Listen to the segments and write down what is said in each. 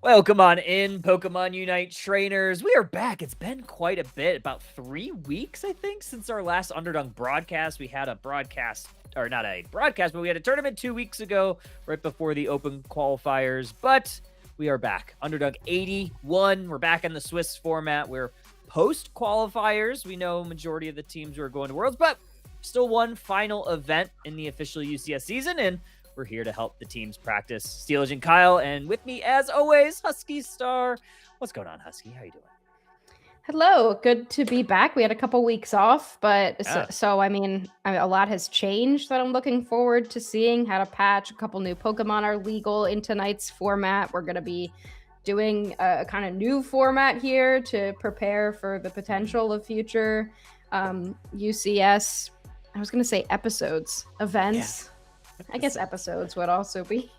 Welcome on in, Pokemon Unite trainers. We are back. It's been quite a bit, about 3 weeks, I think, since our last Underdunk broadcast. We had a broadcast, or not a broadcast, but we had a tournament 2 weeks ago, right before the open qualifiers. But we are back. Underdunk 81. We're back in the Swiss format. We're post qualifiers. We know majority of the teams who are going to Worlds, but still one final event in the official UCS season, and we're here to help the teams practice. Steelage and Kyle, and with me, as always, Husky Star. What's going on, Husky? How you doing? Hello. Good to be back. We had a couple weeks off, but so I mean, a lot has changed that I'm looking forward to seeing. Had a patch, a couple new Pokemon are legal in tonight's format. We're going to be doing a kind of new format here to prepare for the potential of future UCS. I was going to say episodes, events. Yeah. I guess episodes would also be.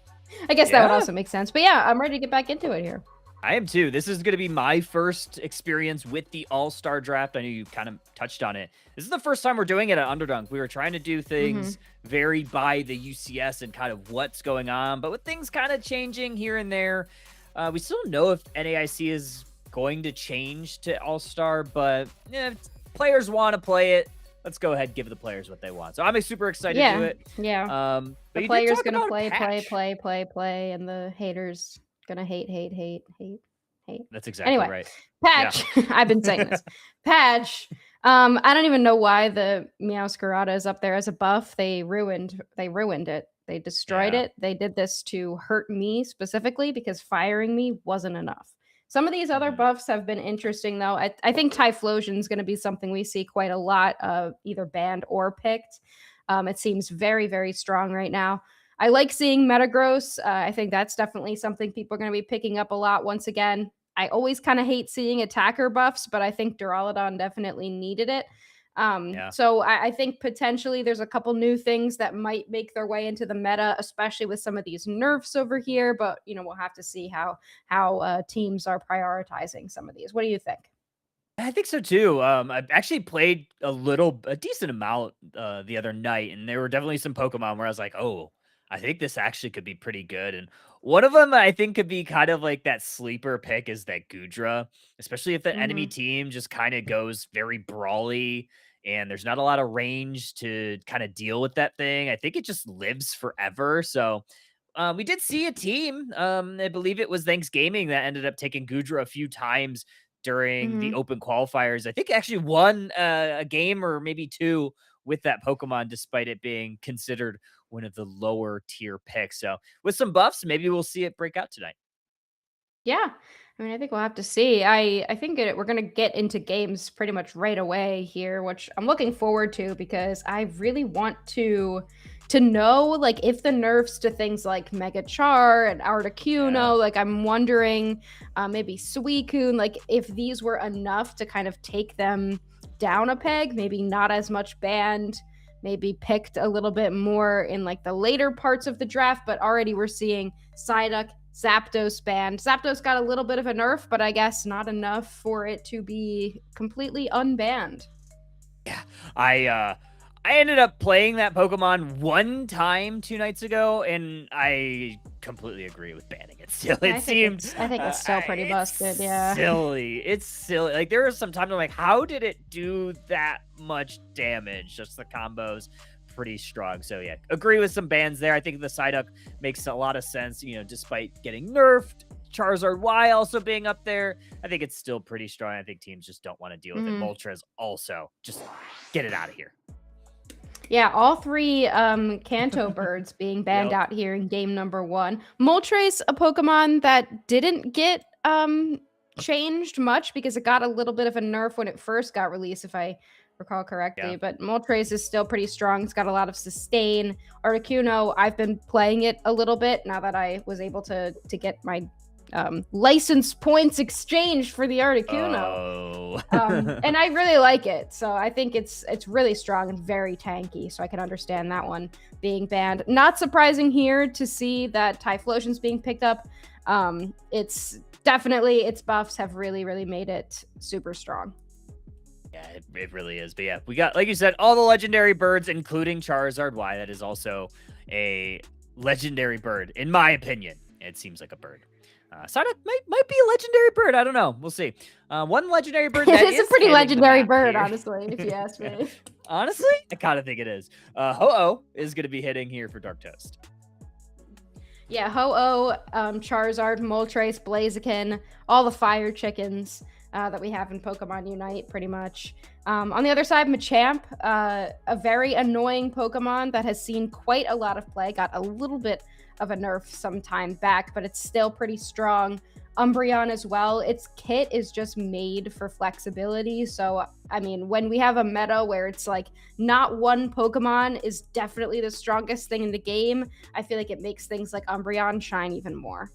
I guess that would also make sense. But yeah, I'm ready to get back into it here. I am too. This is going to be my first experience with the All-Star Draft. I know you kind of touched on it. This is the first time we're doing it at Underdunk. We were trying to do things varied by the UCS and kind of what's going on. But with things kind of changing here and there, we still don't know if NAIC is going to change to All-Star. But if players want to play it, let's go ahead and give the players what they want. So I'm super excited to do it. Yeah. The players going to play, and the haters going to hate. That's exactly right. Patch. Yeah. I've been saying this. Patch. I don't even know why the Meowscarada is up there as a buff. They ruined it. They destroyed it. They did this to hurt me specifically because firing me wasn't enough. Some of these other buffs have been interesting, though. I think Typhlosion is going to be something we see quite a lot of, either banned or picked. It seems very, very strong right now. I like seeing Metagross. I think that's definitely something people are going to be picking up a lot once again. I always kind of hate seeing attacker buffs, but I think Duraludon definitely needed it. So I think potentially there's a couple new things that might make their way into the meta, especially with some of these nerfs over here. But, we'll have to see how teams are prioritizing some of these. What do you think? I think so too. I actually played a decent amount the other night, and there were definitely some Pokemon where I was like, oh, I think this actually could be pretty good. And one of them I think could be kind of like that sleeper pick is that Goodra, especially if the enemy team just kind of goes very brawly and there's not a lot of range to kind of deal with that thing. I think it just lives forever. So we did see a team, I believe it was Thanksgiving, that ended up taking Goodra a few times during the open qualifiers. I think actually won a game or maybe two with that Pokemon, despite it being considered one of the lower tier picks. So with some buffs, maybe we'll see it break out tonight. Yeah. I mean, I think we'll have to see. I think we're going to get into games pretty much right away here, which I'm looking forward to because I really want to know, like, if the nerfs to things like Mega Char and Articuno, like, I'm wondering maybe Suicune, like, if these were enough to kind of take them down a peg, maybe not as much banned maybe picked a little bit more in like the later parts of the draft, but already we're seeing Psyduck, Zapdos banned. Zapdos got a little bit of a nerf, but I guess not enough for it to be completely unbanned. Yeah, I ended up playing that Pokemon one time 2 nights ago, and I completely agree with banning it still. Yeah, It seemed I think it's still pretty busted, yeah. silly. It's silly. Like, there was some times I'm like, how did it do that much damage? Just the combos pretty strong. So yeah, agree with some bans there. I think the Psyduck makes a lot of sense, despite getting nerfed. Charizard Y also being up there, I think it's still pretty strong. I think teams just don't want to deal with it. Moltres also, just get it out of here. Yeah, all three Kanto birds being banned out here in game number 1. Moltres, a Pokemon that didn't get changed much because it got a little bit of a nerf when it first got released, if I recall correctly. But Moltres is still pretty strong. It's got a lot of sustain. Articuno, I've been playing it a little bit now that I was able to get my license points exchanged for the Articuno. And I really like it. So I think it's really strong and very tanky. So I can understand that one being banned. Not surprising here to see that Typhlosion's being picked up. It's definitely, its buffs have really, really made it super strong. Yeah, it really is. But yeah, we got, like you said, all the legendary birds, including Charizard Y. That is also a legendary bird, in my opinion. It seems like a bird. Psyduck might be a legendary bird. I don't know. We'll see. One legendary bird that is a pretty legendary bird, honestly, if you ask me. Honestly, I kind of think it is. Ho-Oh is going to be hitting here for Dark Toast. Yeah, Ho-Oh, Charizard, Moltres, Blaziken, all the fire chickens that we have in Pokemon Unite, pretty much. On the other side, Machamp, a very annoying Pokemon that has seen quite a lot of play, got a little bit of a nerf some time back, but it's still pretty strong. Umbreon as well. Its kit is just made for flexibility. So, I mean, when we have a meta where it's like not one Pokemon is definitely the strongest thing in the game, I feel like it makes things like Umbreon shine even more.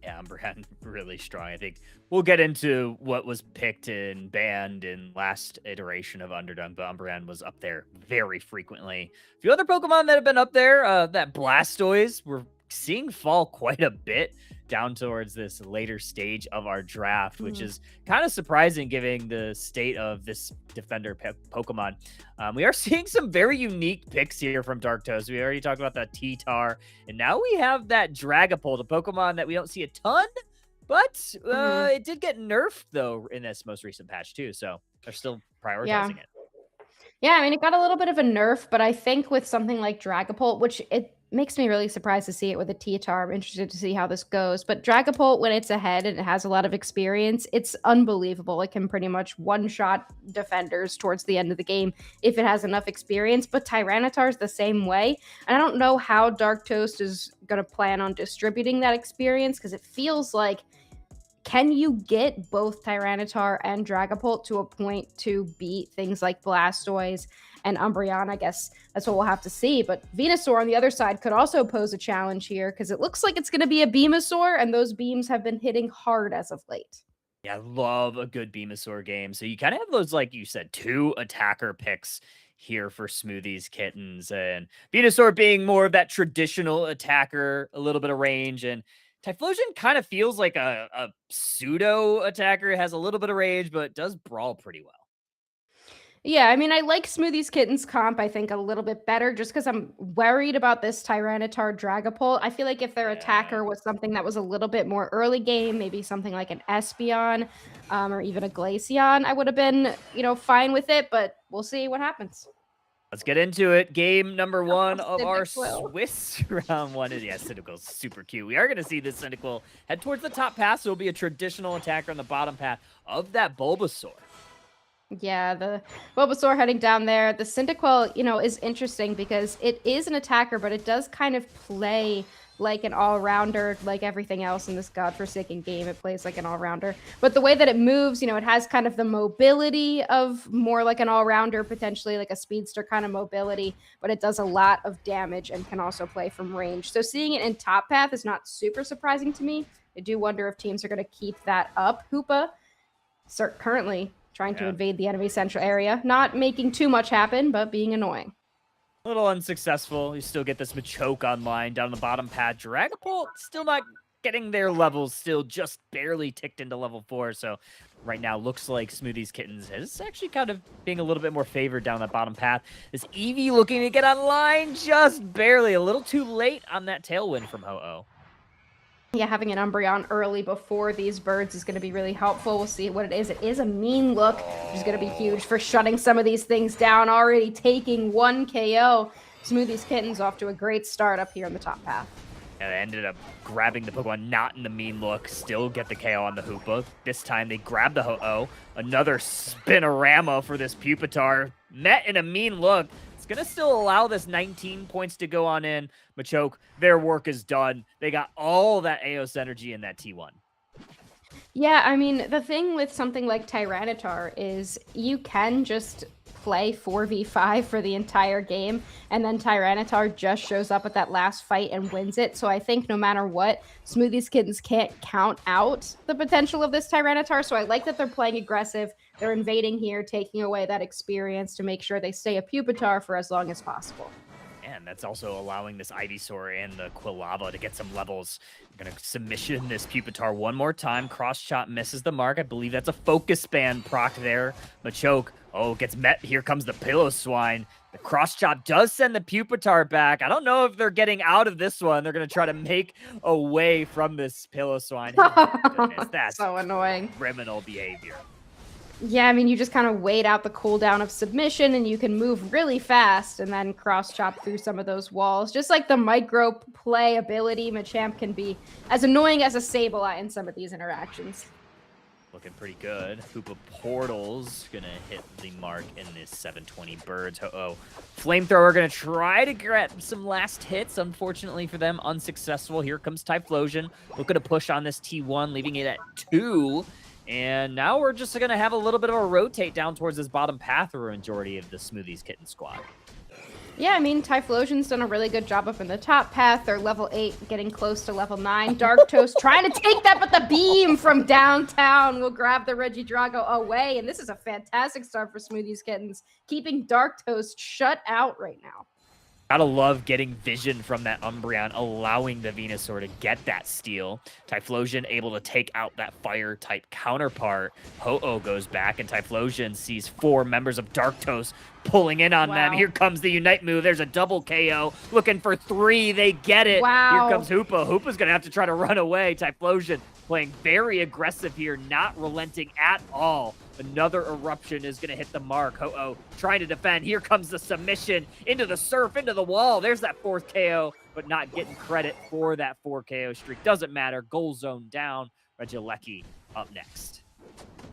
Yeah, Umbreon really strong. I think we'll get into what was picked and banned in last iteration of Underdunk, but Umbreon was up there very frequently. A few other Pokemon that have been up there, that Blastoise, we're seeing fall quite a bit down towards this later stage of our draft, which is kind of surprising given the state of this defender Pokemon. We are seeing some very unique picks here from Dark Toast. We already talked about that T-Tar, and now we have that Dragapult, a Pokemon that we don't see a ton, but it did get nerfed, though, in this most recent patch, too, so they're still prioritizing it. Yeah, I mean, it got a little bit of a nerf, but I think with something like Dragapult, which it makes me really surprised to see it with a T-Tar. I'm interested to see how this goes. But Dragapult, when it's ahead and it has a lot of experience, it's unbelievable. It can pretty much one-shot defenders towards the end of the game if it has enough experience. But Tyranitar's the same way. And I don't know how Dark Toast is going to plan on distributing that experience, because it feels like, can you get both Tyranitar and Dragapult to a point to beat things like Blastoise and Umbreon? I guess that's what we'll have to see. But Venusaur on the other side could also pose a challenge here, because it looks like it's going to be a Beamosaur, and those beams have been hitting hard as of late. Yeah, I love a good Venusaur game. So you kind of have those, like you said, 2 attacker picks here for Smoothies Kittens, and Venusaur being more of that traditional attacker, a little bit of range, and Typhlosion kind of feels like a pseudo attacker. It has a little bit of range, but does brawl pretty well. Yeah, I mean, I like Smoothies Kittens comp, I think, a little bit better, just because I'm worried about this Tyranitar Dragapult. I feel like if their attacker was something that was a little bit more early game, maybe something like an Espeon or even a Glaceon, I would have been, fine with it, but we'll see what happens. Let's get into it. Game number 1 of our Swiss round 1 is, Cyndaquil's super cute. We are going to see this Cyndaquil head towards the top path, so it'll be a traditional attacker on the bottom path of that Bulbasaur. Yeah, the Bulbasaur heading down there. The Cyndaquil, is interesting because it is an attacker, but it does kind of play like an all-rounder, like everything else in this godforsaken game. It plays like an all-rounder. But the way that it moves, it has kind of the mobility of more like an all-rounder, potentially like a speedster kind of mobility, but it does a lot of damage and can also play from range. So seeing it in top path is not super surprising to me. I do wonder if teams are going to keep that up. Hoopa currently trying to invade the enemy central area, not making too much happen, but being annoying. A little unsuccessful. You still get this Machoke online down the bottom path. Dragapult still not getting their levels, still just barely ticked into level 4. So right now looks like Smoothie's Kittens is actually kind of being a little bit more favored down that bottom path. This Eevee looking to get online just barely. A little too late on that tailwind from Ho-Oh. Yeah, having an Umbreon early before these birds is going to be really helpful. We'll see what it is. It is a mean look, which is going to be huge for shutting some of these things down. Already taking 1 KO. Smoothie's Kittens off to a great start up here in the top path. And they ended up grabbing the Pokemon, not in the mean look, still get the KO on the Hoopa. This time they grab the Ho-Oh. Another Spinorama for this Pupitar. Met in a mean look. It's going to still allow this 19 points to go on in. Machoke, their work is done. They got all that Eos energy in that T1. Yeah, I mean, the thing with something like Tyranitar is you can just play 4v5 for the entire game, and then Tyranitar just shows up at that last fight and wins it. So I think no matter what, Smoothie's Kittens can't count out the potential of this Tyranitar. So I like that they're playing aggressive. They're invading here, taking away that experience to make sure they stay a Pupitar for as long as possible. And that's also allowing this Ivysaur and the Quilava to get some levels. I'm going to submission this Pupitar one more time. Cross Chop misses the mark. I believe that's a Focus Band proc there. Machoke, gets met. Here comes the Piloswine. The Cross Chop does send the Pupitar back. I don't know if they're getting out of this one. They're going to try to make a way from this Piloswine. Goodness, that's so annoying. Criminal behavior. Yeah, I mean, you just kind of wait out the cooldown of submission and you can move really fast and then cross-chop through some of those walls. Just like the micro play ability, Machamp can be as annoying as a Sableye in some of these interactions. Looking pretty good. Hoopa Portal's gonna hit the mark in this 720 birds. Flamethrower gonna try to get some last hits. Unfortunately for them, unsuccessful. Here comes Typhlosion. Looking to push on this T1, leaving it at 2. And now we're just going to have a little bit of a rotate down towards this bottom path for a majority of the Smoothies Kitten squad. Yeah, I mean, Typhlosion's done a really good job up in the top path. They're level 8, getting close to level 9. Dark Toast trying to take that, but the beam from downtown will grab the Regidrago away. And this is a fantastic start for Smoothies Kittens, keeping Dark Toast shut out right now. Gotta love getting vision from that Umbreon, allowing the Venusaur to get that steal. Typhlosion able to take out that fire-type counterpart. Ho-Oh goes back, and Typhlosion sees 4 members of Dark Toast pulling in on them. Here comes the Unite move. There's a double KO. Looking for 3. They get it. Wow. Here comes Hoopa. Hoopa's gonna have to try to run away. Typhlosion playing very aggressive here, not relenting at all. Another eruption is going to hit the mark. Ho-Oh trying to defend. Here comes the submission into the surf, into the wall. There's that 4th KO, but not getting credit for that 4 KO streak. Doesn't matter. Goal zone down. Regieleki up next.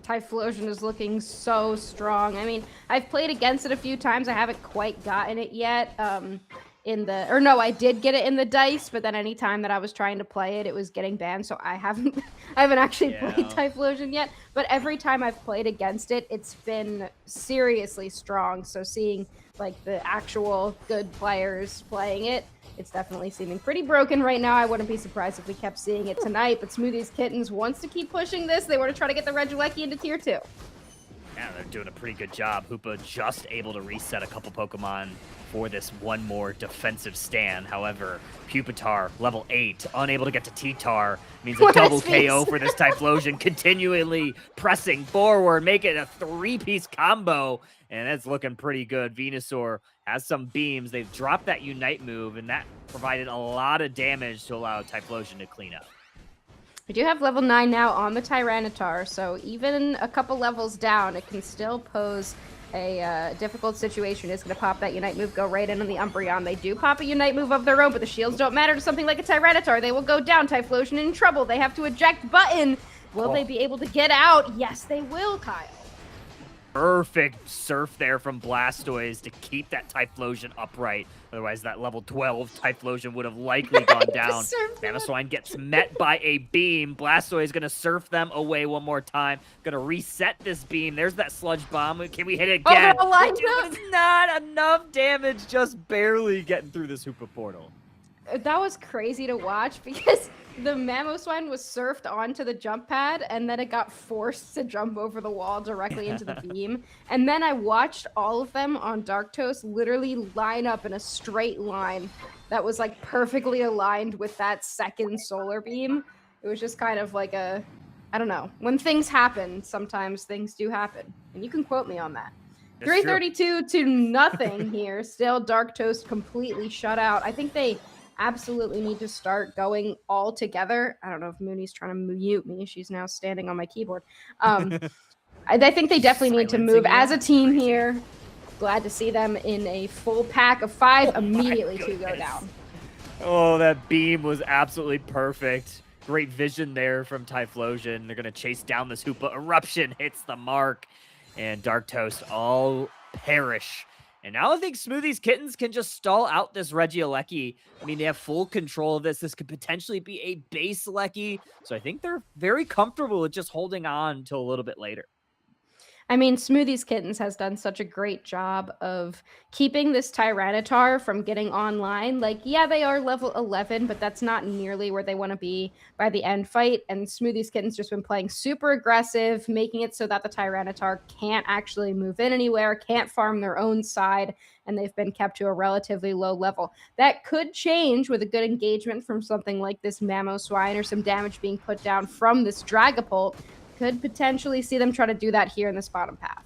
Typhlosion is looking so strong. I mean, I've played against it a few times. I haven't quite gotten it yet. I did get it in the dice, but then any time that I was trying to play it, it was getting banned. So I haven't actually played Typhlosion yet. But every time I've played against it, it's been seriously strong. So seeing like the actual good players playing it, it's definitely seeming pretty broken right now. I wouldn't be surprised if we kept seeing it tonight. But Smoothies Kittens wants to keep pushing this. They want to try to get the Regieleki into tier 2. Yeah, they're doing a pretty good job. Hoopa just able to reset a couple Pokemon for this one more defensive stand. However, Pupitar, level 8, unable to get to T-Tar, means a double KO for this Typhlosion, continually pressing forward, make it a 3-piece combo, and that's looking pretty good. Venusaur has some beams. They've dropped that Unite move, and that provided a lot of damage to allow Typhlosion to clean up. We do have level 9 now on the Tyranitar, so even a couple levels down, it can still pose a difficult situation. It's going to pop that Unite move, go right in on the Umbreon. They do pop a Unite move of their own, but the shields don't matter to something like a Tyranitar. They will go down. Typhlosion in trouble. They have to eject button. Will they be able to get out? Yes, they will, Kyle. Perfect surf there from Blastoise to keep that Typhlosion upright. Otherwise, that level 12 Typhlosion would have likely gone down. Mamoswine gets met by a beam. Blastoise going to surf them away one more time. Going to reset this beam. There's that Sludge Bomb. Can we hit it again? But it's not enough damage. Just barely getting through this Hoopa portal. That was crazy to watch because the Mamoswine was surfed onto the jump pad and then it got forced to jump over the wall directly into the beam. And then I watched all of them on Dark Toast literally line up in a straight line that was like perfectly aligned with that second solar beam. It was just kind of like I don't know. When things happen, sometimes things do happen. And you can quote me on that. That's true. 332 to nothing here. Still Dark Toast completely shut out. I think they absolutely need to start going all together. I don't know if Mooney's trying to mute me. She's now standing on my keyboard. I think they definitely need to move as a team here. Glad to see them in a full pack of 5 immediately to go down. Oh, that beam was absolutely perfect. Great vision there from Typhlosion. They're going to chase down this Hoopa. Eruption hits the mark. And Dark Toast all perish. And now I think Smoothie's Kittens can just stall out this Regieleki. I mean, they have full control of this. This could potentially be a base Lecky. So I think they're very comfortable with just holding on until a little bit later. I mean, Smoothies Kittens has done such a great job of keeping this Tyranitar from getting online. Like, yeah, they are level 11, but that's not nearly where they want to be by the end fight. And Smoothies Kittens just been playing super aggressive, making it so that the Tyranitar can't actually move in anywhere, can't farm their own side, and they've been kept to a relatively low level. That could change with a good engagement from something like this Mamoswine or some damage being put down from this Dragapult. Could potentially see them try to do that here in this bottom path.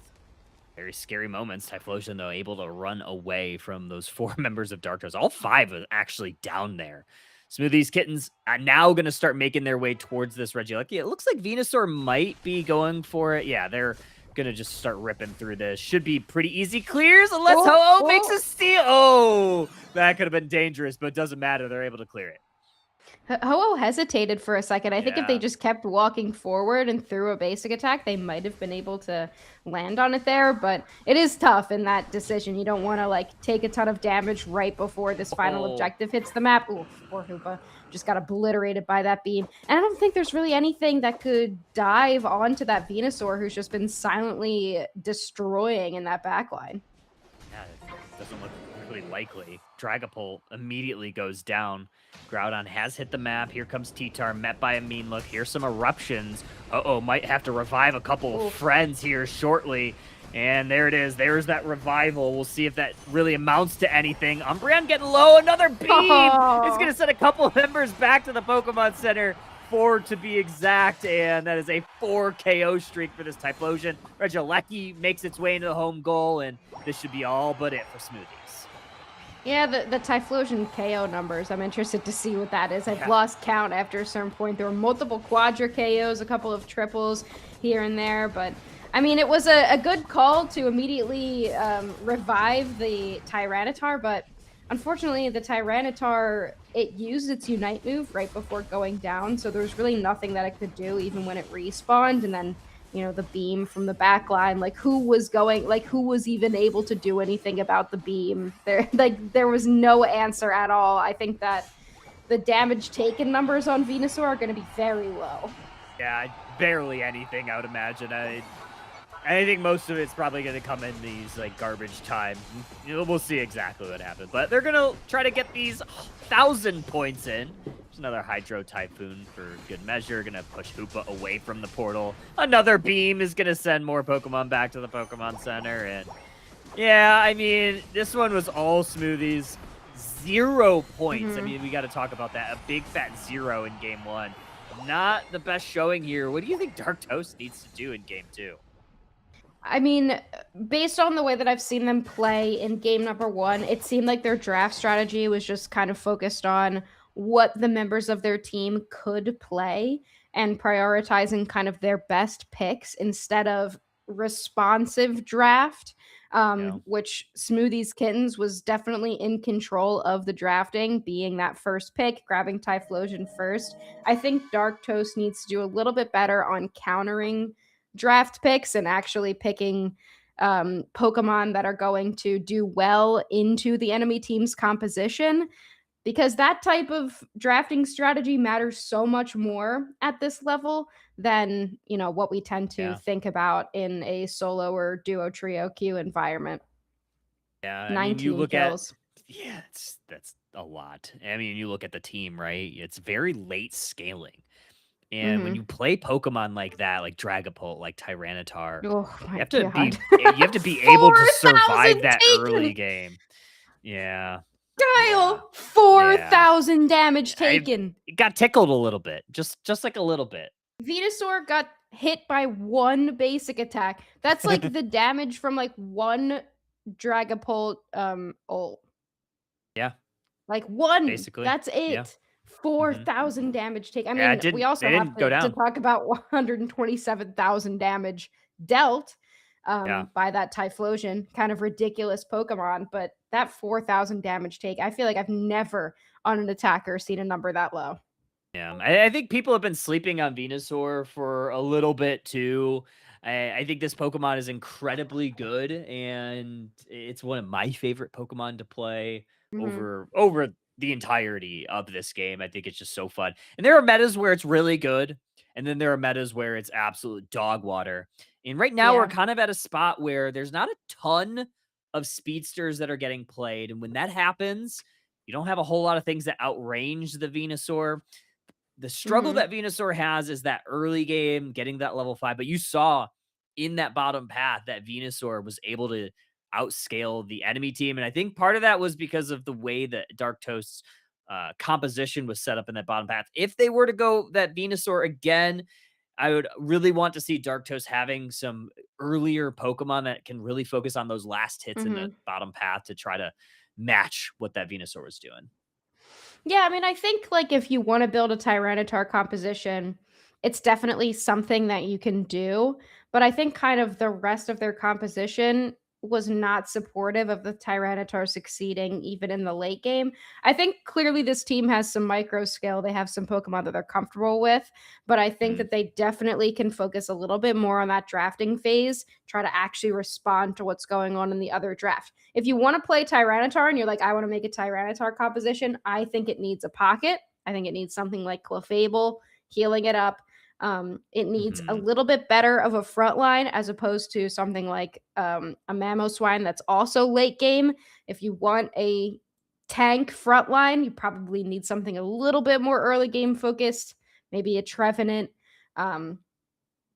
Very scary moments. Typhlosion, though, able to run away from those 4 members of Dark Toast. All 5 are actually down there. Smoothies Kittens are now going to start making their way towards this Regieleki. It looks like Venusaur might be going for it. Yeah, they're going to just start ripping through this. Should be pretty easy clears unless Ho-Oh makes a steal. Oh, that could have been dangerous, but it doesn't matter. They're able to clear it. Ho-Oh hesitated for a second. I think if they just kept walking forward and threw a basic attack, they might have been able to land on it there, but it is tough in that decision. You don't want to like take a ton of damage right before this final objective hits the map. Ooh, poor Hoopa just got obliterated by that beam. And I don't think there's really anything that could dive onto that Venusaur who's just been silently destroying in that backline. Yeah, it doesn't look really likely. Dragapult immediately goes down. Groudon has hit the map. Here comes T-Tar, met by a mean look. Here's some eruptions. Uh-oh, might have to revive a couple of friends here shortly. And there it is. There's that revival. We'll see if that really amounts to anything. Umbreon getting low. Another beam. It's going to send a couple of members back to the Pokemon Center. 4 to be exact, and that is a 4 KO streak for this Typhlosion. Regieleki makes its way into the home goal, and this should be all but it for Smoothies. Yeah, the Typhlosion KO numbers, I'm interested to see what that is. I've lost count after a certain point. There were multiple quadra KOs, a couple of triples here and there, but I mean, it was a good call to immediately revive the Tyranitar, but unfortunately, the Tyranitar, it used its Unite move right before going down, so there was really nothing that it could do even when it respawned, and then, you know, the beam from the back line, like, who was even able to do anything about the beam? There was no answer at all. I think that the damage taken numbers on Venusaur are going to be very low. Yeah, barely anything, I would imagine. I think most of it's probably going to come in these, like, garbage time. We'll see exactly what happens. But they're going to try to get these 1,000 points in. There's another Hydro Typhoon for good measure. Going to push Hoopa away from the portal. Another beam is going to send more Pokemon back to the Pokemon Center. And, yeah, I mean, this one was all Smoothies. 0 points. I mean, we got to talk about that. A big fat 0 in Game 1. Not the best showing here. What do you think Dark Toast needs to do in Game 2? I mean, based on the way that I've seen them play in game number 1, it seemed like their draft strategy was just kind of focused on what the members of their team could play and prioritizing kind of their best picks instead of responsive draft, which Smoothies Kittens was definitely in control of the drafting, being that first pick, grabbing Typhlosion first. I think Dark Toast needs to do a little bit better on countering draft picks and actually picking Pokemon that are going to do well into the enemy team's composition, because that type of drafting strategy matters so much more at this level than, you know, what we tend to think about in a solo or duo trio queue environment. Yeah, I mean, you look kills. Yeah, that's a lot. I mean, you look at the team, right? It's very late scaling. And when Mm-hmm. you play Pokemon like that, like Dragapult, like Tyranitar, Oh my god. you have to be able to 4,000 survive that early taken! game. Yeah. Yeah. Kyle! Yeah. 4,000 damage I taken. got tickled a little bit. Just like a little bit. Venusaur got hit by one basic attack. That's like the damage from like one Dragapult ult. Yeah, Like one. basically. That's Yeah. it. Mhm. 4,000 damage take. I Yeah, it mean, we didn't also they have didn't go to down. talk about 127,000 damage dealt Yeah. by that Typhlosion. Kind of ridiculous Pokemon, but that 4,000 damage take, I feel like I've never on an attacker seen a number that low. Yeah, I think people have been sleeping on Venusaur for a little bit too. I think this Pokemon is incredibly good, and it's one of my favorite Pokemon to play Hmm. over the entirety of this game. I think it's just so fun. And there are metas where it's really good, and then there are metas where it's absolute dog water. And right now we're Yeah. kind of at a spot where there's not a ton of speedsters that are getting played, and when that happens, you don't have a whole lot of things that outrange the Venusaur. The struggle Hmm. that Venusaur has is that early game, getting that level 5, but you saw in that bottom path that Venusaur was able to outscale the enemy team, and I think part of that was because of the way that Dark Toast's composition was set up in that bottom path. If they were to go that Venusaur again, I would really want to see Dark Toast having some earlier Pokemon that can really focus on those last hits in the Hmm. bottom path to try to match what that Venusaur was doing. Yeah, I mean, I think like if you want to build a Tyranitar composition, it's definitely something that you can do. But I think kind of the rest of their composition was not supportive of the Tyranitar succeeding even in the late game. I think clearly this team has some micro skill. They have some Pokemon that they're comfortable with, but I think Mhm. that they definitely can focus a little bit more on that drafting phase, try to actually respond to what's going on in the other draft. If you want to play Tyranitar and you're like, I want to make a Tyranitar composition, I think it needs a pocket. I think it needs something like Clefable, healing it up. It needs a Mhm. little bit better of a front line as opposed to something like a Mamoswine that's also late game. If you want a tank front line, you probably need something a little bit more early game focused, maybe a Trevenant. Um,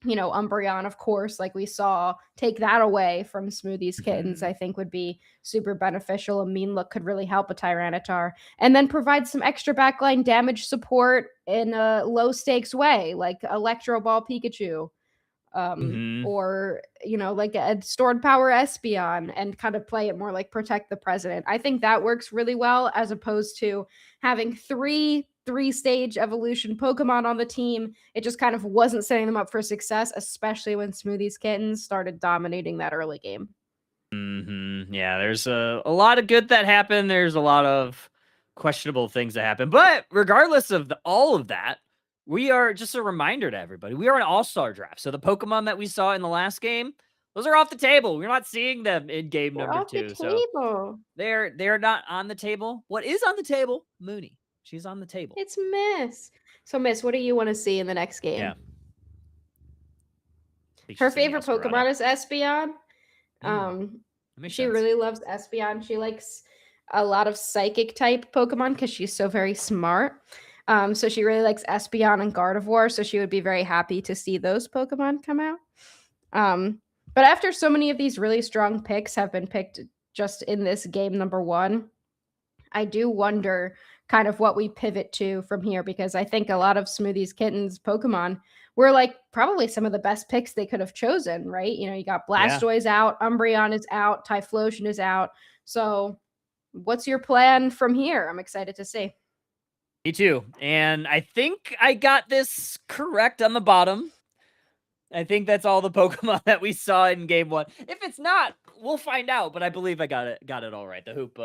Umbreon, of course, like we saw, take that away from Smoothie's Kittens, I Mhm. think would be super beneficial. A mean look could really help a Tyranitar. And then provide some extra backline damage support in a low stakes way, like Electro Ball Pikachu, Mhm. or like a stored power Espeon, and kind of play it more like Protect the President. I think that works really well as opposed to having three-stage evolution Pokemon on the team. It just kind of wasn't setting them up for success, especially when Smoothie's Kittens started dominating that early game. Yeah, there's a lot of good that happened. There's a lot of questionable things that happen. But regardless of all of that, we are just a reminder to everybody. We are an all-star draft. So the Pokemon that we saw in the last game, those are off the table. We're not seeing them in game They're number off the 2. So table. they're not on the table. What is on the table? Mooney. She's on the table. It's Miss. So, Miss, what do you want to see in the next Yeah. game? I think Her she's in favorite Meowscarada. Pokemon is Espeon. Mm, Um, that makes she sense. really loves Espeon. She likes a lot of psychic type Pokemon because she's so very smart. So she really likes Espeon and Gardevoir. So she would be very happy to see those Pokemon come out. Um, but after so many of these really strong picks have been picked just in this game number one, I do wonder kind of what we pivot to from here because I think a lot of Smoothies Kittens Pokemon were like probably some of the best picks they could have chosen, right? You got Yeah. Blastoise out, Umbreon is out, Typhlosion is out. So, what's your plan from here? I'm excited to see. Me too. And I think I got this correct on the bottom. I think that's all the Pokemon that we saw in game 1. If it's not, we'll find out, but I believe I got it all right. The hoop,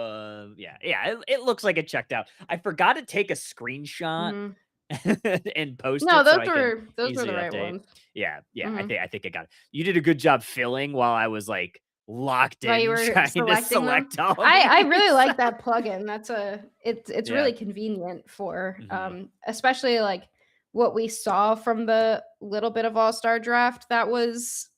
yeah, it looks like it checked out. I forgot to take a screenshot Mhm. and post No, it so those I can were those were the easily right update. ones. Yeah, I Mhm. think I got it. You did a good job filling while I was, like, locked While you in were trying to selecting them, select all of I these. really like that plugin. It's Yeah. really convenient for Mhm. especially like what we saw from the little bit of All-Star draft that was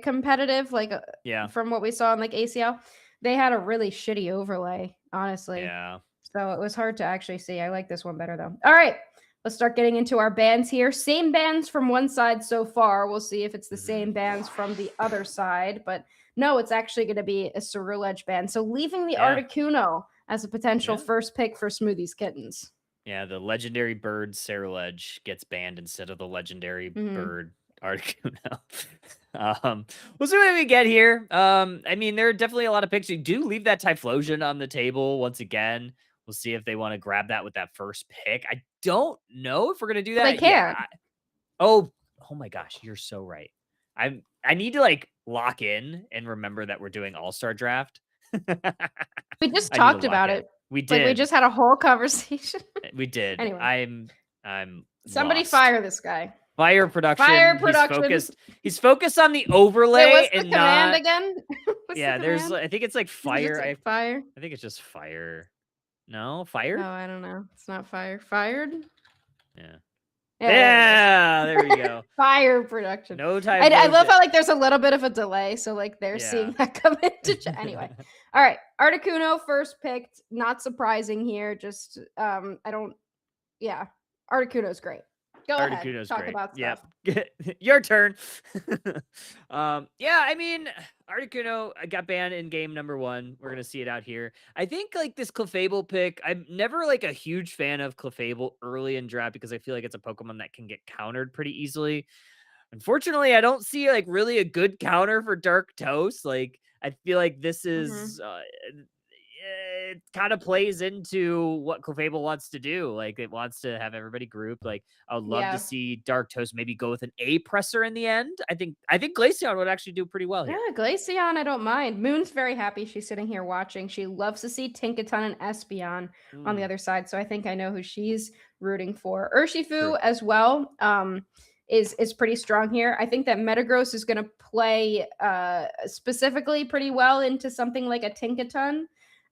competitive, like Yeah. from what we saw in like ACL. they had a really shitty overlay, honestly. Yeah. So it was hard to actually see. I like this one better though. All right, let's start getting into our bands here. Same bands from one side so far. We'll see if it's the same bands from the other side. But no, it's actually going to be a Ceruledge band. So leaving the Yeah. Articuno as a potential Yeah. first pick for Smoothies Kittens. Yeah, the legendary bird Ceruledge gets banned instead of the legendary bird Articuno. We'll see what we get here. I mean, there are definitely a lot of picks. You do leave that Typhlosion on the table once again. We'll see if they want to grab that with that first pick. I don't know if we're gonna do Well, they that. Yeah. can. Oh my gosh, you're so right. I need to like lock in and remember that we're doing All-Star Draft. We just I need to talked lock about in. it. We Like we did. just had a whole conversation. We did. Anyway. I'm Somebody lost. fire this guy. Fire production. Fire production. He's focused on the overlay. Wait, what's the and command not again? What's Yeah, the there's command? I think it's like Is it fire. just like fire. I think it's just fire. No, fired? Oh, I don't know. It's not fire. Fired? Yeah. Yeah, Yeah, there we go. Fire production. No time. I love how like there's a little bit of a delay, so like they're Yeah. seeing that come into anyway. All right, Articuno first picked. Not surprising here. Just Articuno's great. Go Articuno's ahead. Talk great. about stuff. Yep. Your turn. Yeah, I mean, Articuno got banned in game number 1. We're gonna see it out here. I think like this Clefable pick, I'm never like a huge fan of Clefable early in draft because I feel like it's a Pokemon that can get countered pretty easily. Unfortunately, I don't see like really a good counter for Dark Toast. Like, I feel like this is it kind of plays into what Clefable wants to do. Like, it wants to have everybody grouped. Like, I would love to see Dark Toast maybe go with an A presser in the end. I think Glaceon would actually do pretty well here. Yeah, Glaceon, I don't mind. Moon's very happy. She's sitting here watching. She loves to see Tinkaton and Espeon on the other side. So I think I know who she's rooting for. Urshifu as well is pretty strong here. I think that Metagross is going to play specifically pretty well into something like a Tinkaton.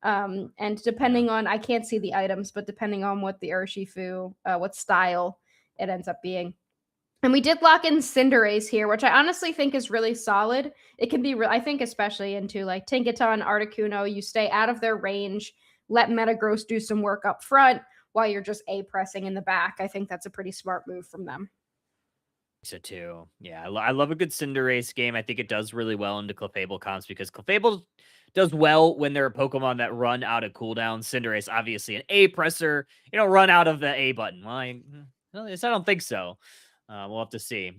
And depending on, I can't see the items, but depending on what the Urshifu, what style it ends up being. And we did lock in Cinderace here, which I honestly think is really solid. It can be, I think, especially into like Tinkaton, Articuno, you stay out of their range, let Metagross do some work up front while you're just A-pressing in the back. I think that's a pretty smart move from them. So too. Yeah, I love a good Cinderace game. I think it does really well into Clefable comps because Clefable does well when there are Pokemon that run out of cooldown. Cinderace, obviously, an A presser. You don't run out of the A button. Well, I don't think so. We'll have to see.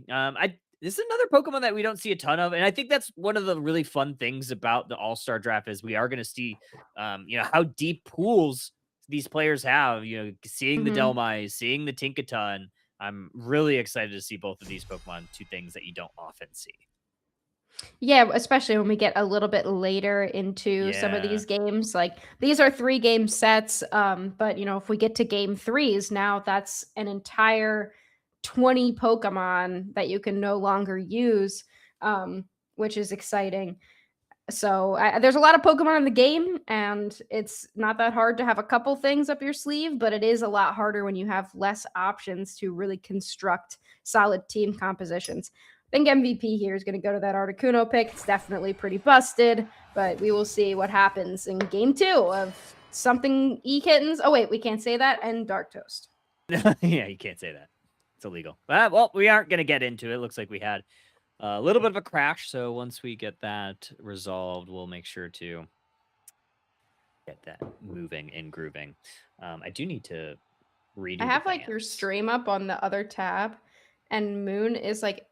This is another Pokemon that we don't see a ton of, and I think that's one of the really fun things about the All-Star Draft is we are going to see, how deep pools these players have. Seeing the Delmise, seeing the Tinkaton. I'm really excited to see both of these Pokemon, two things that you don't often see. Yeah, especially when we get a little bit later into some of these games. Like, these are 3-game sets, but, if we get to game 3s, now that's an entire 20 Pokemon that you can no longer use, which is exciting. So there's a lot of Pokemon in the game, and it's not that hard to have a couple things up your sleeve, but it is a lot harder when you have less options to really construct solid team compositions. I think MVP here is going to go to that Articuno pick. It's definitely pretty busted, but we will see what happens in game 2 of something E-Kittens. Oh, wait, we can't say that, and Dark Toast. Yeah, you can't say that. It's illegal. Well, we aren't going to get into it. Looks like we had a little bit of a crash, so once we get that resolved, we'll make sure to get that moving and grooving. I do need to redo. I have like your stream up on the other tab, and Moon is like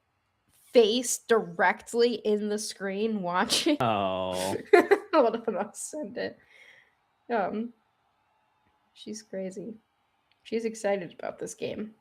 face directly in the screen watching. Oh. Hold on, I'll send it. She's crazy. She's excited about this game.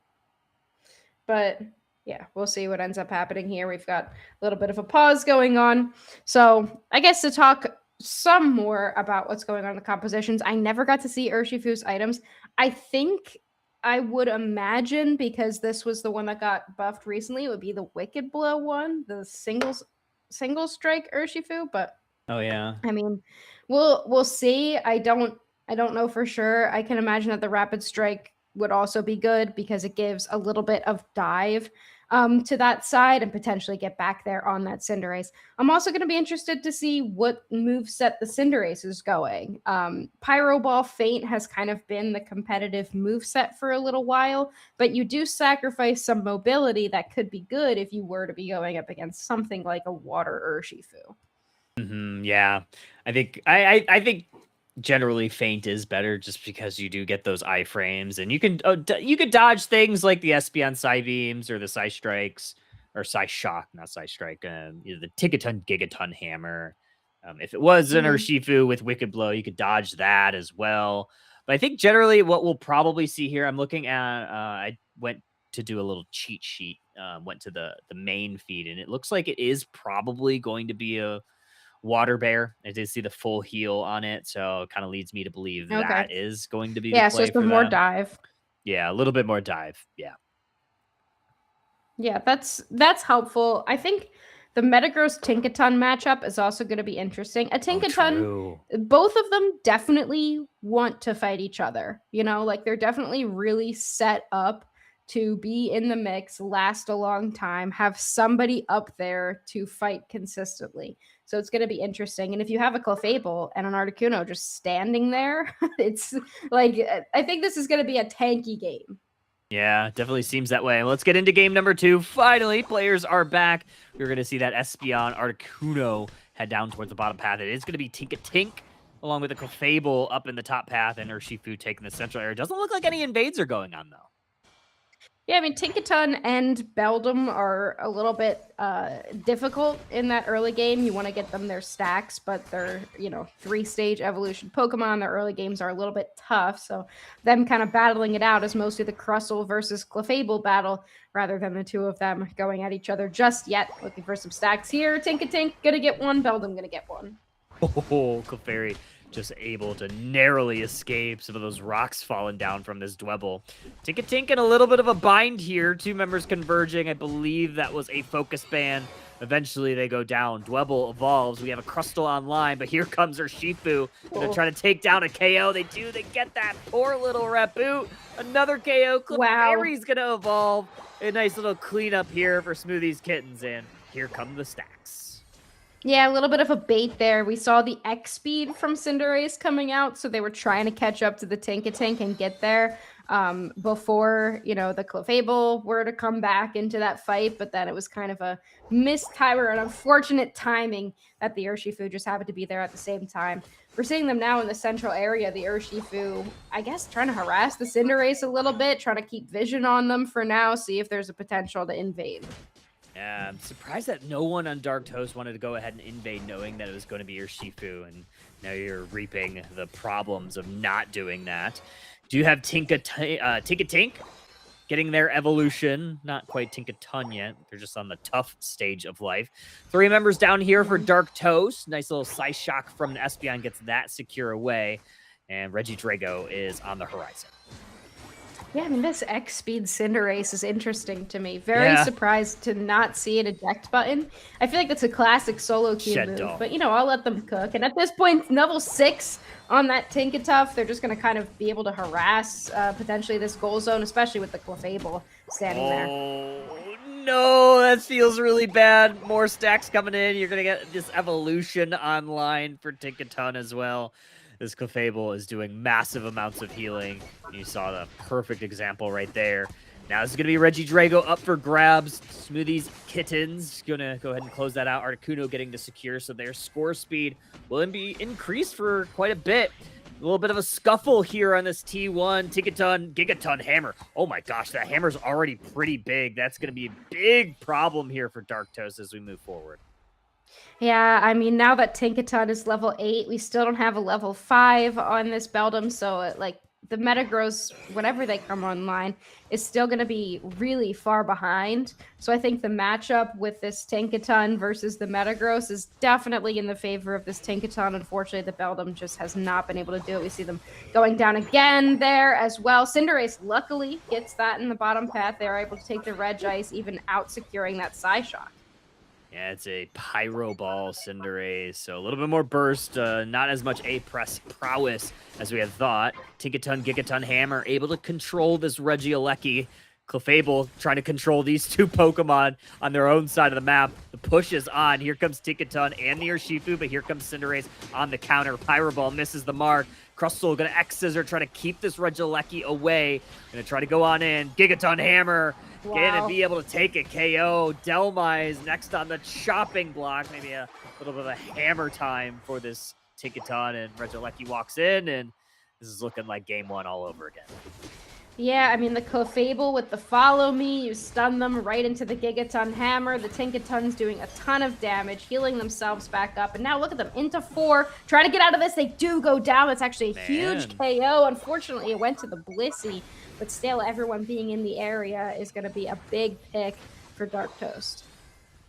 But yeah, we'll see what ends up happening here. We've got a little bit of a pause going on. So I guess to talk some more about what's going on in the compositions, I never got to see Urshifu's items. I think I would imagine, because this was the one that got buffed recently, it would be the Wicked Blow one, the single strike Urshifu. But oh yeah, I mean, we'll see. I don't know for sure. I can imagine that the Rapid Strike would also be good because it gives a little bit of dive. to that side and potentially get back there on that Cinderace. I'm also going to be interested to see what moveset the Cinderace is going. Pyro Ball Feint has kind of been the competitive moveset for a little while, but you do sacrifice some mobility that could be good if you were to be going up against something like a Water Urshifu. Yeah, I think generally Feint is better just because you do get those iframes, and you can you could dodge things like the Espeon Psybeams or the Psy Strikes or Psy Shock, not Psy Strike, the Tickaton Gigaton Hammer. If it was an Mhm. Urshifu with Wicked Blow, you could dodge that as well. But I think generally what we'll probably see here, I'm looking at. I went to do a little cheat sheet. Went to the main feed, and it looks like it is probably going to be a Water Bear. I did see the full heal on it, so it kind of leads me to believe Okay. that is going to be the Yeah, so play some for more them. dive. Yeah, a little bit more dive. Yeah. Yeah, that's helpful. I think the Metagross Tinkaton matchup is also going to be interesting. A Oh, Tinkaton, true. both of them definitely want to fight each other. You know, like they're definitely really set up to be in the mix, last a long time, have somebody up there to fight consistently. So it's going to be interesting. And if you have a Clefable and an Articuno just standing there, it's like I think this is going to be a tanky game. Yeah, definitely seems that way. Let's get into game number 2. Finally, players are back. We're going to see that Espeon Articuno head down towards the bottom path. It is going to be Tink along with the Clefable up in the top path, and Urshifu taking the central area. Doesn't look like any invades are going on, though. Yeah, I mean, Tinkaton and Beldum are a little bit difficult in that early game. You want to get them their stacks, but they're, 3-stage evolution Pokemon. Their early games are a little bit tough. So them kind of battling it out is mostly the Crustle versus Clefable battle rather than the two of them going at each other just yet. Looking for some stacks here. Tinkatink, gonna get one. Beldum, gonna get one. Oh, Clefairy just able to narrowly escape some of those rocks falling down from this Dwebble. Tink in a little bit of a bind here. Two members converging. I believe that was a focus ban. Eventually, they go down. Dwebble evolves. We have a Crustle online, but here comes Urshifu. Gonna try to take down a KO. They do. They get that poor little Raboot. Another KO. Wow. Clefairy's gonna evolve. A nice little cleanup here for Smoothie's Kittens, and here come the stacks. Yeah, a little bit of a bait there. We saw the X speed from Cinderace coming out, so they were trying to catch up to the Tinkatank and get there before, the Clefable were to come back into that fight, but then it was kind of a missed time or an unfortunate timing that the Urshifu just happened to be there at the same time. We're seeing them now in the central area, the Urshifu, I guess, trying to harass the Cinderace a little bit, trying to keep vision on them for now, see if there's a potential to invade. Yeah, I'm surprised that no one on Dark Toast wanted to go ahead and invade knowing that it was going to be your Shifu, and now you're reaping the problems of not doing that. Do you have Tinkatink getting their evolution? Not quite Tinkaton yet. They're just on the tough stage of life. 3 members down here for Dark Toast. Nice little Psyshock from the Espeon gets that secure away, and Regidrago is on the horizon. Yeah, I mean, this X Speed Cinderace is interesting to me. Very surprised to not see an eject button. I feel like that's a classic solo queue move, but I'll let them cook. And at this point, level 6 on that Tinkatuff, they're just going to kind of be able to harass potentially this goal zone, especially with the Clefable standing there. Oh, no, that feels really bad. More stacks coming in. You're going to get this evolution online for Tinkaton as well. This Clefable is doing massive amounts of healing. You saw the perfect example right there. Now this is going to be Regidrago up for grabs. Smoothie's Kittens going to go ahead and close that out. Articuno getting to secure, so their score speed will be increased for quite a bit. A little bit of a scuffle here on this T1 Gigaton Hammer. Oh my gosh, that hammer's already pretty big. That's going to be a big problem here for Dark Toast as we move forward. Yeah, I mean, now that Tinkaton is level 8, we still don't have a level 5 on this Beldum, so the Metagross, whenever they come online, is still going to be really far behind. So I think the matchup with this Tinkaton versus the Metagross is definitely in the favor of this Tinkaton. Unfortunately, the Beldum just has not been able to do it. We see them going down again there as well. Cinderace luckily gets that in the bottom path. They're able to take the Regice, even out securing that Psyshock. Yeah, it's a Pyro Ball Cinderace, so a little bit more burst, not as much A-Press prowess as we had thought. Tinkaton, Gigaton Hammer able to control this Regieleki. Clefable trying to control these two Pokemon on their own side of the map. The push is on. Here comes Tinkaton and the Urshifu, but here comes Cinderace on the counter. Pyro Ball misses the mark. Crustle gonna X-Scissor, try to keep this Regieleki away. Gonna try to go on in. Gigaton Hammer. Gonna be able to take a KO. Delmise next on the chopping block. Maybe a little bit of a hammer time for this Tinkaton, and Regieleki walks in, and this is looking like game one all over again. Yeah, I mean, the Clefable with the follow me, you stun them right into the Gigaton Hammer. The Tinkaton's doing a ton of damage, healing themselves back up. And now look at them, into 4. Trying to get out of this. They do go down. It's actually a huge KO. Unfortunately, it went to the Blissey. But still, everyone being in the area is going to be a big pick for Dark Toast.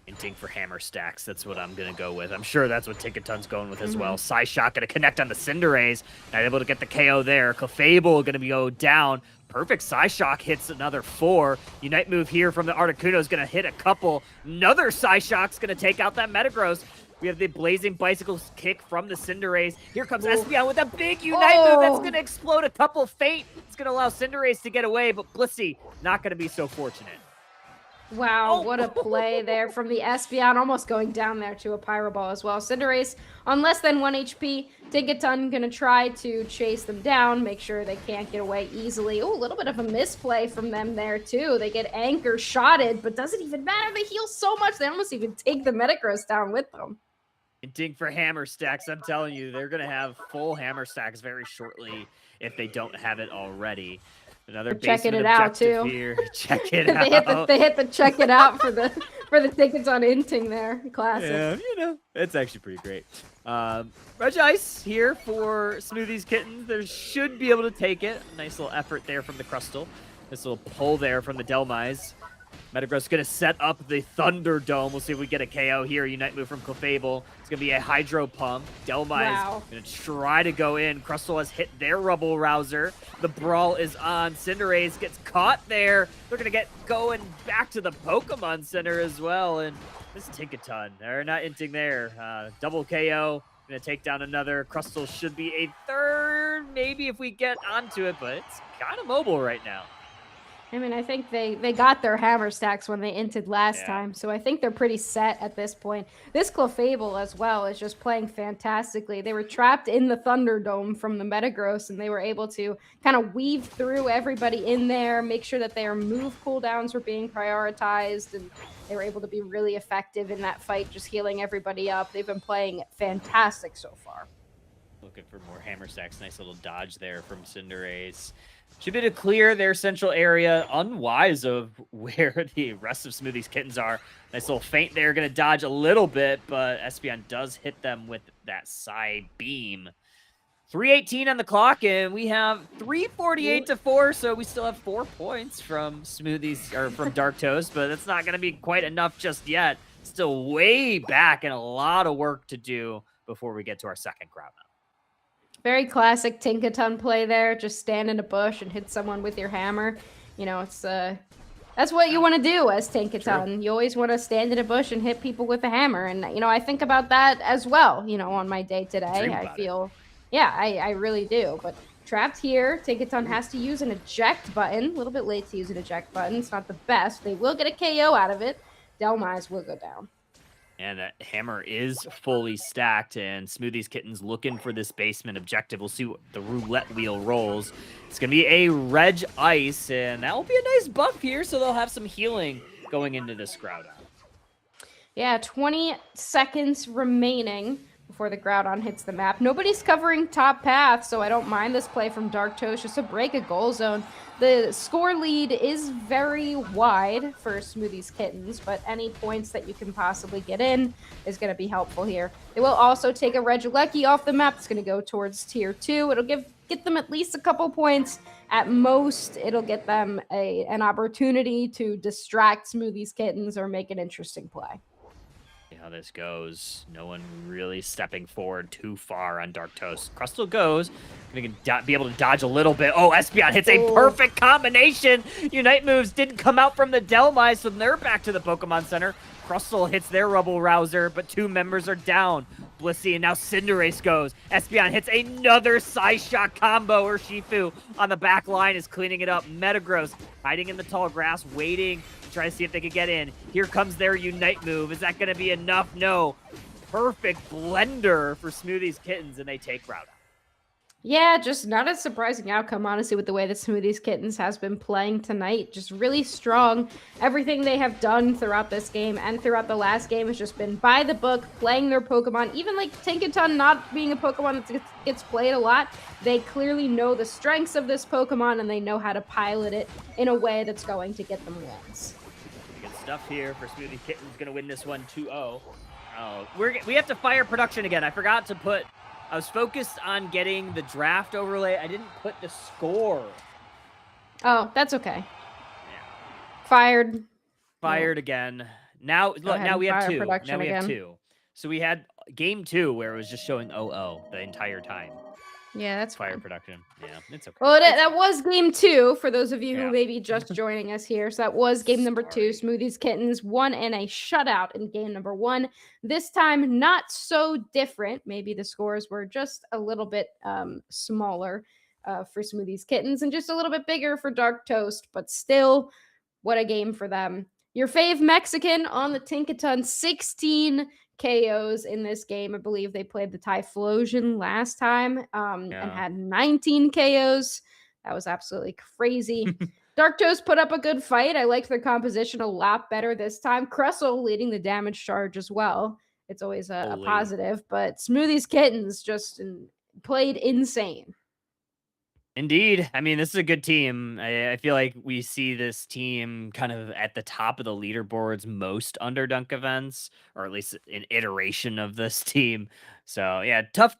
Hinting for hammer stacks. That's what I'm going to go with. I'm sure that's what Tinkaton's going with as well. Psyshock going to connect on the Cinderace. Not able to get the KO there. Clefable going to go down. Perfect Psyshock hits another 4. Unite move here from the Articuno is going to hit a couple. Another Psyshock's going to take out that Metagross. We have the Blazing Bicycle kick from the Cinderace. Here comes Espeon with a big Unite move that's going to explode a couple Fate. It's going to allow Cinderace to get away, but Blissey not going to be so fortunate. Wow, what a play there from the Espeon, almost going down there to a Pyro Ball as well. Cinderace on less than 1 HP. Tinkaton gonna try to chase them down, make sure they can't get away easily. Oh, a little bit of a misplay from them there too. They get anchor shotted, but doesn't even matter. They heal so much, they almost even take the Metagross down with them. Hinting for hammer stacks. I'm telling you, they're gonna have full hammer stacks very shortly if they don't have it already. Another checking it out too. Here. Check it out. They hit the check it out for the Tinkaton inting there. Classic. Yeah, you know, it's actually pretty great. Regice here for Smoothie's Kittens. They should be able to take it. Nice little effort there from the Crustle. This little pull there from the Delmise. Metagross going to set up the Thunderdome. We'll see if we get a KO here. Unite move from Clefable. It's going to be a Hydro Pump. Delmise going to try to go in. Crustle has hit their Rubble Rouser. The Brawl is on. Cinderace gets caught there. They're going to get going back to the Pokemon Center as well. And this Tinkaton, they're not inting there. Double KO. Going to take down another. Crustle should be a third, maybe if we get onto it, but it's kind of mobile right now. I mean, I think they got their hammer stacks when they inted last time, so I think they're pretty set at this point. This Clefable as well is just playing fantastically. They were trapped in the Thunderdome from the Metagross, and they were able to kind of weave through everybody in there, make sure that their move cooldowns were being prioritized, and they were able to be really effective in that fight, just healing everybody up. They've been playing fantastic so far. Looking for more hammer stacks. Nice little dodge there from Cinderace. Should be to clear their central area, unwise of where the rest of Smoothie's Kittens are. Nice little feint there, going to dodge a little bit, but Espeon does hit them with that side beam. 3:18 on the clock, and we have 3:48 to 4, so we still have 4 points from Smoothies, or from Dark Toast, but that's not going to be quite enough just yet. Still way back and a lot of work to do before we get to our second ground up. Very classic Tinkaton play there. Just stand in a bush and hit someone with your hammer. You know, it's that's what you want to do as Tinkaton. True. You always want to stand in a bush and hit people with a hammer. And, you know, I think about that as well, you know, on my day today. I feel, I really do. But trapped here, Tinkaton has to use an eject button. A little bit late to use an eject button. It's not the best. They will get a KO out of it. Delmise will go down. And that hammer is fully stacked, and Smoothie's Kittens looking for this basement objective. We'll see what the roulette wheel rolls. It's going to be a Reg Ice, and that will be a nice buff here, so they'll have some healing going into this Groudon. Yeah, 20 seconds remaining before the Groudon hits the map. Nobody's covering top path, so I don't mind this play from Dark Toast just to break a goal zone. The score lead is very wide for Smoothie's Kittens, but any points that you can possibly get in is going to be helpful here. They will also take a Regieleki off the map. It's going to go towards tier 2. It'll get them at least a couple points. At most, it'll get them an opportunity to distract Smoothie's Kittens or make an interesting play. See how this goes. No one really stepping forward too far on Dark Toast. Crustle goes. Gonna be able to dodge a little bit. Oh, Espeon hits a perfect combination. Unite moves didn't come out from the Delmise, so they're back to the Pokemon Center. Crustle hits their Rubble Rouser, but 2 members are down. Blissey, and now Cinderace goes. Espeon hits another side shot combo. Urshifu on the back line is cleaning it up. Metagross hiding in the tall grass, waiting to try to see if they can get in. Here comes their Unite move. Is that going to be enough? No. Perfect blender for Smoothie's Kittens, and they take route out. Yeah, just not a surprising outcome, honestly, with the way that Smoothies Kittens has been playing tonight. Just really strong. Everything they have done throughout this game and throughout the last game has just been by the book, playing their Pokemon. Even like Tinkaton not being a Pokemon that gets played a lot, they clearly know the strengths of this Pokemon and they know how to pilot it in a way that's going to get them wins. Good stuff here for Smoothie Kittens. Going to win this one 2-0. Oh, we have to fire production again. I forgot to put... I was focused on getting the draft overlay. I didn't put the score. Oh, that's okay. Yeah. Fired again. Now, look, now we have 2. Now we have 2. So we had game 2 where it was just showing 0-0 the entire time. Yeah, that's fire fine. Production. Yeah, it's okay. Well, that was game 2 for those of you who may be just joining us here. So that was game number 2. Smoothies Kittens won in a shutout in game number 1. This time, not so different. Maybe the scores were just a little bit smaller for Smoothies Kittens and just a little bit bigger for Dark Toast. But still, what a game for them. Your fave Mexican on the Tinkaton, 16 KOs in this game. I believe they played the Typhlosion last time and had 19 KOs. That was absolutely crazy. Dark Toast put up a good fight. I liked their composition a lot better this time. Cressel leading the damage charge as well. It's always a positive, but Smoothies Kittens just played insane. Indeed. I mean, this is a good team. I feel like we see this team kind of at the top of the leaderboards most Underdunk events, or at least an iteration of this team. So yeah, tough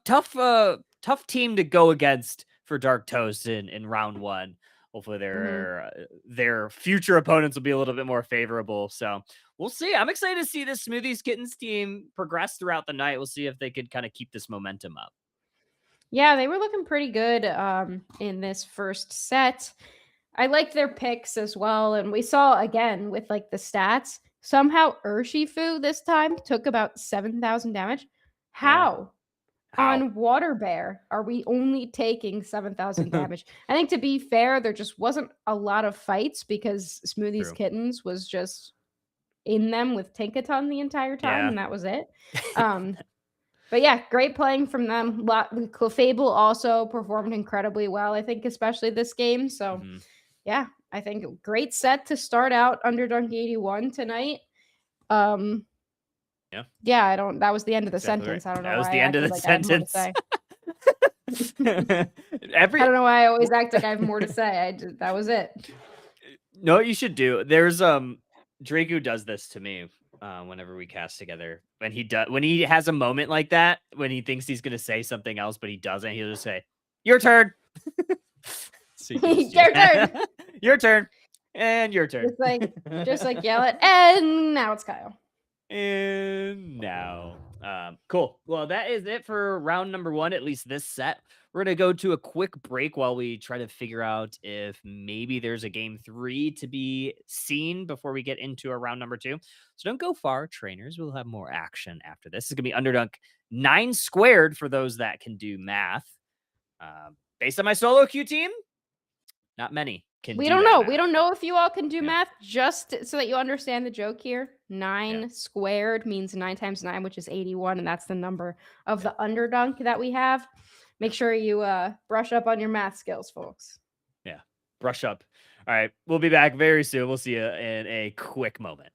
team to go against for Dark Toast in round 1. Hopefully their future opponents will be a little bit more favorable. So we'll see. I'm excited to see this Smoothies Kittens team progress throughout the night. We'll see if they could kind of keep this momentum up. Yeah, they were looking pretty good in this first set. I liked their picks as well. And we saw, again, with like the stats, somehow Urshifu this time took about 7,000 damage. How? On Water Bear are we only taking 7,000 damage? I think to be fair, there just wasn't a lot of fights because Smoothies Kittens was just in them with Tinkaton the entire time, and that was it. But yeah, great playing from them. Clefable also performed incredibly well, I think, especially this game. So yeah, I think great set to start out Underdunk 81 tonight. Yeah, that was the end of the sentence. I don't know why. That was the end of the sentence. I don't know why I always act like I have more to say. That was it. No, what you should do. There's Dragu does this to me whenever we cast together. When he has a moment like that, when he thinks he's gonna say something else, but he doesn't, he'll just say, "Your turn." Your turn. Your turn. And your turn. Just like yell it. And now it's Kyle. And now. Cool. Well, that is it for round number 1, at least this set. We're going to go to a quick break while we try to figure out if maybe there's a game 3 to be seen before we get into a round number 2. So don't go far, trainers. We'll have more action after this. This is going to be Underdunk 9 squared for those that can do math. Based on my solo queue team, not many. We don't know. We don't know if you all can do math, just so that you understand the joke here. 9 squared means 9 times 9, which is 81, and that's the number of the Underdunk that we have. Make sure you brush up on your math skills, folks. Yeah, brush up. All right, we'll be back very soon. We'll see you in a quick moment.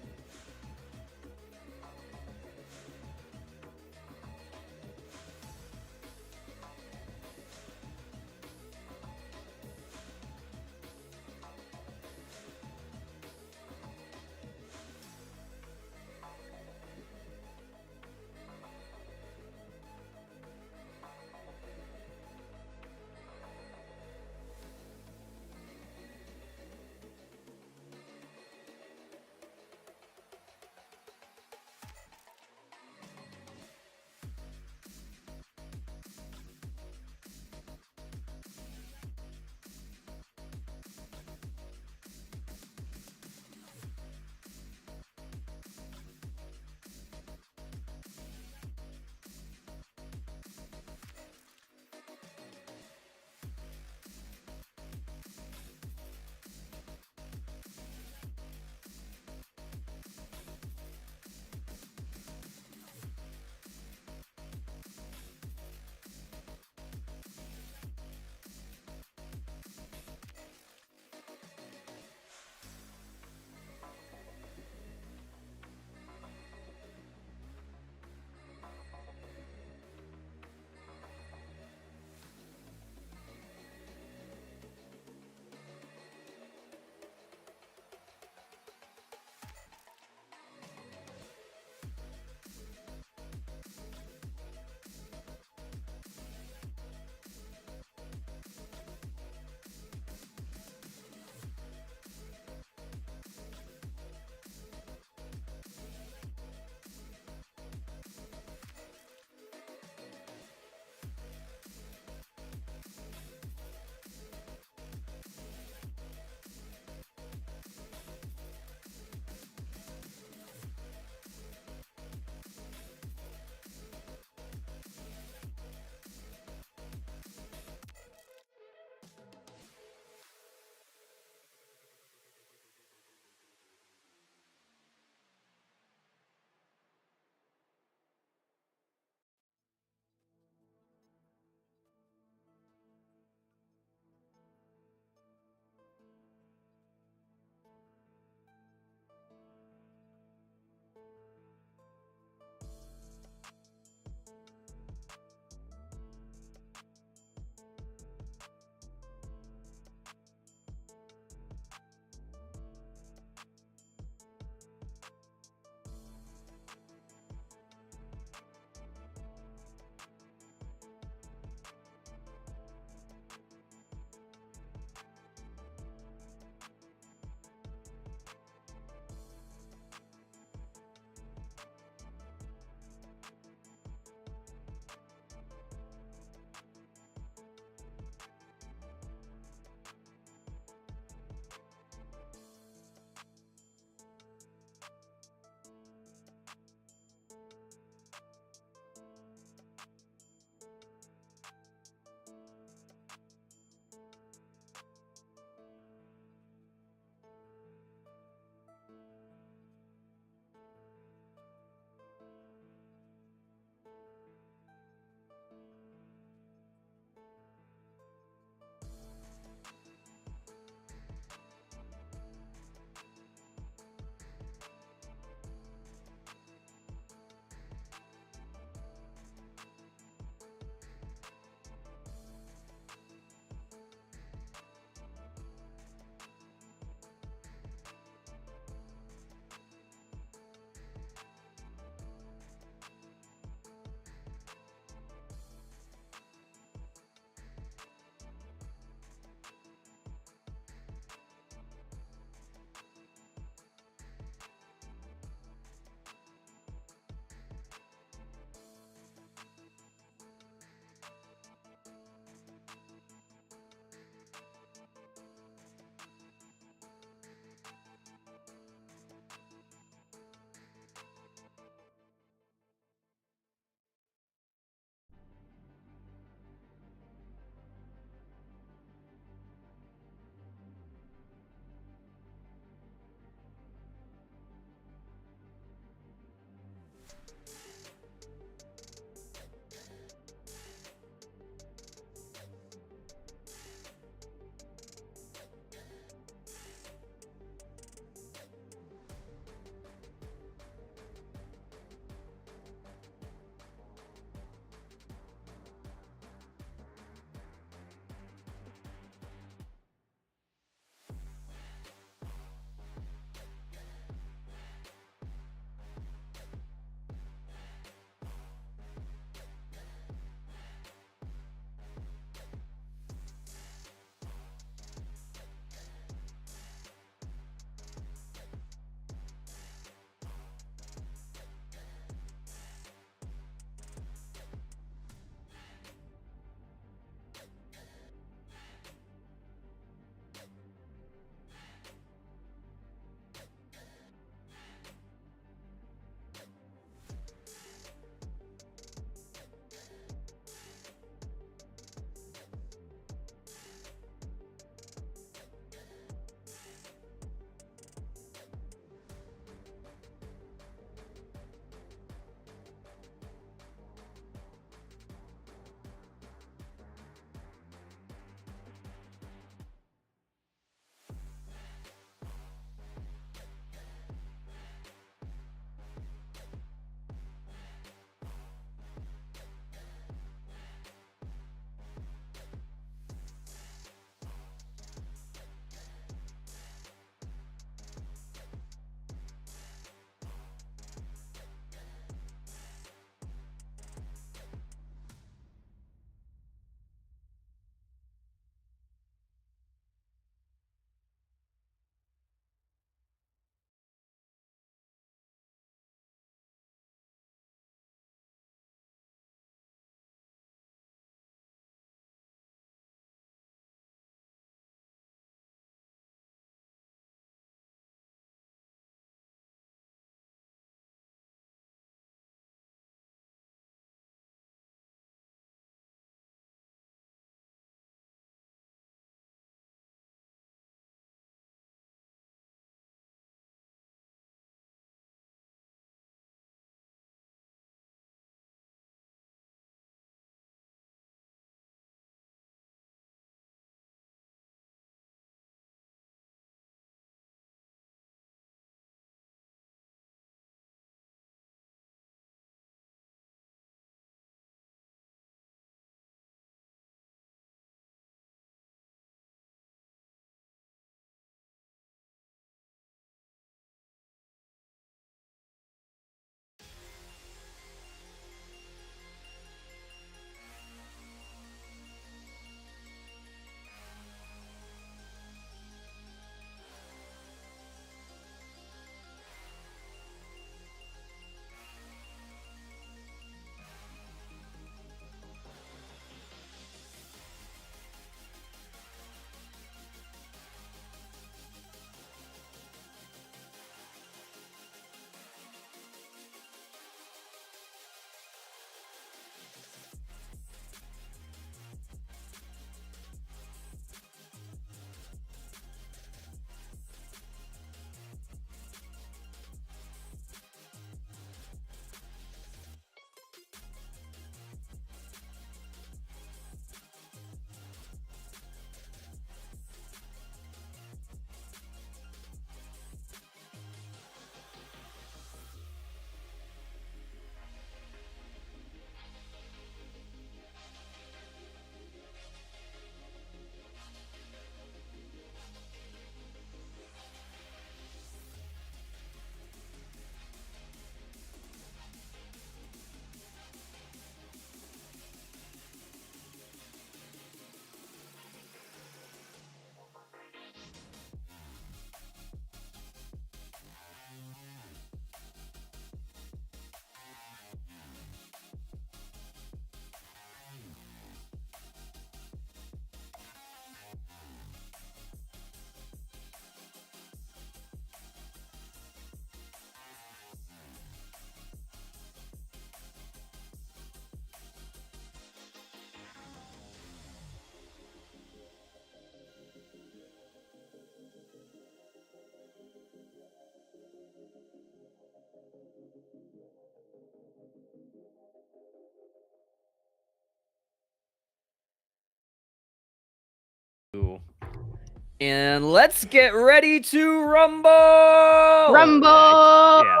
And let's get ready to rumble. Rumble. Yeah.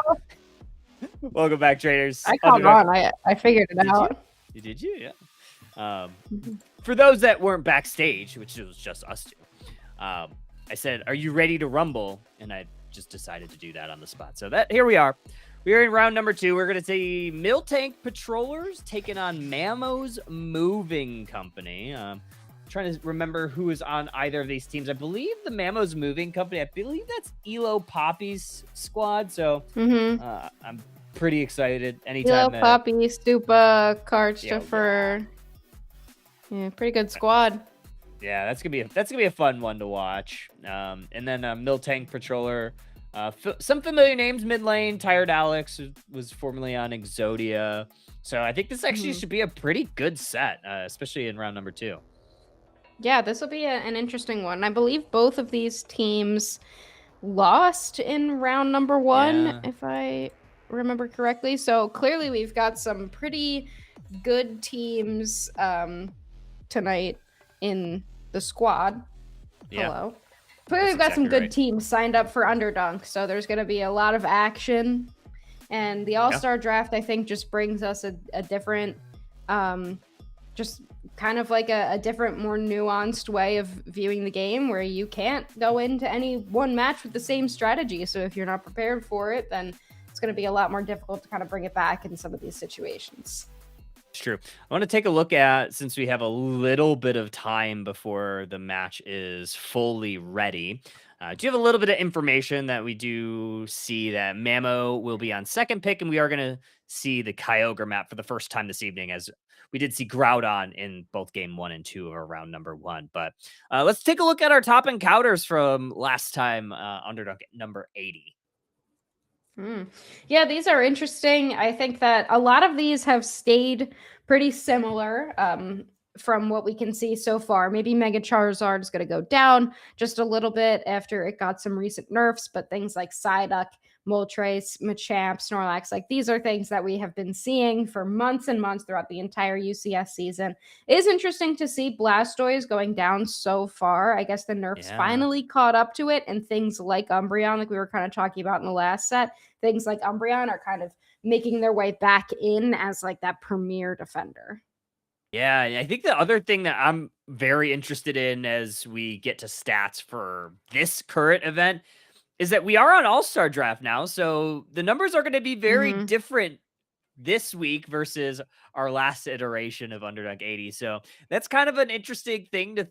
Welcome back, traders. I caught on. I figured it out. Did you? Yeah. For those that weren't backstage, which was just us two, I said, "Are you ready to rumble?" And I just decided to do that on the spot. So here we are. We are in round number 2. We're going to see Miltank Patrollers taking on Mamo's Moving Company. Trying to remember who is on either of these teams. I believe the Mamo's Moving Company, I believe that's Elo Poppy's squad. So I'm pretty excited. Anytime Elo Poppy, Stupa, Karchstoffer. Yeah, pretty good squad. Yeah, that's gonna be a fun one to watch. And then Miltank Patroller. Some familiar names mid lane. Tired Alex was formerly on Exodia. So I think this actually should be a pretty good set, especially in round number 2. Yeah, this will be an interesting one. I believe both of these teams lost in round number 1, if I remember correctly. So clearly we've got some pretty good teams tonight in the squad. Hello. Clearly we've got some good teams signed up for Underdunk, so there's going to be a lot of action. And the All-Star Draft, I think, just brings us a different, just kind of like a different, more nuanced way of viewing the game, where you can't go into any one match with the same strategy. So if you're not prepared for it, then it's going to be a lot more difficult to kind of bring it back in some of these situations. It's true. I want to take a look at, since we have a little bit of time before the match is fully ready. Do you have a little bit of information that we do see that Mamo will be on second pick, and we are going to see the Kyogre map for the first time this evening, as we did see Groudon in both game 1 and 2 of our round number 1. But let's take a look at our top encounters from last time, Underdunk number 80. Yeah, these are interesting. I think that a lot of these have stayed pretty similar from what we can see so far. Maybe Mega Charizard is going to go down just a little bit after it got some recent nerfs, but things like Psyduck, Moltres, Machamp, Snorlax, like these are things that we have been seeing for months and months throughout the entire UCS season. It is interesting to see Blastoise going down so far. I guess the nerfs finally caught up to it, and things like Umbreon, like we were kind of talking about in the last set, things like Umbreon are kind of making their way back in as like that premier defender. Yeah, I think the other thing that I'm very interested in as we get to stats for this current event is that we are on All-Star Draft now, so the numbers are going to be very different this week versus our last iteration of Underdunk 80. So that's kind of an interesting thing to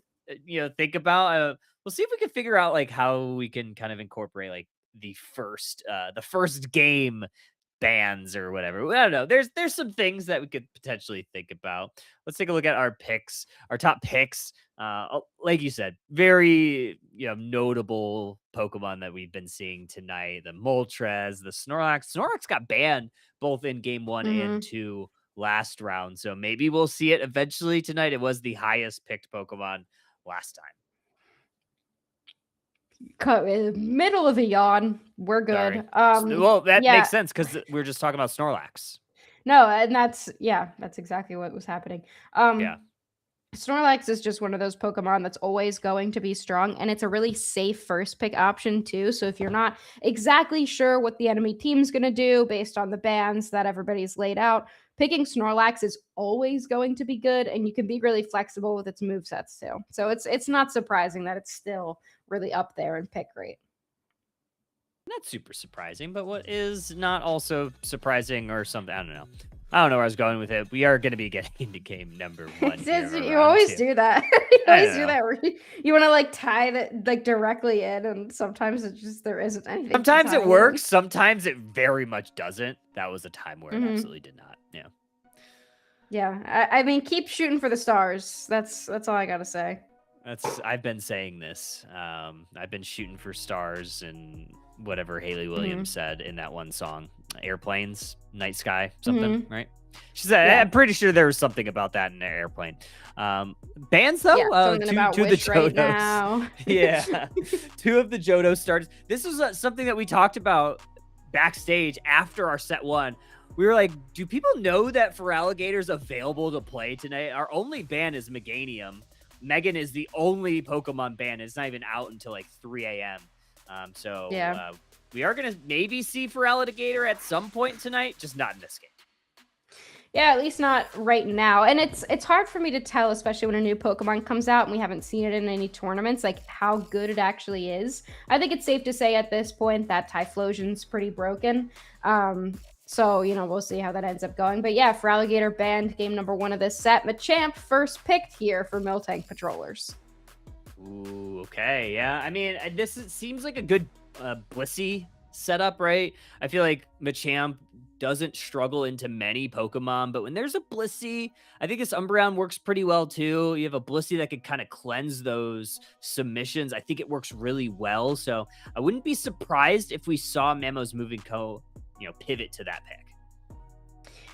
think about. We'll see if we can figure out like how we can kind of incorporate like the first game bans or whatever. I don't know. There's some things that we could potentially think about. Let's take a look at our picks, our top picks. Like you said, very notable Pokemon that we've been seeing tonight. The Moltres, the Snorlax. Snorlax got banned both in game 1 and 2 last round. So maybe we'll see it eventually tonight. It was the highest picked Pokemon last time. Middle of a yawn. We're good. Well, that makes sense because we're just talking about Snorlax. No, and that's exactly what was happening. Snorlax is just one of those Pokemon that's always going to be strong, and it's a really safe first pick option too. So if you're not exactly sure what the enemy team's going to do based on the bans that everybody's laid out, picking Snorlax is always going to be good, and you can be really flexible with its movesets too. So it's not surprising that it's still really up there in pick rate. Not super surprising, but what is not also surprising or something, I don't know where I was going with it. We are going to be getting into game number 1. You always do that. You always do that where you want to like tie that like directly in, and sometimes it just there isn't anything. Sometimes it works, sometimes it very much doesn't. That was a time where it absolutely did not. Yeah. I mean, keep shooting for the stars. That's all I gotta say. I've been saying this. I've been shooting for stars and whatever Haley Williams said in that one song, Airplanes, Night Sky, something, right? She said, I'm pretty sure there was something about that in the Airplane. Bands though, two of the Johtos. Yeah, 2 of the Johto starters. This was something that we talked about backstage after our set 1. We were like, do people know that Feraligator's available to play tonight? Our only ban is Meganium. Megan is the only Pokemon banned. It's not even out until like 3 a.m. Yeah. We are going to maybe see Feraligatr at some point tonight, just not in this game. Yeah, at least not right now. And it's hard for me to tell, especially when a new Pokemon comes out and we haven't seen it in any tournaments, like how good it actually is. I think it's safe to say at this point that Typhlosion's pretty broken. So, we'll see how that ends up going. But yeah, Feraligatr banned game number 1 of this set. Machamp first picked here for Miltank Patrollers. Ooh, okay. Yeah. I mean, seems like a good Blissey setup, right? I feel like Machamp doesn't struggle into many Pokemon, but when there's a Blissey, I think this Umbreon works pretty well too. You have a Blissey that could kind of cleanse those submissions. I think it works really well. So I wouldn't be surprised if we saw Mamo's Moving Co. Pivot to that pick.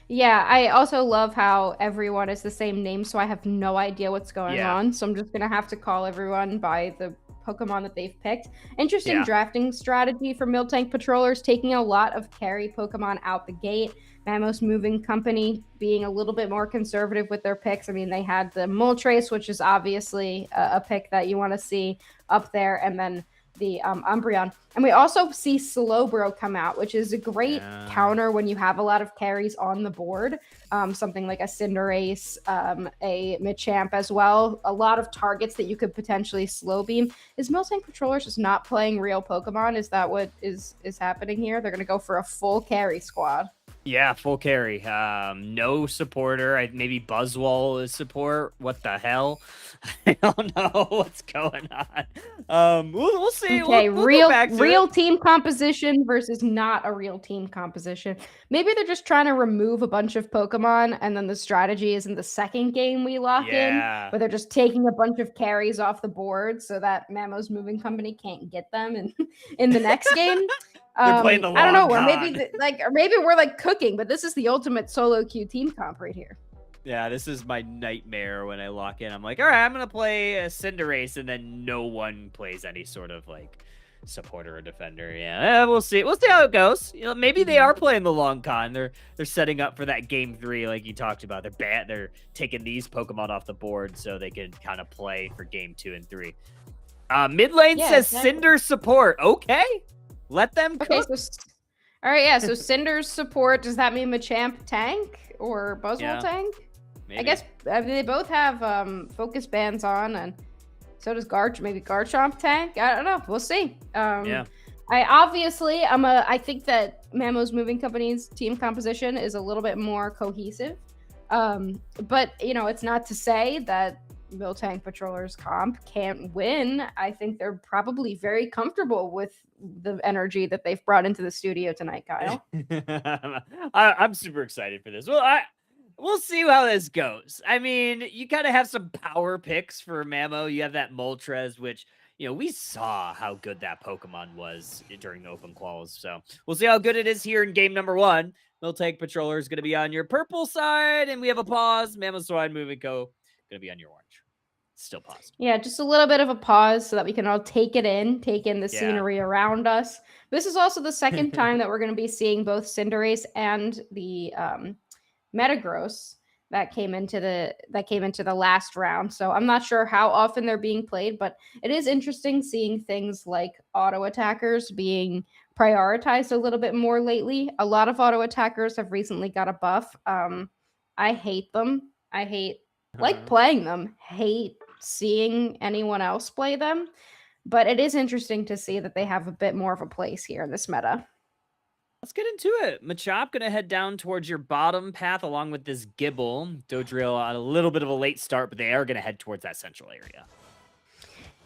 Yeah, I also love how everyone is the same name, so I have no idea what's going on. So I'm just gonna have to call everyone by the Pokemon that they've picked. Interesting drafting strategy for Miltank Patrollers, taking a lot of carry Pokemon out the gate. Mamos Moving Company being a little bit more conservative with their picks. I mean, they had the Moltres, which is obviously a pick that you want to see up there, and then the Umbreon. And we also see Slowbro come out, which is a great counter when you have a lot of carries on the board. Something like a Cinderace, a Machamp as well. A lot of targets that you could potentially slow beam. Is Miltank Patrollers just not playing real Pokemon? Is that what is happening here? They're going to go for a full carry squad. Yeah, full carry. No supporter. Maybe Buzzwole is support. What the hell? I don't know what's going on. We'll see. Okay, we'll real team composition versus not a real team composition. Maybe they're just trying to remove a bunch of Pokemon, and then the strategy is in the second game we lock in, where they're just taking a bunch of carries off the board so that Mamos Moving Company can't get them in the next game. They're playing the long I don't know, con. or maybe we're like cooking, but this is the ultimate solo queue team comp right here. Yeah, this is my nightmare when I lock in. I'm like, all right, I'm gonna play a Cinderace, and then no one plays any sort of like supporter or defender. Yeah, we'll see. We'll see how it goes. Maybe they are playing the long con. They're setting up for that game 3, like you talked about. They're taking these Pokemon off the board so they can kind of play for game 2 and 3. Mid lane says Cinder support. Okay. Let them cook. Okay, all right, yeah. So Cinder's support. Does that mean Machamp tank or Buzzwole tank? Maybe. I guess they both have focus bands on, and so does maybe Garchomp tank. I don't know. We'll see. I think that Mamos Moving Company's team composition is a little bit more cohesive. But it's not to say that Miltank Patrollers comp can't win. I think they're probably very comfortable with the energy that they've brought into the studio tonight, Kyle. I'm super excited for this. Well, we'll see how this goes. I mean, you kind of have some power picks for Mamo. You have that Moltres, which, we saw how good that Pokemon was during the open quals. So we'll see how good it is here in game number 1. Miltank Patroller is going to be on your purple side, and we have a pause. Mamo Swine Moving Co. going to be on your orange. Still paused. Yeah, just a little bit of a pause so that we can all take in the scenery around us. This is also the second time that we're going to be seeing both Cinderace and the Metagross that came into the last round. So I'm not sure how often they're being played, but it is interesting seeing things like auto attackers being prioritized a little bit more lately. A lot of auto attackers have recently got a buff. I hate them. I hate like playing them. Hate seeing anyone else play them. But it is interesting to see that they have a bit more of a place here in this meta. Let's get into it. Machop going to head down towards your bottom path along with this Gibble. Dodrio on a little bit of a late start, but they are going to head towards that central area.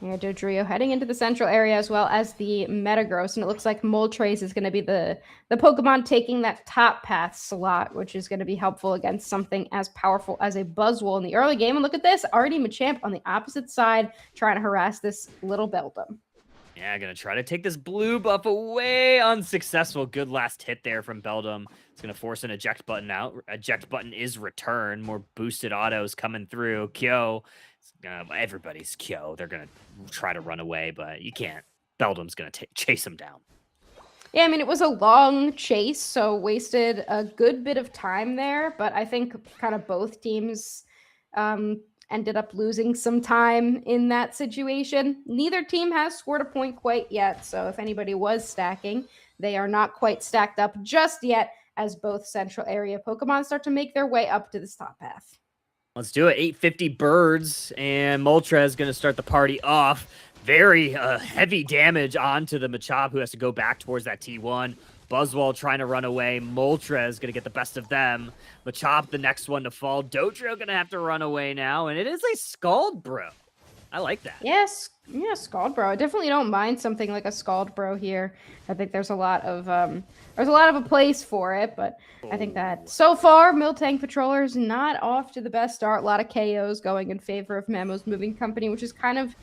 Yeah, Dodrio heading into the central area as well as the Metagross, and it looks like Moltres is going to be the Pokemon taking that top path slot, which is going to be helpful against something as powerful as a Buzzwole in the early game. And look at this, already Machamp on the opposite side trying to harass this little Beldum. Yeah, going to try to take this blue buff away. Unsuccessful. Good last hit there from Beldum. It's going to force an eject button out. Eject button is return. More boosted autos coming through. Kyo. Everybody's Kyo. They're going to try to run away, but you can't. Beldum's going to chase them down. Yeah, I mean, it was a long chase, so wasted a good bit of time there, but I think kind of both teams ended up losing some time in that situation. Neither team has scored a point quite yet, so if anybody was stacking, they are not quite stacked up just yet as both central area Pokemon start to make their way up to this top path. Let's do it. 850 birds, and Moltres going to start the party off. Very heavy damage onto the Machop, who has to go back towards that T1. Buzzwole trying to run away. Moltres going to get the best of them. Machop, the next one to fall. Dodrio going to have to run away now, and it is a Scald Bro. I like that. Yes, yeah, Scald Bro. I definitely don't mind something like a Scald Bro here. I think there's a lot of a place for it, but I think that so far Miltank Patroller is not off to the best start. A lot of KOs going in favor of Memo's Moving Company, which is kind of,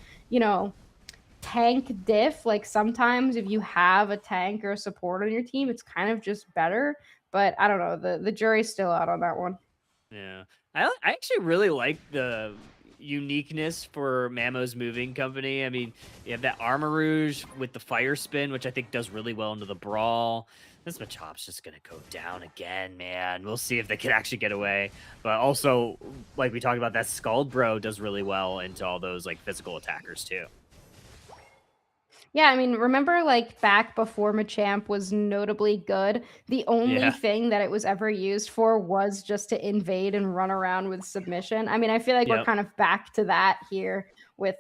tank diff. Like sometimes if you have a tank or a support on your team, it's kind of just better. But I don't know. The jury's still out on that one. Yeah. I actually really like the uniqueness for Mamo's Moving Company. I mean, you have that Armarouge with the Fire Spin, which I think does really well into the Brawl. This Machop's just going to go down again, man. We'll see if they can actually get away. But also, like we talked about, that Scald Bro does really well into all those like physical attackers too. Yeah, I mean, remember like back before Machamp was notably good, the only thing that it was ever used for was just to invade and run around with submission. I mean, I feel like we're kind of back to that here with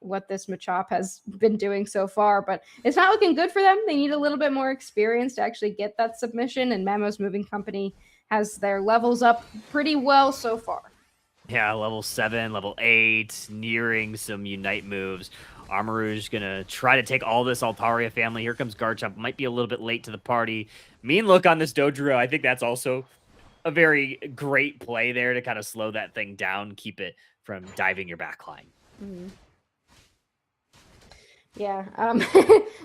what this Machop has been doing so far, but it's not looking good for them. They need a little bit more experience to actually get that submission, and Memo's Moving Company has their levels up pretty well so far. Yeah, level 7, level 8, nearing some Unite moves. Armarouge gonna try to take all this Altaria family. Here comes Garchomp. Might be a little bit late to the party. Mean look on this Dodrio. I think that's also a very great play there to kind of slow that thing down, keep it from diving your backline. Mm-hmm. Yeah.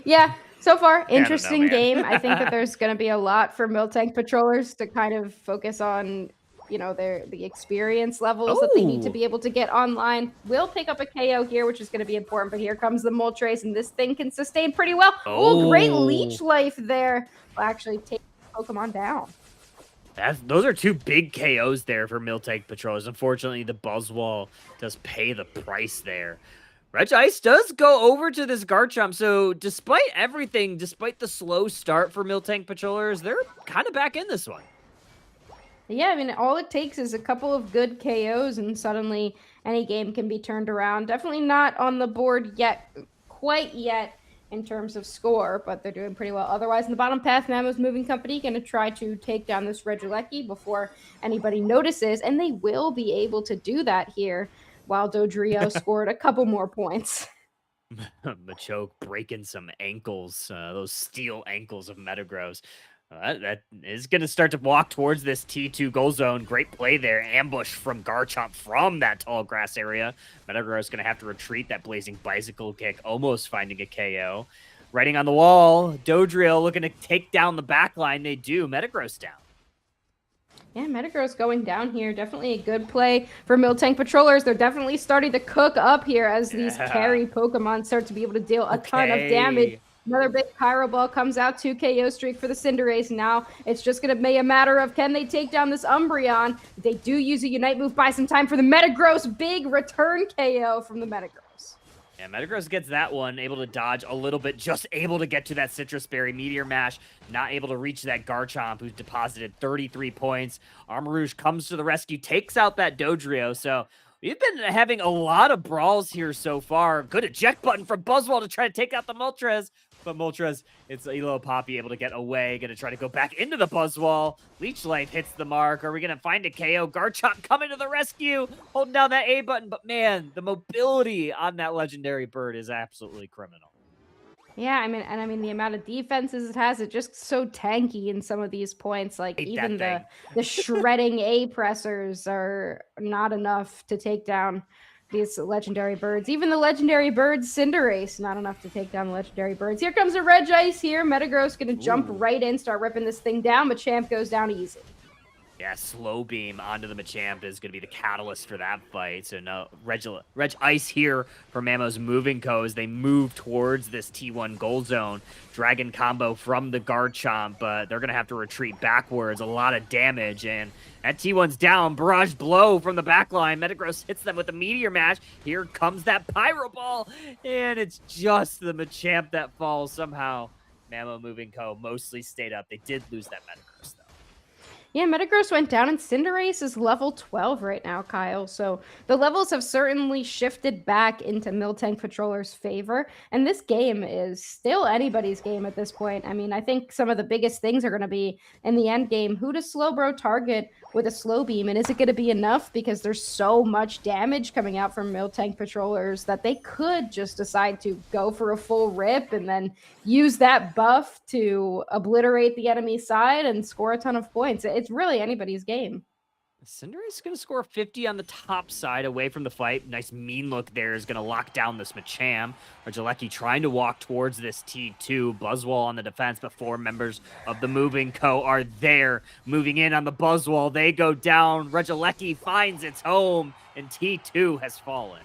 Yeah. So far, interesting game. I think that there's going to be a lot for Miltank Patrollers to kind of focus on, the experience levels that they need to be able to get online. Will pick up a KO here, which is going to be important, but here comes the Moltres, and this thing can sustain pretty well. Oh, great Leech Life there. Will actually take Pokemon down. Those are two big KOs there for Miltank Patrollers. Unfortunately, the Buzzwole does pay the price there. Regice does go over to this Garchomp, so despite everything, despite the slow start for Miltank Patrollers, they're kind of back in this one. Yeah, I mean, all it takes is a couple of good KOs, and suddenly any game can be turned around. Definitely not on the board yet, quite yet, in terms of score, but they're doing pretty well. Otherwise, in the bottom path, Memo's Moving Company going to try to take down this Regieleki before anybody notices, and they will be able to do that here while Dodrio scored a couple more points. Machoke breaking some ankles, those steel ankles of Metagross. That is going to start to walk towards this T2 goal zone. Great play there. Ambush from Garchomp from that tall grass area. Metagross is going to have to retreat. That blazing bicycle kick, almost finding a KO. Writing on the wall, Dodrio looking to take down the back line. They do. Metagross down. Yeah, Metagross going down here. Definitely a good play for Miltank Patrollers. They're definitely starting to cook up here as these carry Pokemon start to be able to deal a ton of damage. Another big Pyro Ball comes out, 2 KO streak for the Cinderace. Now it's just going to be a matter of can they take down this Umbreon. They do use a Unite move, buy some time for the Metagross. Big return KO from the Metagross. Yeah, Metagross gets that one, able to dodge a little bit, just able to get to that Citrus Berry. Meteor Mash, not able to reach that Garchomp, who's deposited 33 points. Armarouge comes to the rescue, takes out that Dodrio. So we've been having a lot of brawls here so far. Good eject button from Buzzwole to try to take out the Moltres. But Moltres, it's Elo Poppy able to get away. Going to try to go back into the Buzzwole. Leech Life hits the mark. Are we going to find a KO? Garchomp coming to the rescue. Holding down that A button. But man, the mobility on that legendary bird is absolutely criminal. Yeah, I mean the amount of defenses it has, it's just so tanky in some of these points. Like even the shredding A pressers are not enough to take down these legendary birds. Even the legendary birds Cinderace, not enough to take down the legendary birds. Here comes a Regice here. Metagross going to jump right in, start ripping this thing down, but Champ goes down easy. Yeah, slow beam onto the Machamp is going to be the catalyst for that fight. So no, Reg Ice here for Mammo's moving co as they move towards this T1 gold zone. Dragon combo from the Garchomp, but they're going to have to retreat backwards. A lot of damage, and that T1's down. Barrage blow from the backline. Metagross hits them with the Meteor Mash. Here comes that Pyro Ball, and it's just the Machamp that falls somehow. Mammo moving co mostly stayed up. They did lose that Metagross, though. Yeah, Metagross went down, and Cinderace is level 12 right now, Kyle. So the levels have certainly shifted back into Miltank Patroller's favor. And this game is still anybody's game at this point. I mean, I think some of the biggest things are going to be in the end game. Who does Slowbro target with a slow beam? And is it going to be enough? Because there's so much damage coming out from Miltank Patrollers that they could just decide to go for a full rip and then use that buff to obliterate the enemy side and score a ton of points. It's really anybody's game. Cinderace is going to score 50 on the top side away from the fight. Nice mean look there is going to lock down this Machamp. Regieleki trying to walk towards this T2. Buzzwole on the defense, but 4 members of the moving co are there. Moving in on the Buzzwole. They go down. Regieleki finds its home, and T2 has fallen.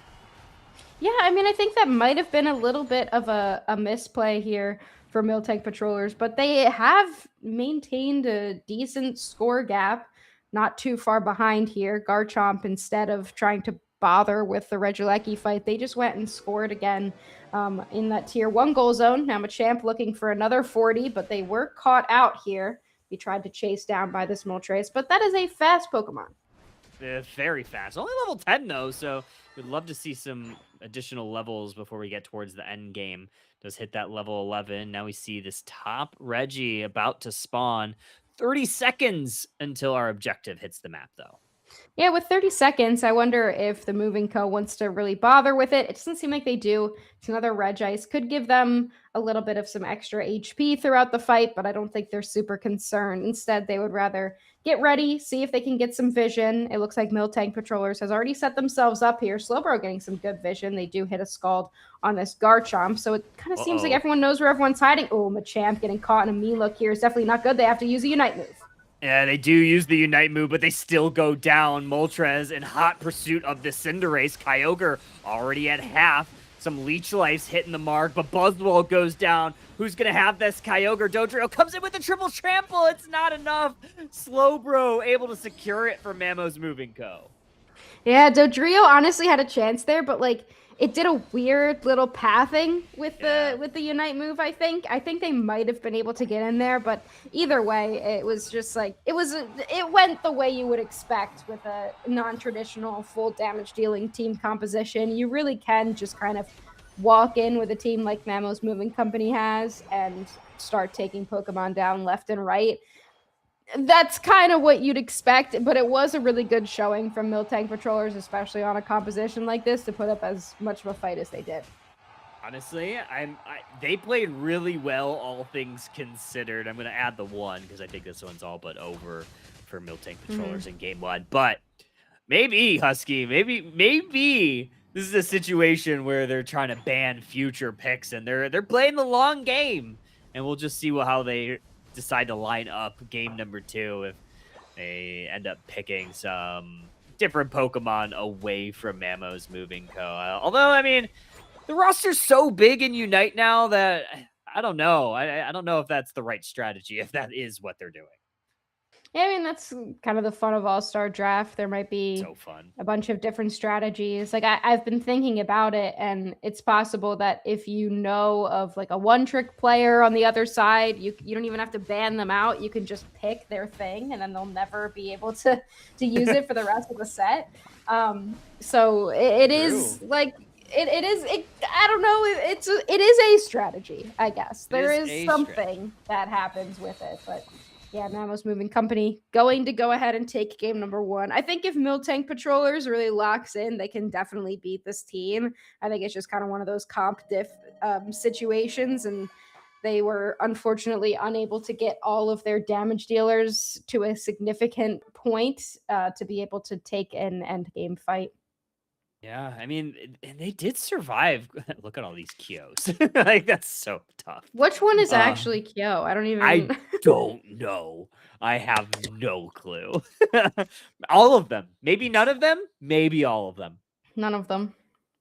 Yeah, I mean, I think that might have been a little bit of a misplay here for Miltank Patrollers, but they have maintained a decent score gap, not too far behind here. Garchomp, instead of trying to bother with the Regieleki fight, they just went and scored again in that tier 1 goal zone. Now Machamp looking for another 40, but they were caught out here. He tried to chase down by this Moltres, but that is a fast Pokemon. Very fast. Only level 10, though, so we'd love to see some additional levels before we get towards the end game. Does hit that level 11. Now we see this top Reggie about to spawn. 30 seconds until our objective hits the map, though. Yeah, with 30 seconds, I wonder if the moving co wants to really bother with it. It doesn't seem like they do. It's another Regice. Could give them a little bit of some extra HP throughout the fight, but I don't think they're super concerned. Instead, they would rather get ready, see if they can get some vision. It looks like Miltank Patrollers has already set themselves up here. Slowbro getting some good vision. They do hit a Scald on this Garchomp, so it kind of seems like everyone knows where everyone's hiding. Oh, Machamp getting caught in a me look here is definitely not good. They have to use a Unite move. Yeah, they do use the Unite move, but they still go down. Moltres in hot pursuit of the Cinderace. Kyogre already at half. Some Leech Life's hitting the mark, but Buzzwole goes down. Who's going to have this? Kyogre. Dodrio comes in with a triple trample. It's not enough. Slowbro able to secure it for Mammo's moving co. Yeah, Dodrio honestly had a chance there, but like it did a weird little pathing with the Unite move. I think they might have been able to get in there, but either way, it was just like it went the way you would expect with a non-traditional full damage dealing team composition. You really can just kind of walk in with a team like Mammo's Moving Company has and start taking Pokemon down left and right. That's kind of what you'd expect, but it was a really good showing from Miltank Patrollers, especially on a composition like this, to put up as much of a fight as they did. Honestly, they played really well, all things considered. I'm going to add the 1 because I think this one's all but over for Miltank Patrollers in game 1. But maybe, Husky, maybe this is a situation where they're trying to ban future picks and they're playing the long game, and we'll just see how they decide to line up game number 2 if they end up picking some different Pokemon away from Mammo's moving co. Although, I mean, the roster's so big in Unite now that I don't know. I don't know if that's the right strategy, if that is what they're doing. Yeah, I mean, that's kind of the fun of All-Star Draft. There might be so fun. A bunch of different strategies. Like I've been thinking about it, and it's possible that if you know of like a one-trick player on the other side, you don't even have to ban them out. You can just pick their thing, and then they'll never be able to use it for the rest of the set. So it is like I don't know. It is a strategy, I guess. There is something that happens with it, but yeah, Mammo's Moving Company going to go ahead and take game number 1. I think if Miltank Patrollers really locks in, they can definitely beat this team. I think it's just kind of one of those comp diff situations, and they were unfortunately unable to get all of their damage dealers to a significant point to be able to take an end game fight. Yeah, I mean, and they did survive. Look at all these Kyos. Like, that's so tough. Which one is Uh, actually Kyo? I don't I even. don't know. I have no clue. All of them. Maybe none of them. Maybe all of them. None of them.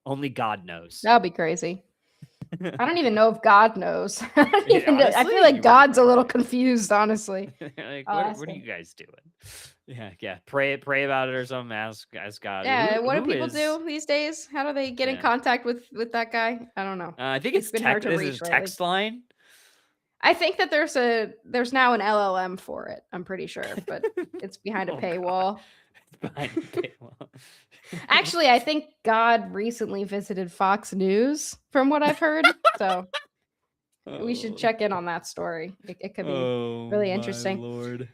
Only God knows. That'll be crazy. I don't even know if God knows. I don't even know. I feel Honestly, like you would be God's a little probably confused, honestly. like, I'll ask what are him. you guys doing? Yeah. Pray about it or something. Ask God. Yeah, what do Who people is? do these days? How do they get in Yeah. contact with that guy? I don't know. I think It's it's been hard to this is reach lately. text line. I think that there's now an LLM for it. I'm pretty sure, but it's behind a Oh God, paywall. it's behind a paywall. Actually, I think God recently visited Fox News, from what I've heard. So we should Oh, check in on that story. It could be oh really my interesting. lord.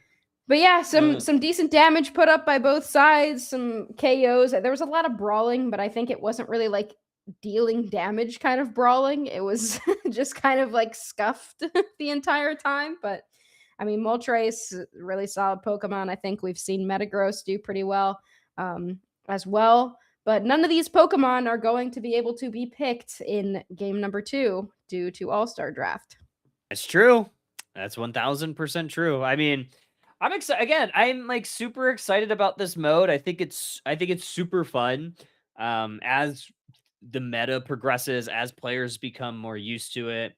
But yeah, Uh, some decent damage put up by both sides, some KOs. There was a lot of brawling, but I think it wasn't really like dealing damage kind of brawling. It was just kind of like scuffed the entire time. But I mean, Moltres, really solid Pokemon. I think we've seen Metagross do pretty well as well. But none of these Pokemon are going to be able to be picked in game number 2 due to All Star Draft. it's true. That's 1000% true. I mean, I'm excited again. I'm like super excited about this mode. I think it's super fun. As the meta progresses, as players become more used to it,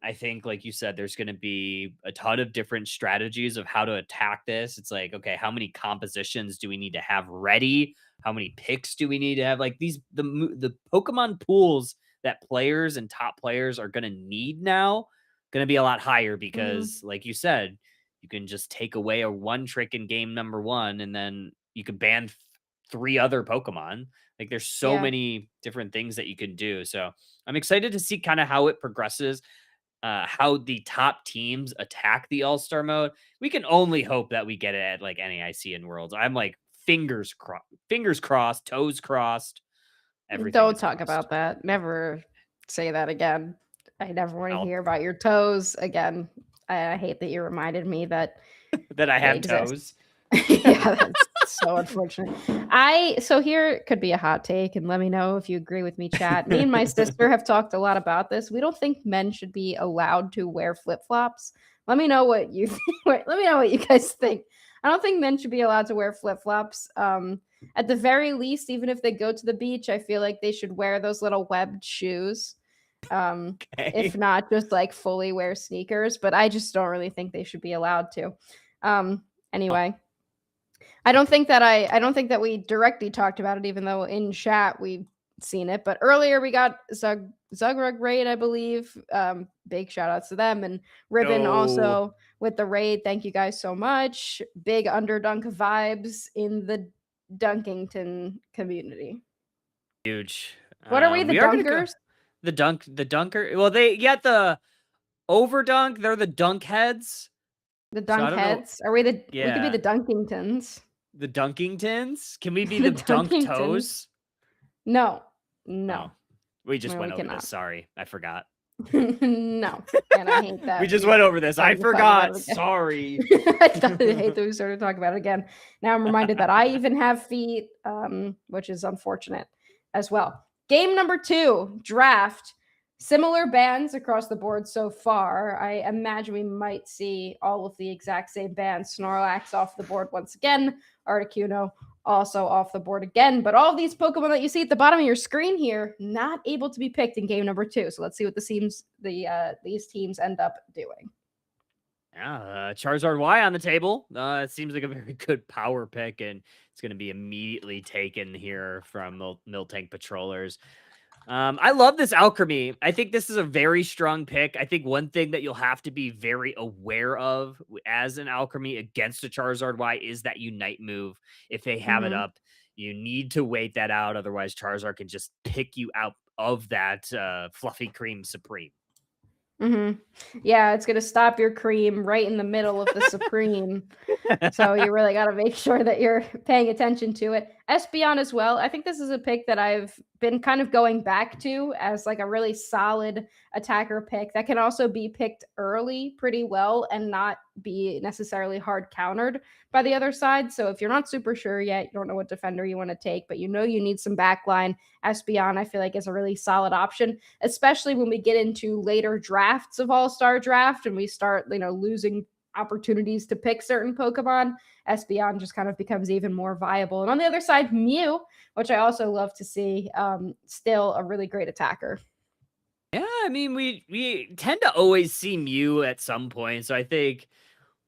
I think, like you said, there's going to be a ton of different strategies of how to attack this. It's like, okay, how many compositions do we need to have ready? How many picks do we need to have? Like the Pokemon pools that players and top players are going to need now, going to be a lot higher Mhm. because, like you said, you can just take away a one trick in game number 1, and then you can ban 3 other Pokemon. Like, there's so Yeah. many different things that you can do. So I'm excited to see kind of how it progresses, how the top teams attack the All Star mode. We can only hope that we get it at like NAIC and Worlds. I'm like fingers crossed, toes crossed, everything Don't is talk crossed. about that. Never say that again. I never want to I'll, hear about your toes again. I hate that you reminded me that that I they have exist. toes. Yeah, that's so unfortunate. So here could be a hot take, and let me know if you agree with me, chat. Me and my sister have talked a lot about this. We don't think men should be allowed to wear flip-flops. Let me know what you let me know what you guys think. I don't think men should be allowed to wear flip-flops. At the very least, even if they go to the beach, I feel like they should wear those little webbed shoes. If Okay. not, just like fully wear sneakers. But I just don't really think they should be allowed to. Anyway, I don't think that we directly talked about it, even though in chat we've seen it. But earlier we got Zugrug raid, I believe. Big shout outs to them, and Ribbon No. also with the raid. Thank you guys so much. Big Underdunk vibes in the Dunkington community. Huge. What are we, the We are gonna go Dunkers? the dunker. Well, they get the overdunk. They're the dunk heads. The So I Dunk don't know. heads? Are we the? We could be Yeah, the Dunkingtons. the Dunkingtons. Can we be The the dunk Dunkingtons. toes? No, Oh, no, we just no, we went over this. cannot. Sorry, I forgot. No, and I hate We that just we went over this. I started to talk about forgot. it again. Sorry. I hate that we started talking about it again. Now I'm reminded that I even have feet, which is unfortunate as well. Game number 2, draft. Similar bands across the board so far. I imagine we might see all of the exact same bands. Snorlax off the board once again. Articuno also off the board again. But all these Pokemon that you see at the bottom of your screen here, not able to be picked in game number 2. So let's see what these teams end up doing. Yeah, Charizard Y on the table. It seems like a very good power pick, and it's going to be immediately taken here from Miltank Patrollers. I love this Alchemy. I think this is a very strong pick. I think one thing that you'll have to be very aware of as an Alchemy against a Charizard Y is that Unite move. If they have it Mm-hmm. up, you need to wait that out. Otherwise, Charizard can just pick you out of that fluffy cream supreme. Mm-hmm. Yeah, it's gonna stop your cream right in the middle of the supreme. So you really got to make sure that you're paying attention to it. Espeon as well. I think this is a pick that I've been kind of going back to as like a really solid attacker pick that can also be picked early pretty well and not be necessarily hard countered by the other side. So if you're not super sure yet, you don't know what defender you want to take, but you know you need some backline, Espeon I feel like is a really solid option, especially when we get into later drafts of All-Star Draft and we start, losing opportunities to pick certain Pokemon. Espeon just kind of becomes even more viable. And on the other side, Mew, which I also love to see, still a really great attacker. Yeah, I mean, we tend to always see Mew at some point, so I think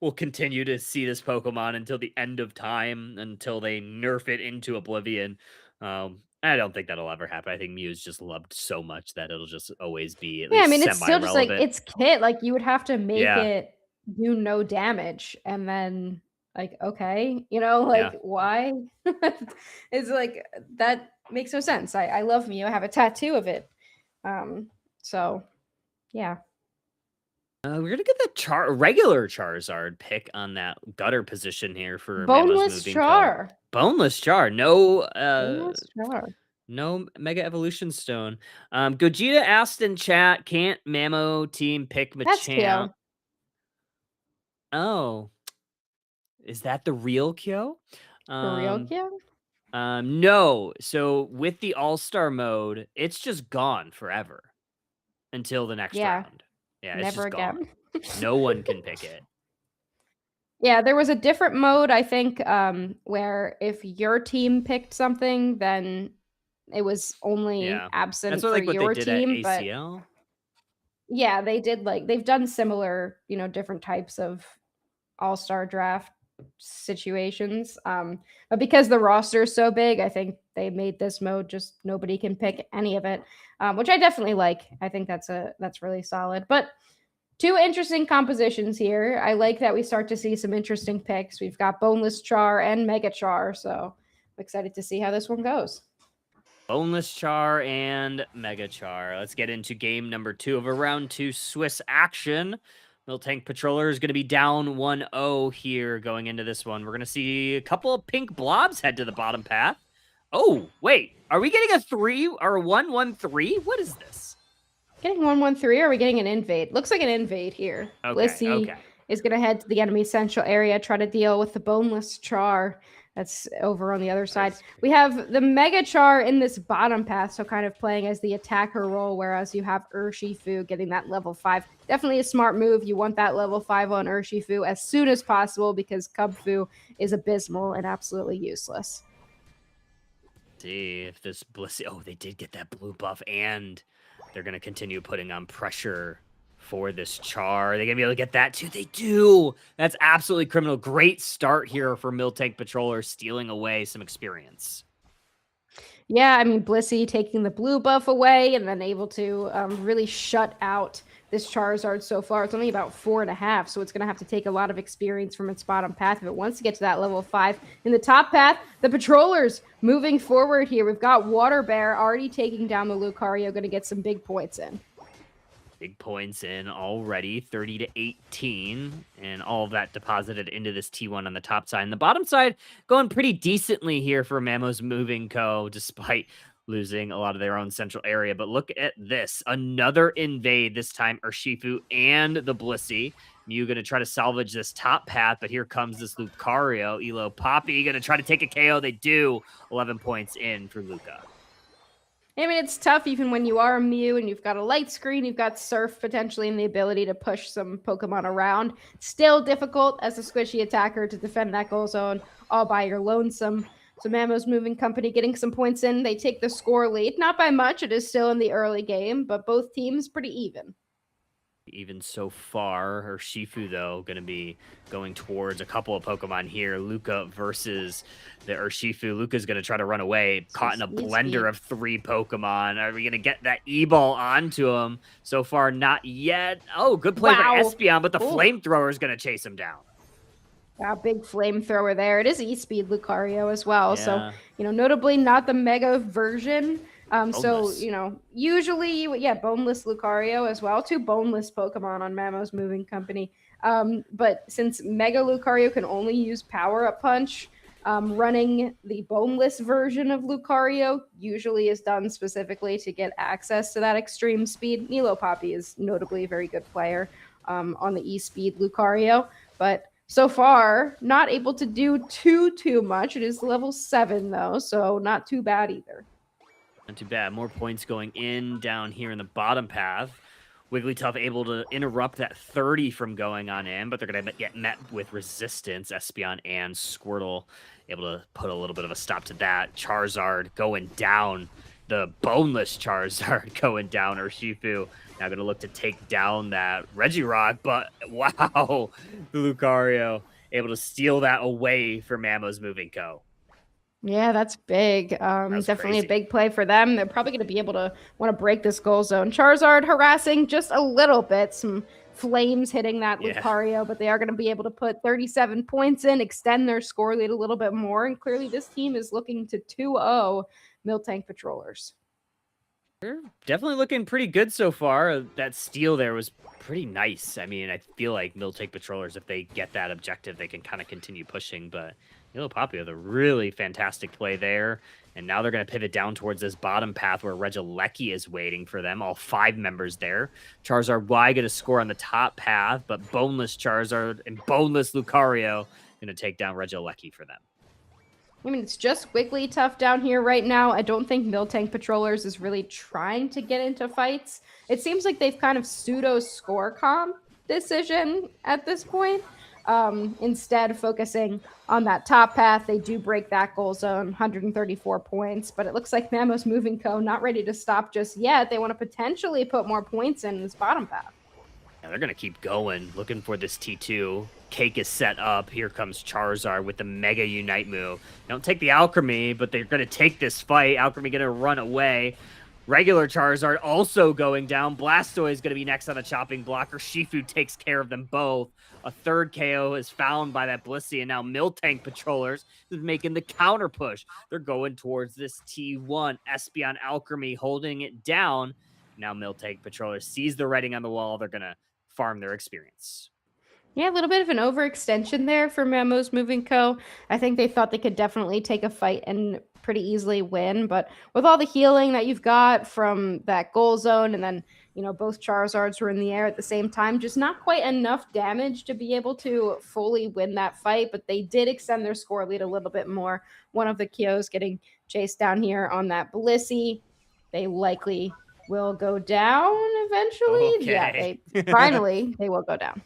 we'll continue to see this Pokemon until the end of time, until they nerf it into oblivion. I don't think that'll ever happen. I think Mew's just loved so much that it'll just always be at Yeah, I least mean, it's still just like semi-relevant. it's Kit. Like you would have to make Yeah, it do no damage, and then like okay, yeah. like why? It's like that makes no sense. I love Mew. I have a tattoo of it. Um, so yeah, We're gonna get the regular Charizard pick on that gutter position here for Mammo's boneless Moving Co. char. Boneless Char, no, Boneless char. no Mega Evolution Stone. Gogeta asked in chat, can't Mamo team pick That's Machamp? cute. Oh, is that the real Kyo? For real Um, cute. no. So with the All-Star mode, it's just gone forever until the next Yeah, round. Yeah, it's never just gone. again. No one can pick it. Yeah, there was a different mode, I think, where if your team picked something, then it was only Yeah. That's absent what for like what they your did at team. But ACL. yeah, they've done similar, different types of all-star draft situations. But because the roster is so big, I think they made this mode just nobody can pick any of it, which I definitely like. I think that's really solid. But two interesting compositions here. I like that we start to see some interesting picks. We've got Boneless Char and Mega Char, so I'm excited to see how this one goes. Boneless Char and Mega Char. Let's get into game number 2 of a round 2 Swiss action. Miltank Patroller is going to be down 1-0 here going into this one. We're going to see a couple of pink blobs head to the bottom path. Oh, wait. Are we getting a 3 or a 1-1-3? What is this? Getting 1-1-3, or are we getting an invade? Looks like an invade here. Okay, Blissey okay. is going to head to the enemy central area, try to deal with the Boneless Char that's over on the other side. We have the Mega Char in this bottom path, so kind of playing as the attacker role, whereas you have Urshifu getting that level 5. Definitely a smart move. You want that level 5 on Urshifu as soon as possible because Cubfu is abysmal and absolutely useless. See if this Blissey... Oh, they did get that blue buff, and they're going to continue putting on pressure for this Char. Are they going to be able to get that too? They do! That's absolutely criminal. Great start here for Miltank Patroller, stealing away some experience. Yeah, I mean, Blissey taking the blue buff away and then able to really shut out this Charizard so far. It's only about 4.5, so it's going to have to take a lot of experience from its bottom path if it wants to get to that level 5. In the top path, the Patrollers moving forward here. We've got Water Bear already taking down the Lucario, going to get some big points in. Big points in already, 30-18, and all of that deposited into this T1 on the top side. And the bottom side going pretty decently here for Mammo's Moving Co., despite losing a lot of their own central area. But look at this. Another invade, this time Urshifu and the Blissey. Mew going to try to salvage this top path, but here comes this Lucario. Elo Poppy going to try to take a KO. They do. 11 points in for Luca. I mean, it's tough even when you are a Mew and you've got a light screen, you've got Surf potentially and the ability to push some Pokemon around. Still difficult as a squishy attacker to defend that goal zone all by your lonesome. So Mammo's Moving Company getting some points in. They take the score lead. Not by much. It is still in the early game, but both teams pretty even. Even so far, her Shifu, though, going to be going towards a couple of Pokemon here. Luca versus the Urshifu. Luca's going to try to run away, caught in a blender of 3 Pokemon. Are we going to get that E-Ball onto him? So far, not yet. Oh, good play for Espeon, but the Flamethrower is going to chase him down. A big flamethrower there. It is E-Speed Lucario as well. Yeah. So, notably not the Mega version. So, usually, boneless Lucario as well. 2 boneless Pokemon on Mammo's Moving Company. But since Mega Lucario can only use Power Up Punch, Running the boneless version of Lucario usually is done specifically to get access to that extreme speed. Nilopoppy is notably a very good player on the E-Speed Lucario, but so far not able to do too much. It is level 7 though, so not too bad either. Not too bad. More points going in down here in the bottom path. Wigglytuff able to interrupt that 30 from going on in, but they're going to get met with resistance. Espeon and Squirtle able to put a little bit of a stop to that. Charizard going down. The boneless Charizard going down. Urshifu now going to look to take down that Regirock, but wow, the Lucario able to steal that away from Mammo's Moving Co. Yeah, that's big. Definitely crazy. a big play for them. They're probably going to be able to want to break this goal zone. Charizard harassing just a little bit. Some flames hitting that Lucario, but they are going to be able to put 37 points in, extend their score lead a little bit more. And clearly this team is looking to 2-0 Miltank Patrollers. They're definitely looking pretty good so far. That steal there was pretty nice. I mean, I feel like Miltank Patrollers, if they get that objective, they can kind of continue pushing. But Nilopoppy with a really fantastic play there. And now they're going to pivot down towards this bottom path where Regieleki is waiting for them. All 5 members there. Charizard Y going to score on the top path, but boneless Charizard and boneless Lucario going to take down Regieleki for them. I mean, it's just Wigglytuff down here right now. I don't think Miltank Patrollers is really trying to get into fights. It seems like they've kind of pseudo score comp decision at this point. Instead, focusing on that top path, they do break that goal zone, 134 points. But it looks like Mammo's Moving Co. not ready to stop just yet. They want to potentially put more points in this bottom path. Yeah, they're going to keep going, looking for this T2. Cake is set up. Here comes Charizard with the Mega Unite move. They don't take the Alchemy, but they're going to take this fight. Alchemy going to run away. Regular Charizard also going down. Blastoise is going to be next on the chopping block. Urshifu takes care of them both. A third KO is found by that Blissey, and now Miltank Patrollers is making the counter push. They're going towards this T1. Espeon Alchemy holding it down. Now Miltank Patrollers sees the writing on the wall. They're going to farm their experience. Yeah, a little bit of an overextension there for Mammo's Moving Co. I think they thought they could definitely take a fight and pretty easily win, but with all the healing that you've got from that goal zone, and then, you know, both Charizards were in the air at the same time, just not quite enough damage to be able to fully win that fight, but they did extend their score lead a little bit more. One of the Kyos getting chased down here on that Blissey. They likely will go down eventually. Okay. Yeah, they will go down.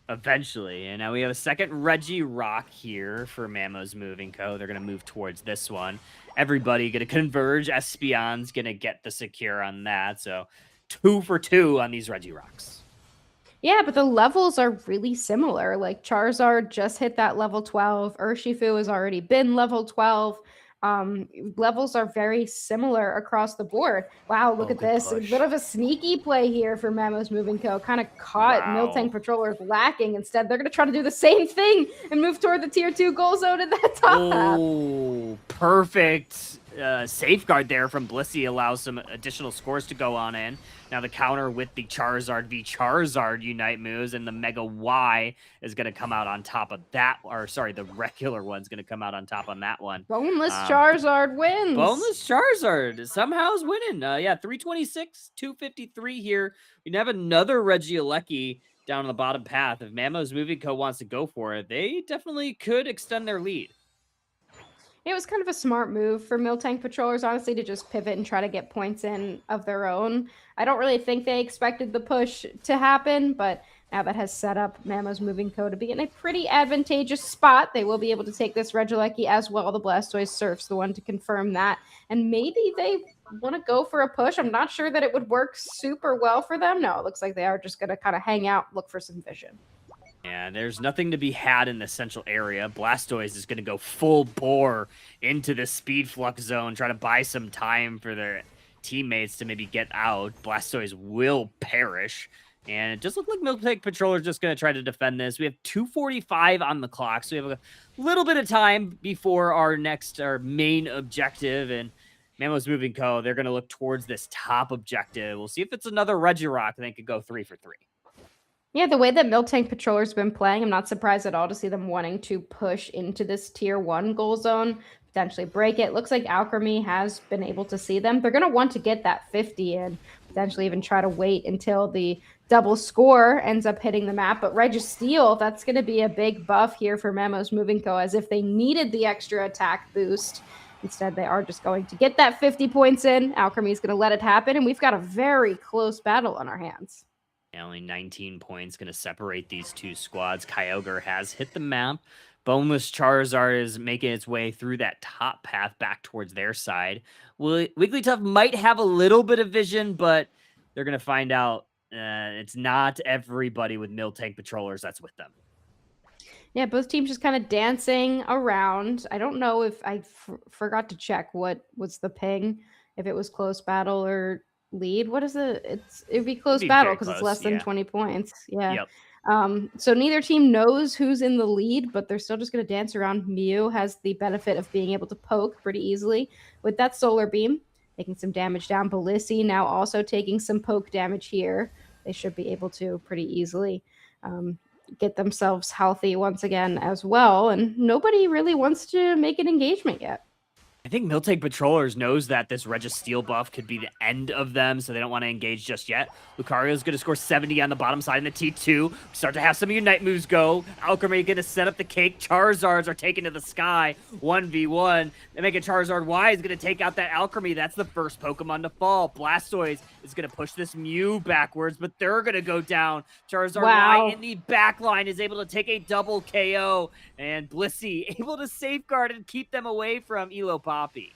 Eventually. And now we have a second Regirock here for Mammo's Moving Co. They're going to move towards this one. Everybody going to converge. Espeon's going to get the secure on that. So 2 for 2 on these Regirocks. Yeah, but the levels are really similar. Like Charizard just hit that level 12. Urshifu has already been level 12. Levels are very similar across the board. Wow, look at this. Push. A bit of a sneaky play here for Mammo's Moving Co. Kind of caught Miltank Patrollers lacking. Instead, they're going to try to do the same thing and move toward the tier 2 goal zone in that top half. Oh, perfect safeguard there from Blissey allows some additional scores to go on in. Now the counter with the Charizard v Charizard Unite moves, and the Mega Y is going to come out on top of that. Or sorry, the regular one's going to come out on top on that one. Boneless Charizard wins. Boneless Charizard somehow is winning. Yeah, 326, 253 here. We have another Regieleki down on the bottom path. If Mammo's Moving Co. wants to go for it, they definitely could extend their lead. It was kind of a smart move for Miltank Patrollers, honestly, to just pivot and try to get points in of their own. I don't really think they expected the push to happen, but now that has set up Mammo's Moving Co. to be in a pretty advantageous spot. They will be able to take this Regieleki as well. The Blastoise Surf's the one to confirm that. And maybe they want to go for a push. I'm not sure that it would work super well for them. No, it looks like they are just going to kind of hang out, look for some vision. Yeah, there's nothing to be had in the central area. Blastoise is going to go full bore into the speed flux zone, try to buy some time for their teammates to maybe get out. Blastoise will perish. And it just looked like Miltank Patroller just going to try to defend this. We have 2:45 on the clock, so we have a little bit of time before our main objective. And Mammo's Moving Co., they're going to look towards this top objective. We'll see if it's another Regirock, and they could go 3 for 3. Yeah, the way that Miltank Patroller's been playing, I'm not surprised at all to see them wanting to push into this tier 1 goal zone, potentially break it. Looks like Alchemy has been able to see them. They're going to want to get that 50 in, potentially even try to wait until the double score ends up hitting the map. But Registeel, that's going to be a big buff here for Memos Moving Co. as if they needed the extra attack boost. Instead, they are just going to get that 50 points in. Alchemy's going to let it happen, and we've got a very close battle on our hands. Only 19 points going to separate these two squads. Kyogre has hit the map. Boneless Charizard is making its way through that top path back towards their side. Wigglytuff might have a little bit of vision, but they're going to find out it's not everybody with Miltank Patrollers that's with them. Yeah, both teams just kind of dancing around. I don't know if I forgot to check what was the ping, if it was close battle or lead. What is it? It'd be close battle because it's less than 20 points. Yeah. Yep. So neither team knows who's in the lead, but they're still just going to dance around. Mew has the benefit of being able to poke pretty easily with that solar beam, taking some damage down. Belissi now also taking some poke damage here. They should be able to pretty easily get themselves healthy once again as well. And nobody really wants to make an engagement yet. I think Miltank Patrollers knows that this Registeel buff could be the end of them, so they don't want to engage just yet. Lucario's going to score 70 on the bottom side in the T2. Start to have some Unite moves go. Alchemy going to set up the cake. Charizards are taken to the sky. 1v1. They make a Charizard Y is going to take out that Alchemy. That's the first Pokemon to fall. Blastoise is going to push this Mew backwards, but they're going to go down. Charizard Y in the back line is able to take a double KO, and Blissey able to safeguard and keep them away from Elo Poppy.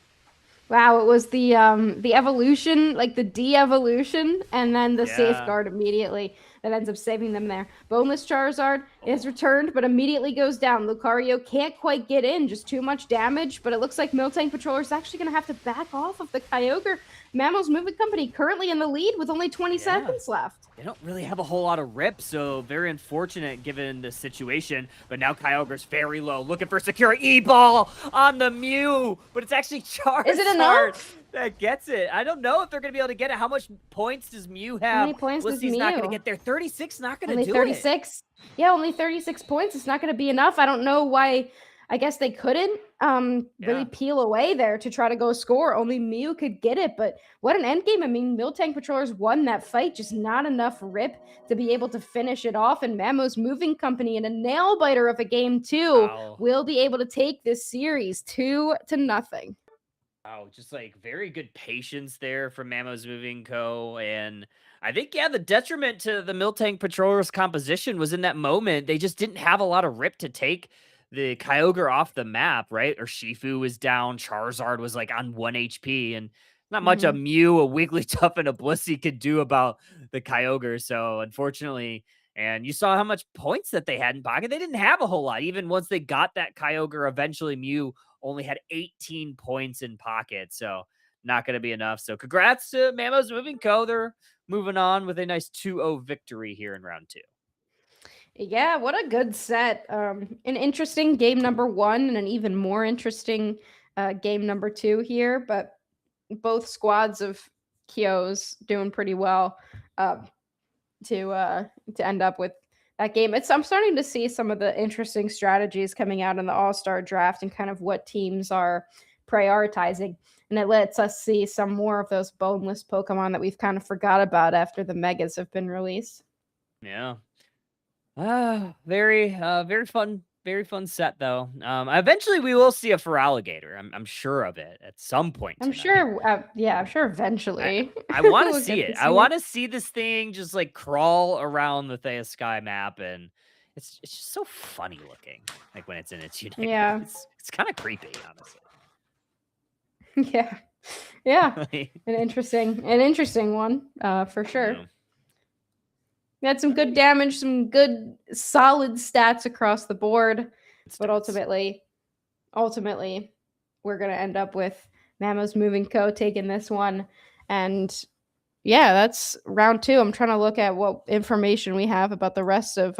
Wow, it was the evolution, like the de-evolution, and then the safeguard immediately that ends up saving them there. Boneless Charizard is returned, but immediately goes down. Lucario can't quite get in, just too much damage, but it looks like Miltank Patroller is actually going to have to back off of the Kyogre. Mammo's Moving Company currently in the lead with only 20 seconds left. They don't really have a whole lot of rip, so very unfortunate given the situation. But now Kyogre's very low, looking for secure E-Ball on the Mew, but it's actually Charizard. Is it enough? That gets it. I don't know if they're going to be able to get it. How much points does Mew have? How many points does Mew? Not going to get there. 36 not going to do 36. Yeah, only 36 points. It's not going to be enough. I don't know why. I guess they couldn't really peel away there to try to go score. Only Mew could get it, but what an end game. I mean, Miltank Patrollers won that fight, just not enough rip to be able to finish it off. And Mammo's Moving Company in a nail biter of a game too will be able to take this series 2-0. Wow, just like very good patience there from Mammo's Moving Co. And I think, the detriment to the Miltank Patrollers composition was in that moment. They just didn't have a lot of rip to take the Kyogre off the map, right? Or Shifu was down. Charizard was like on 1 HP, and not much a Mew, a Wigglytuff, and a Blissey could do about the Kyogre. So unfortunately, and you saw how much points that they had in pocket. They didn't have a whole lot. Even once they got that Kyogre, eventually Mew only had 18 points in pocket. So not going to be enough. So congrats to Mammo's Moving Co. They're moving on with a nice 2-0 victory here in round 2. Yeah, what a good set. An interesting game number 1 and an even more interesting game number 2 here, but both squads of Kyos doing pretty well to end up with that game. I'm starting to see some of the interesting strategies coming out in the All-Star draft and kind of what teams are prioritizing. And it lets us see some more of those boneless Pokemon that we've kind of forgot about after the Megas have been released. Yeah. Very fun set though. Eventually we will see a Feraligatr. I'm sure of it at some point. I'm sure. I'm sure eventually. I want to see it. I want to see this thing just like crawl around the Thea Sky map, and it's just so funny looking. Like when it's in its unit. Yeah, it's kind of creepy, honestly. Yeah. An interesting one, for sure. Yeah. We had some good damage, some good solid stats across the board, but ultimately, we're gonna end up with Mammo's Moving Co. taking this one, and that's round 2. I'm trying to look at what information we have about the rest of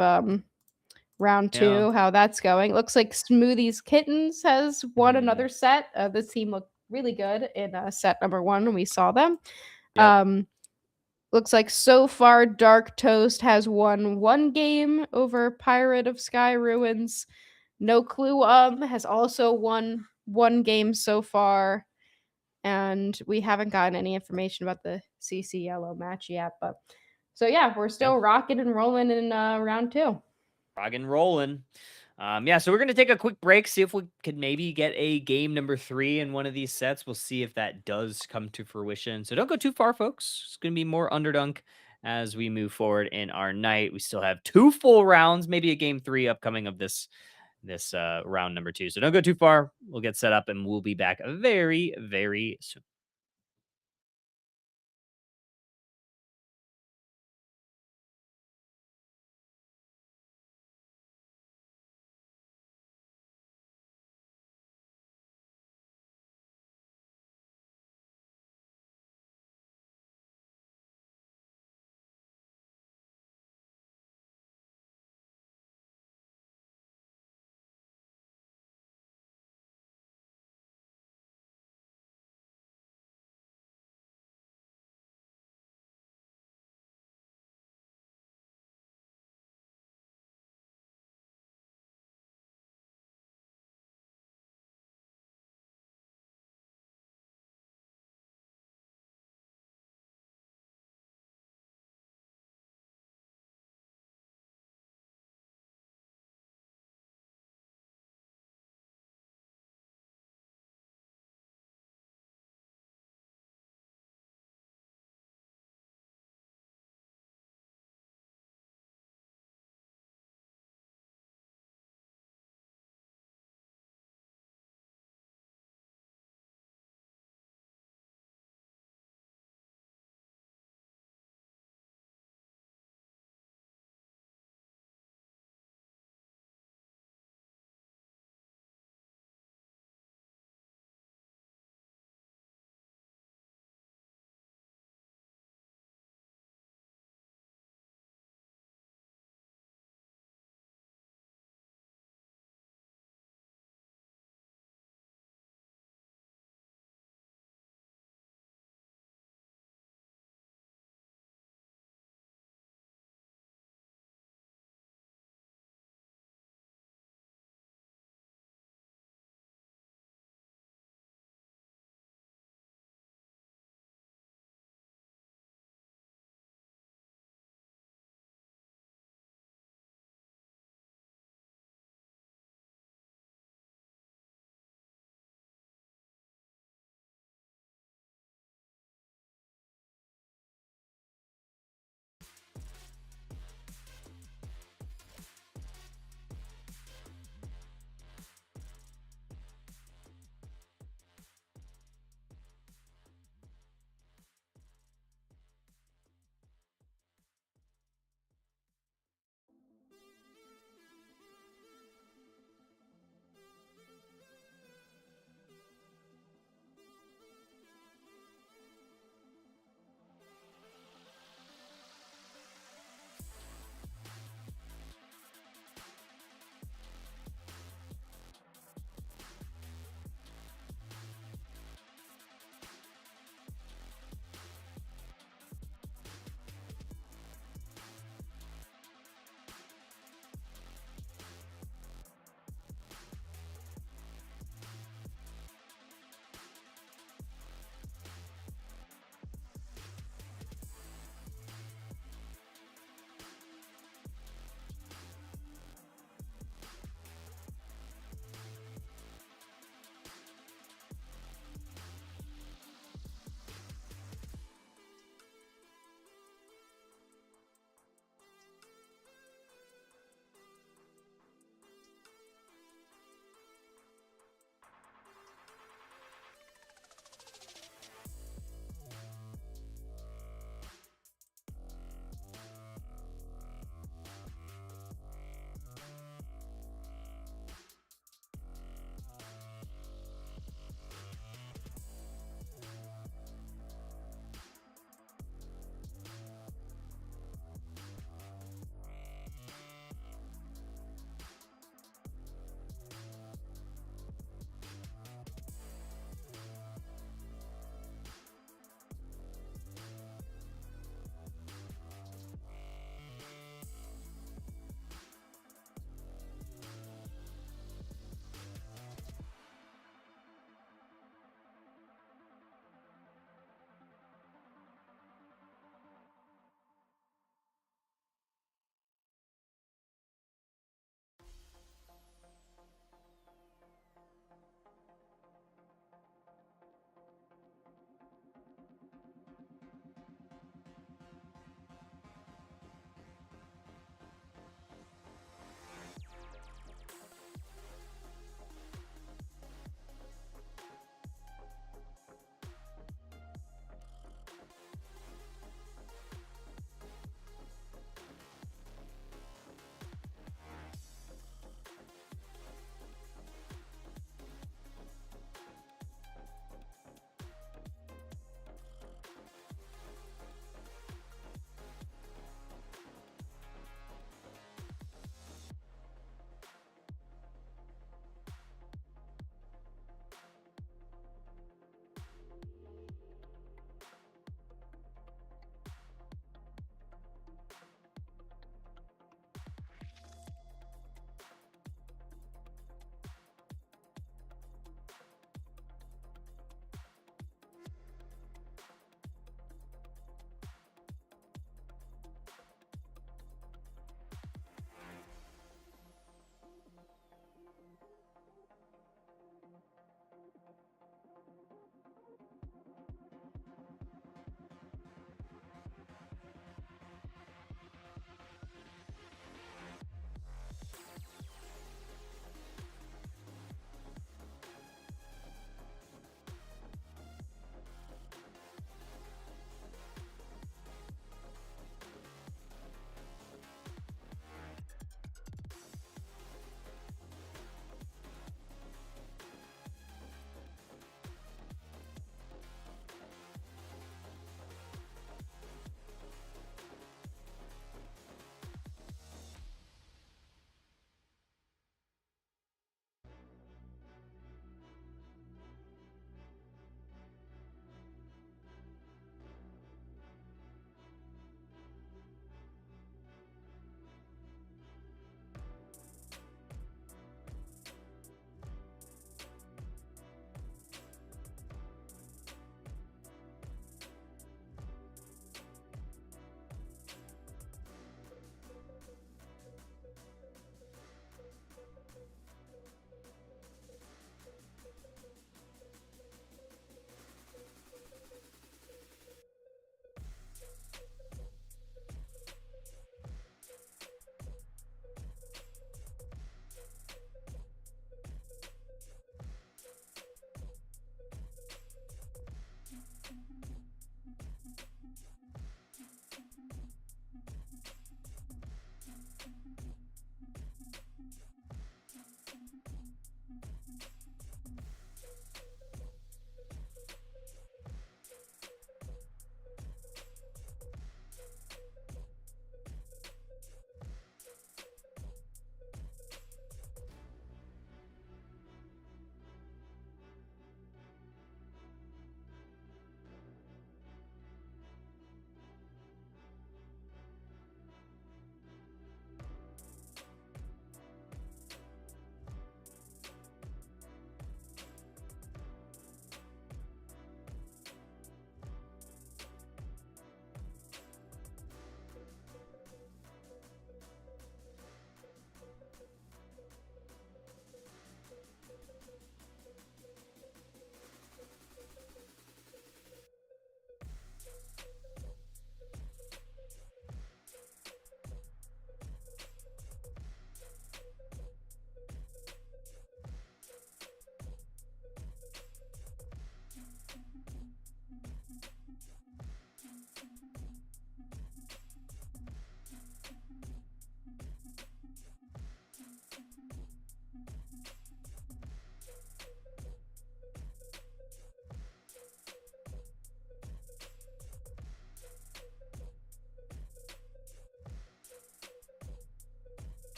round 2, how that's going. It looks like Smoothies Kittens has won another set. This team looked really good in set number 1 when we saw them. Looks like so far Dark Toast has won 1 game over Pirate of Sky Ruins. No Clue has also won 1 game so far. And we haven't gotten any information about the CC Yellow match yet. But so yeah, we're still rocking and rolling in round 2. Rock and rolling. Yeah, so we're going to take a quick break, see if we could maybe get a game number 3 in one of these sets. We'll see if that does come to fruition. So don't go too far, folks. It's going to be more Underdunk as we move forward in our night. We still have 2 full rounds, maybe a game 3 upcoming of this round number 2. So don't go too far. We'll get set up and we'll be back very, very soon.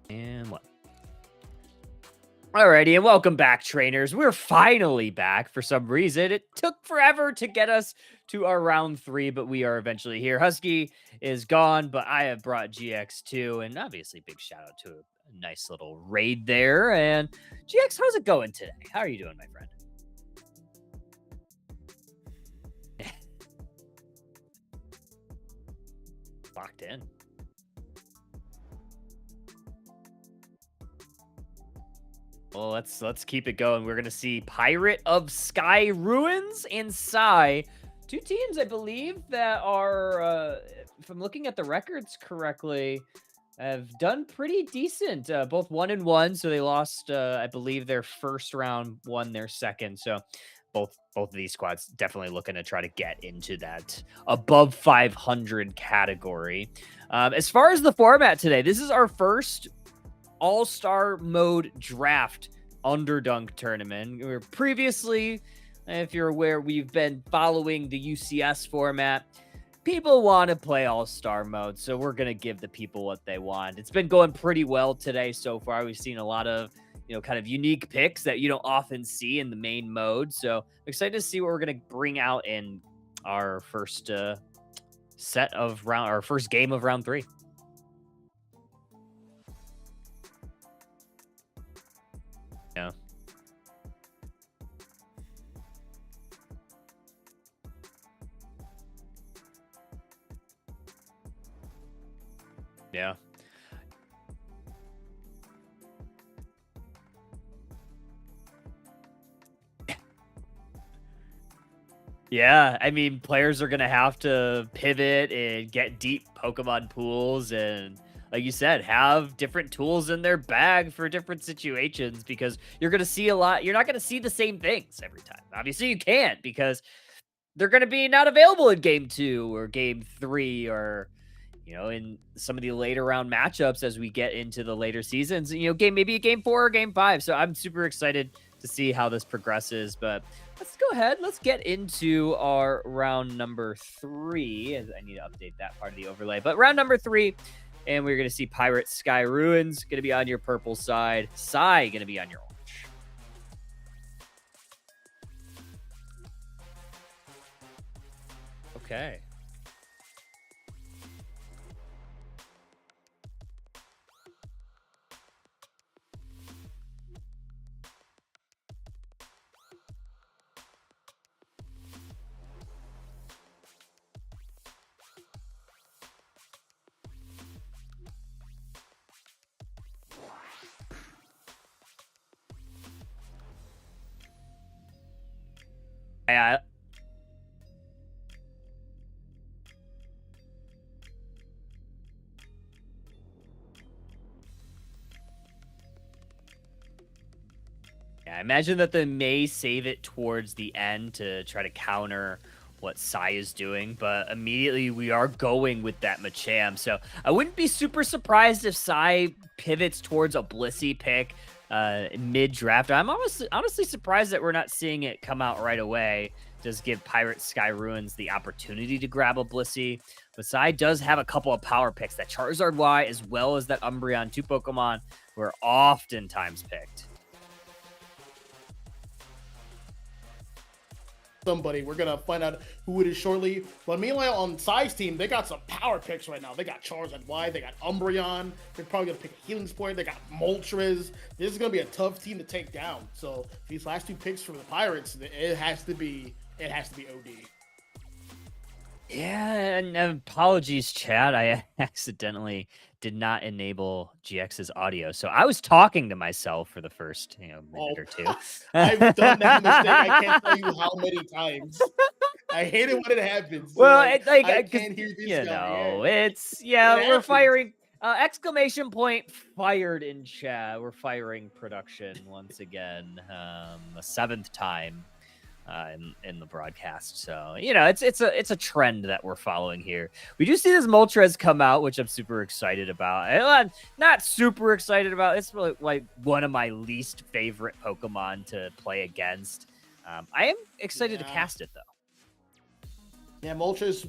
And what? Alrighty, and welcome back, trainers. We're finally back. For some reason, it took forever to get us to our round 3, but we are eventually here. Husky is gone, but I have brought GX2, and obviously, big shout out to a nice little raid there. And GX, how's it going today? How are you doing, my friend? Locked in. Well, let's keep it going. We're gonna see Pirate of Sky Ruins and Psy, two teams I believe that are, if I'm looking at the records correctly, have done pretty decent. Both 1-1, so they lost, I believe, their first round, won their second. So both of these squads definitely looking to try to get into that above 500 category. As far as the format today, this is our first all-star mode draft Underdunk tournament. We were previously, if you're aware, we've been following the UCS format. People want to play all-star mode, so we're going to give the people what they want. It's been going pretty well today so far. We've seen a lot of, kind of unique picks that you don't often see in the main mode. So I'm excited to see what we're going to bring out in our first our first game of round 3. Yeah. Yeah. Yeah, I mean, players are going to have to pivot and get deep Pokemon pools and, like you said, have different tools in their bag for different situations, because you're going to see a lot. You're not going to see the same things every time. Obviously, you can't, because they're going to be not available in game 2 or game 3 or, in some of the later round matchups as we get into the later seasons, maybe a game 4 or game 5. So I'm super excited to see how this progresses, but let's go ahead. Let's get into our round number 3, as I need to update that part of the overlay, but round number 3, and we're going to see Pirate Sky Ruins going to be on your purple side. Psy going to be on your orange. Okay. Yeah. I imagine that they may save it towards the end to try to counter what Psy is doing, but immediately we are going with that Machamp. So I wouldn't be super surprised if Psy pivots towards a Blissey pick mid-draft. I'm honestly surprised that we're not seeing it come out right away. Does give Pirate Sky Ruins the opportunity to grab a Blissey. But Psy does have a couple of power picks, that Charizard Y as well as that Umbreon, 2 Pokemon who are oftentimes picked. Somebody. We're going to find out who it is shortly. But meanwhile, on Psy's team, they got some power picks right now. They got Charizard Y, they got Umbreon. They're probably going to pick a Healing Sport. They got Moltres. This is going to be a tough team to take down. So these last 2 picks from the Pirates, it has to be OD. Yeah, and apologies, Chad. I accidentally did not enable GX's audio, so I was talking to myself for the first minute or 2. I've done that mistake. I can't tell you how many times. I hate it when it happens. Well, I can't hear this guy. It's we're firing exclamation point fired in chat. We're firing production once again, a 7th time. In the broadcast, so it's a trend that we're following here. We do see this Moltres come out, which I'm super excited about. I'm not super excited about. It's really like one of my least favorite Pokemon to play against. I am excited to cast it though. Yeah, Moltres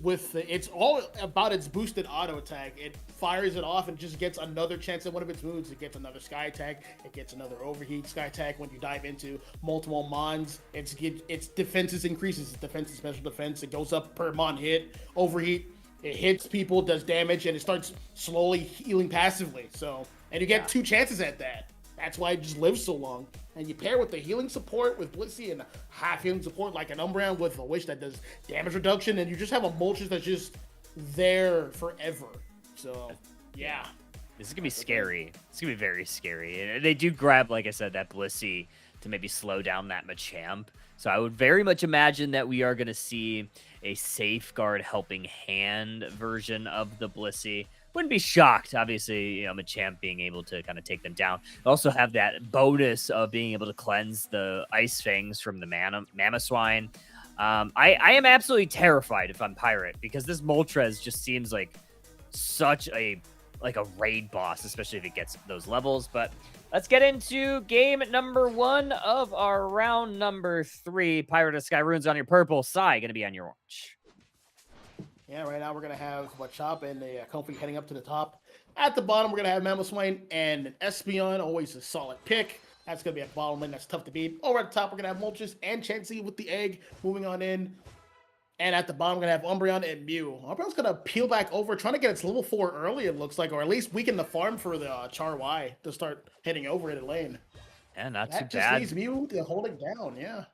it's all about its boosted auto attack. It fires it off and just gets another chance at one of its moves. It gets another sky attack. It gets another overheat sky attack. When you dive into multiple mons, its defenses increases. Its defense and special defense. It goes up per mon hit. Overheat. It hits people, does damage, and it starts slowly healing passively. So, and you get 2 chances at that. That's why it just lives so long. And you pair with the healing support with Blissey and half healing support like an Umbreon with a Wish that does damage reduction, and you just have a Moltres that's just there forever. So, yeah. This is going to be scary. It's going to be very scary. And they do grab, like I said, that Blissey to maybe slow down that Machamp. So I would very much imagine that we are going to see a Safeguard Helping Hand version of the Blissey. Wouldn't be shocked, obviously, Machamp being able to kind of take them down. Also have that bonus of being able to cleanse the Ice Fangs from the Mamoswine. I am absolutely terrified if I'm Pirate, because this Moltres just seems like such a raid boss, especially if it gets those levels. But let's get into game number 1 of our round number 3. Pirate of Sky Runes on your purple, Sai going to be on your orange. Yeah, right now we're going to have Machop and a Comfy heading up to the top. At the bottom, we're going to have Mamoswine and an Espeon, always a solid pick. That's going to be a bottom lane that's tough to beat. Over at the top, we're going to have Moltres and Chansey with the egg moving on in. And at the bottom, we're going to have Umbreon and Mew. Umbreon's going to peel back over, trying to get its level 4 early, it looks like, or at least weaken the farm for the Char Y to start heading over in the lane. Yeah, not too bad. That just leaves Mew to hold it down, yeah.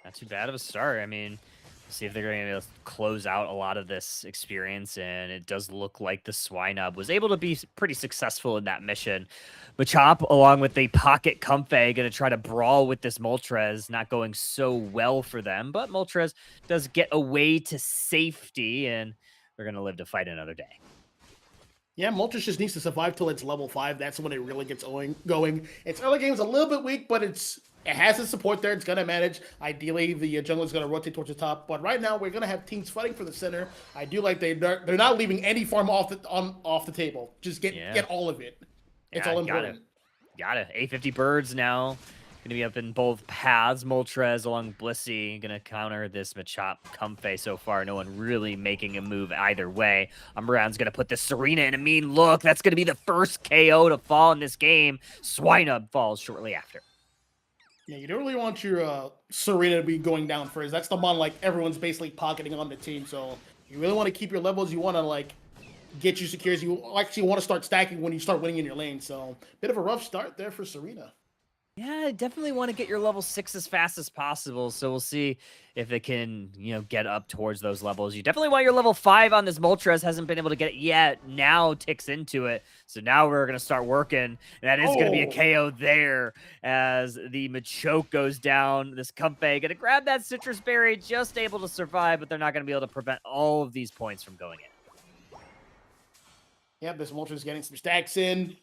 Not too bad of a start. I mean, see if they're going to close out a lot of this experience, and it does look like the Swinub was able to be pretty successful in that mission. Machop, along with the Pocket Comfey, going to try to brawl with this Moltres, not going so well for them, but Moltres does get away to safety, and they're going to live to fight another day. Yeah, Moltres just needs to survive till it's level 5. That's when it really gets going. Its early game's a little bit weak, but it has its support there. It's going to manage. Ideally, the jungle is going to rotate towards the top. But right now, we're going to have teams fighting for the center. I do like they're not leaving any farm off the table. Just get all of it. It's all important. Got it. 850 birds now. Going to be up in both paths. Moltres along Blissey. Going to counter this Machop Comfey so far. No one really making a move either way. Umbreon's going to put the Serena in a mean look. That's going to be the first KO to fall in this game. Swinub falls shortly after. Yeah, you don't really want your Serena to be going down first. That's the mon like everyone's basically pocketing on the team. So you really want to keep your levels. You want to get you secures. You actually want to start stacking when you start winning in your lane. So bit of a rough start there for Serena. Yeah, definitely want to get your level 6 as fast as possible. So we'll see if it can, get up towards those levels. You definitely want your level 5 on this Moltres. Hasn't been able to get it yet. Now ticks into it. So now we're going to start working. And that is going to be a KO there as the Machoke goes down. This Comfey going to grab that Citrus Berry, just able to survive, but they're not going to be able to prevent all of these points from going in. Yeah, this Moltres getting some stacks in.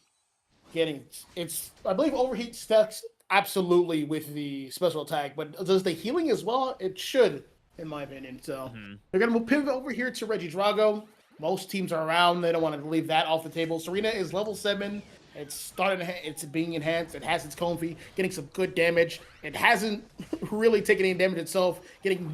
I believe overheat stacks absolutely with the special attack, but does the healing as well? It should, in my opinion. So they're going to pivot over here to Regidrago. Most teams are around. They don't want to leave that off the table. Serena is level 7. It's being enhanced. It has its Comfey, getting some good damage. It hasn't really taken any damage itself. Getting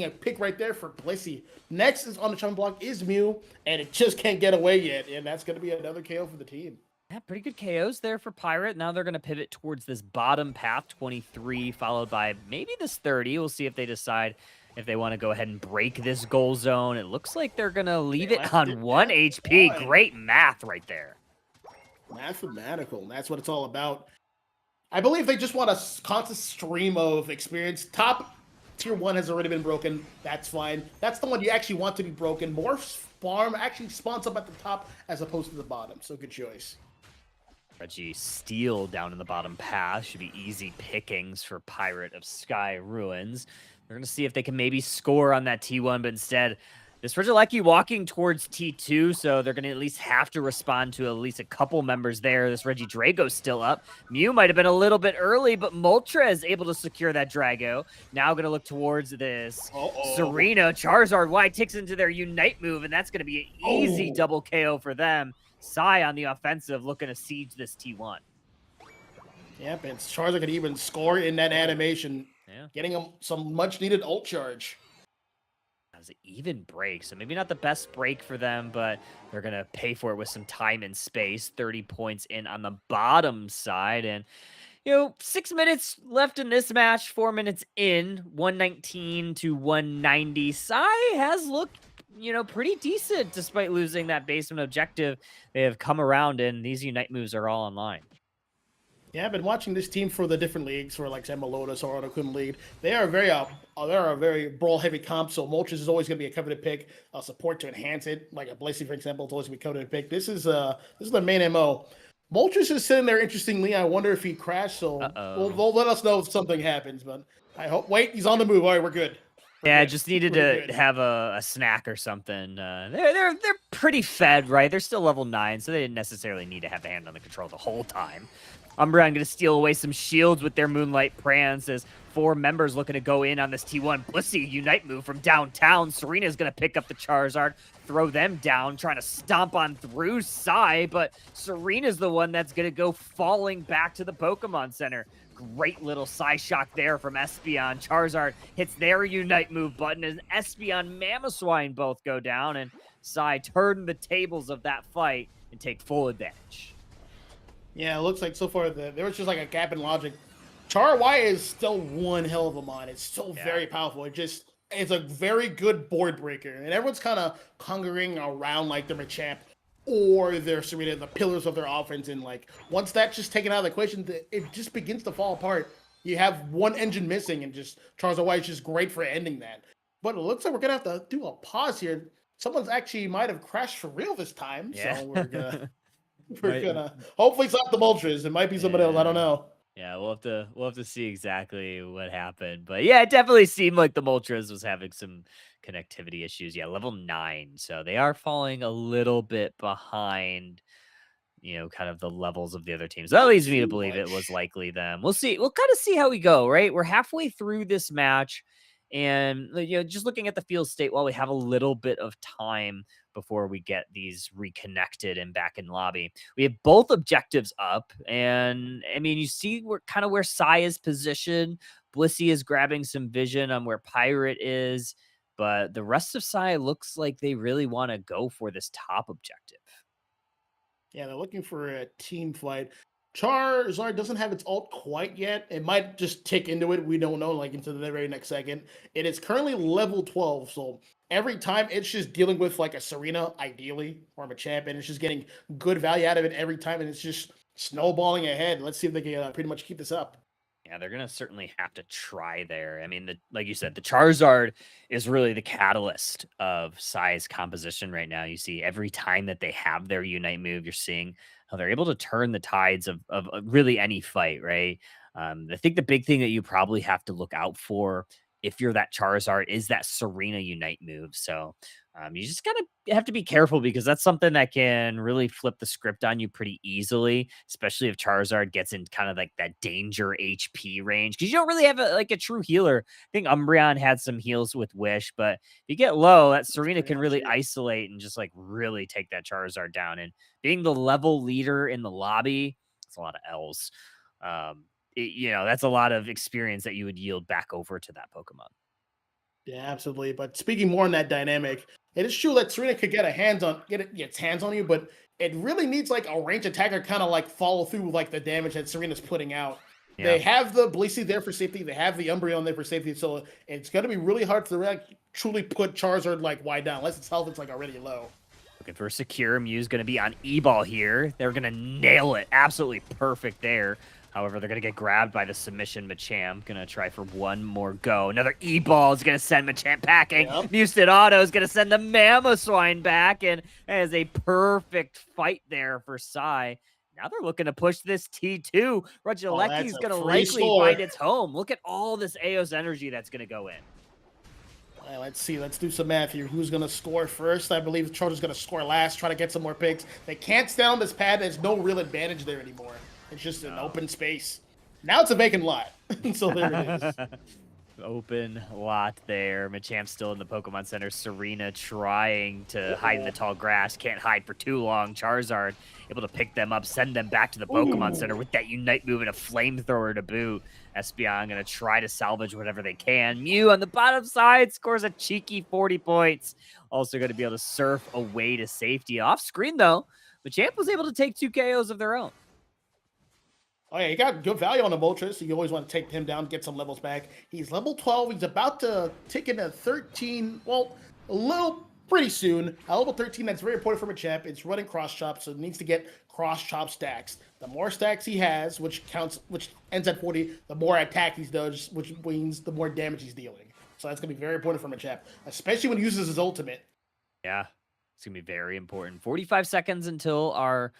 a pick right there for Blissey. Next is on the chopping block is Mew, and it just can't get away yet. And that's going to be another KO for the team. Yeah, pretty good KOs there for Pirate. Now they're going to pivot towards this bottom path, 23, followed by maybe this 30. We'll see if they decide if they want to go ahead and break this goal zone. It looks like they're going to leave it on 1 HP. Great math right there. Mathematical. That's what it's all about. I believe they just want a constant stream of experience. Top tier 1 has already been broken. That's fine. That's the one you actually want to be broken. More farm actually spawns up at the top as opposed to the bottom. So good choice. Reggie Steele down in the bottom path. Should be easy pickings for Pirate of Sky Ruins. They're going to see if they can maybe score on that T1, but instead, this Regieleki walking towards T2, so they're going to at least have to respond to at least a couple members there. This Regidrago's still up. Mew might have been a little bit early, but Moltres able to secure that Drago. Now going to look towards this Serena. Charizard Y ticks into their Unite move, and that's going to be an easy double KO for them. Sai on the offensive looking to siege this T1. Yep, and Charizard could even score in that animation. Yeah. Getting him some much-needed ult charge. As an even break. So maybe not the best break for them, but they're going to pay for it with some time and space. 30 points in on the bottom side. And, 6 minutes left in this match, 4 minutes in, 119 to 190. Sai has looked, pretty decent despite losing that basement objective. They have come around, and these Unite moves are all online. Yeah, I've been watching this team for the different leagues, for like Lotus or Otokun League. They are a very brawl heavy comp. So Moltres is always going to be a coveted pick. Support to enhance it, like a Blissey, for example, is always going to be a coveted pick. This is the main MO. Moltres is sitting there interestingly. I wonder if he crashed. So they'll let us know if something happens. But I hope. Wait, he's on the move. All right, we're good. Yeah, just needed to have a snack or something. They're pretty fed, right? They're still level 9, so they didn't necessarily need to have a hand on the control the whole time. Umbreon going to steal away some shields with their Moonlight Prance as 4 members looking to go in on this T1 Blissey Unite move from downtown. Serena's going to pick up the Charizard, throw them down, trying to stomp on through Sai, but Serena's the one that's going to go falling back to the Pokemon Center. Great little Psy Shock there from Espeon. Charizard hits their Unite move button, and Espeon, Mamoswine both go down, and Sai turn the tables of that fight and take full advantage. Yeah, it looks like so far there was just like a gap in logic. Char-Y is still one hell of a mod. It's still very powerful. It's a very good board breaker, and everyone's kind of hungering around like their Machamp or their Serena, the pillars of their offense. And like once that's just taken out of the equation, it just begins to fall apart. You have one engine missing, and just Charizard is just great for ending that. But it looks like we're gonna have to do a pause here. Someone's actually might have crashed for real this time, so we're gonna. Hopefully it's not the Moltres. It might be somebody else. I don't know. Yeah, we'll have to see exactly what happened. But yeah, it definitely seemed like the Moltres was having some connectivity issues. Yeah, level 9. So they are falling a little bit behind, kind of the levels of the other teams. That leads me to believe it was likely them. We'll see. We'll kind of see how we go, right? We're halfway through this match. And, just looking at the field state while we have a little bit of time before we get these reconnected and back in lobby, we have both objectives up. And I mean, you see where Sai is positioned. Blissey is grabbing some vision on where Pirate is, but the rest of Sai looks like they really want to go for this top objective. Yeah, they're looking for a team fight. Charizard doesn't have its ult quite yet. It might just tick into it. We don't know, like into the very next second. It is currently level 12, so every time it's just dealing with like a Serena, ideally, or a Machamp, and it's just getting good value out of it every time, and it's just snowballing ahead. Let's see if they can pretty much keep this up. Yeah, they're going to certainly have to try there. I mean, like you said, the Charizard is really the catalyst of Sai's composition right now. You see every time that they have their Unite move, you're seeing how they're able to turn the tides of really any fight, right? I think the big thing that you probably have to look out for if you're that Charizard is that Serena Unite move. So you just have to be careful because that's something that can really flip the script on you pretty easily, especially if Charizard gets in kind of like that danger HP range because you don't really have a true healer. I think Umbreon had some heals with Wish, but if you get low, that Serena can really isolate and just like really take that Charizard down. And being the level leader in the lobby, it's a lot of L's. That's a lot of experience that you would yield back over to that Pokemon. Yeah, absolutely. But speaking more on that dynamic, it is true that Serena could get its hands on you, but it really needs like a range attacker kind of like follow through with like the damage that Serena's putting out. Yeah. They have the Blissey there for safety. They have the Umbreon there for safety. So it's going to be really hard to like truly put Charizard like wide down unless its health is like already low. Looking for a secure. Mew's going to be on E-Ball here. They're going to nail it. Absolutely perfect there. However, they're going to get grabbed by the submission Machamp. Going to try for one more go. Another E-Ball is going to send Machamp packing. Yep. Muted Auto is going to send the Mamoswine back. And that is a perfect fight there for Sai. Now they're looking to push this T2. Regieleki is going to likely find its home. Look at all this Aeos energy that's going to go in. Well, let's see. Let's do some math here. Who's going to score first? I believe Charger's going to score last, try to get some more picks. They can't stay on this pad. There's no real advantage there anymore. It's just an open space. Now it's a vacant lot. So there it is. open lot there. Machamp's still in the Pokemon Center. Serena trying to hide in the tall grass. Can't hide for too long. Charizard able to pick them up, send them back to the Pokemon Center with that Unite move and a flamethrower to boot. Espeon going to try to salvage whatever they can. Mew on the bottom side scores a cheeky 40 points. Also going to be able to surf away to safety. Off screen, though, Machamp was able to take 2 KOs of their own. Oh, yeah, he got good value on the Moltres, so you always want to take him down, get some levels back. He's level 12. He's about to tick into 13. Well, a little pretty soon. Level 13, that's very important for Machamp. It's running cross chop, so it needs to get cross chop stacks. The more stacks he has, which ends at 40, the more attack he does, which means the more damage he's dealing. So that's going to be very important for Machamp, especially when he uses his ultimate. Yeah, it's going to be very important. 45 seconds until our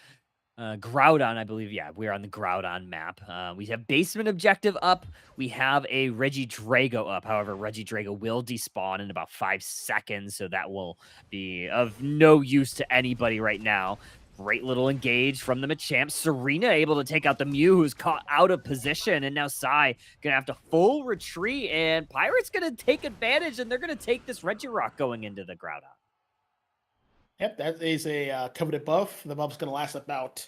Groudon, I believe. Yeah, we're on the Groudon map. We have basement objective up. We have a Regidrago up. However, Regidrago will despawn in about 5 seconds, so that will be of no use to anybody right now. Great little engage from the Machamp. Serena able to take out the Mew, who's caught out of position, and now Sai gonna have to full retreat, and Pirate's gonna take advantage, and they're gonna take this Regirock going into the Groudon. Yep, that is a coveted buff. The buff's going to last about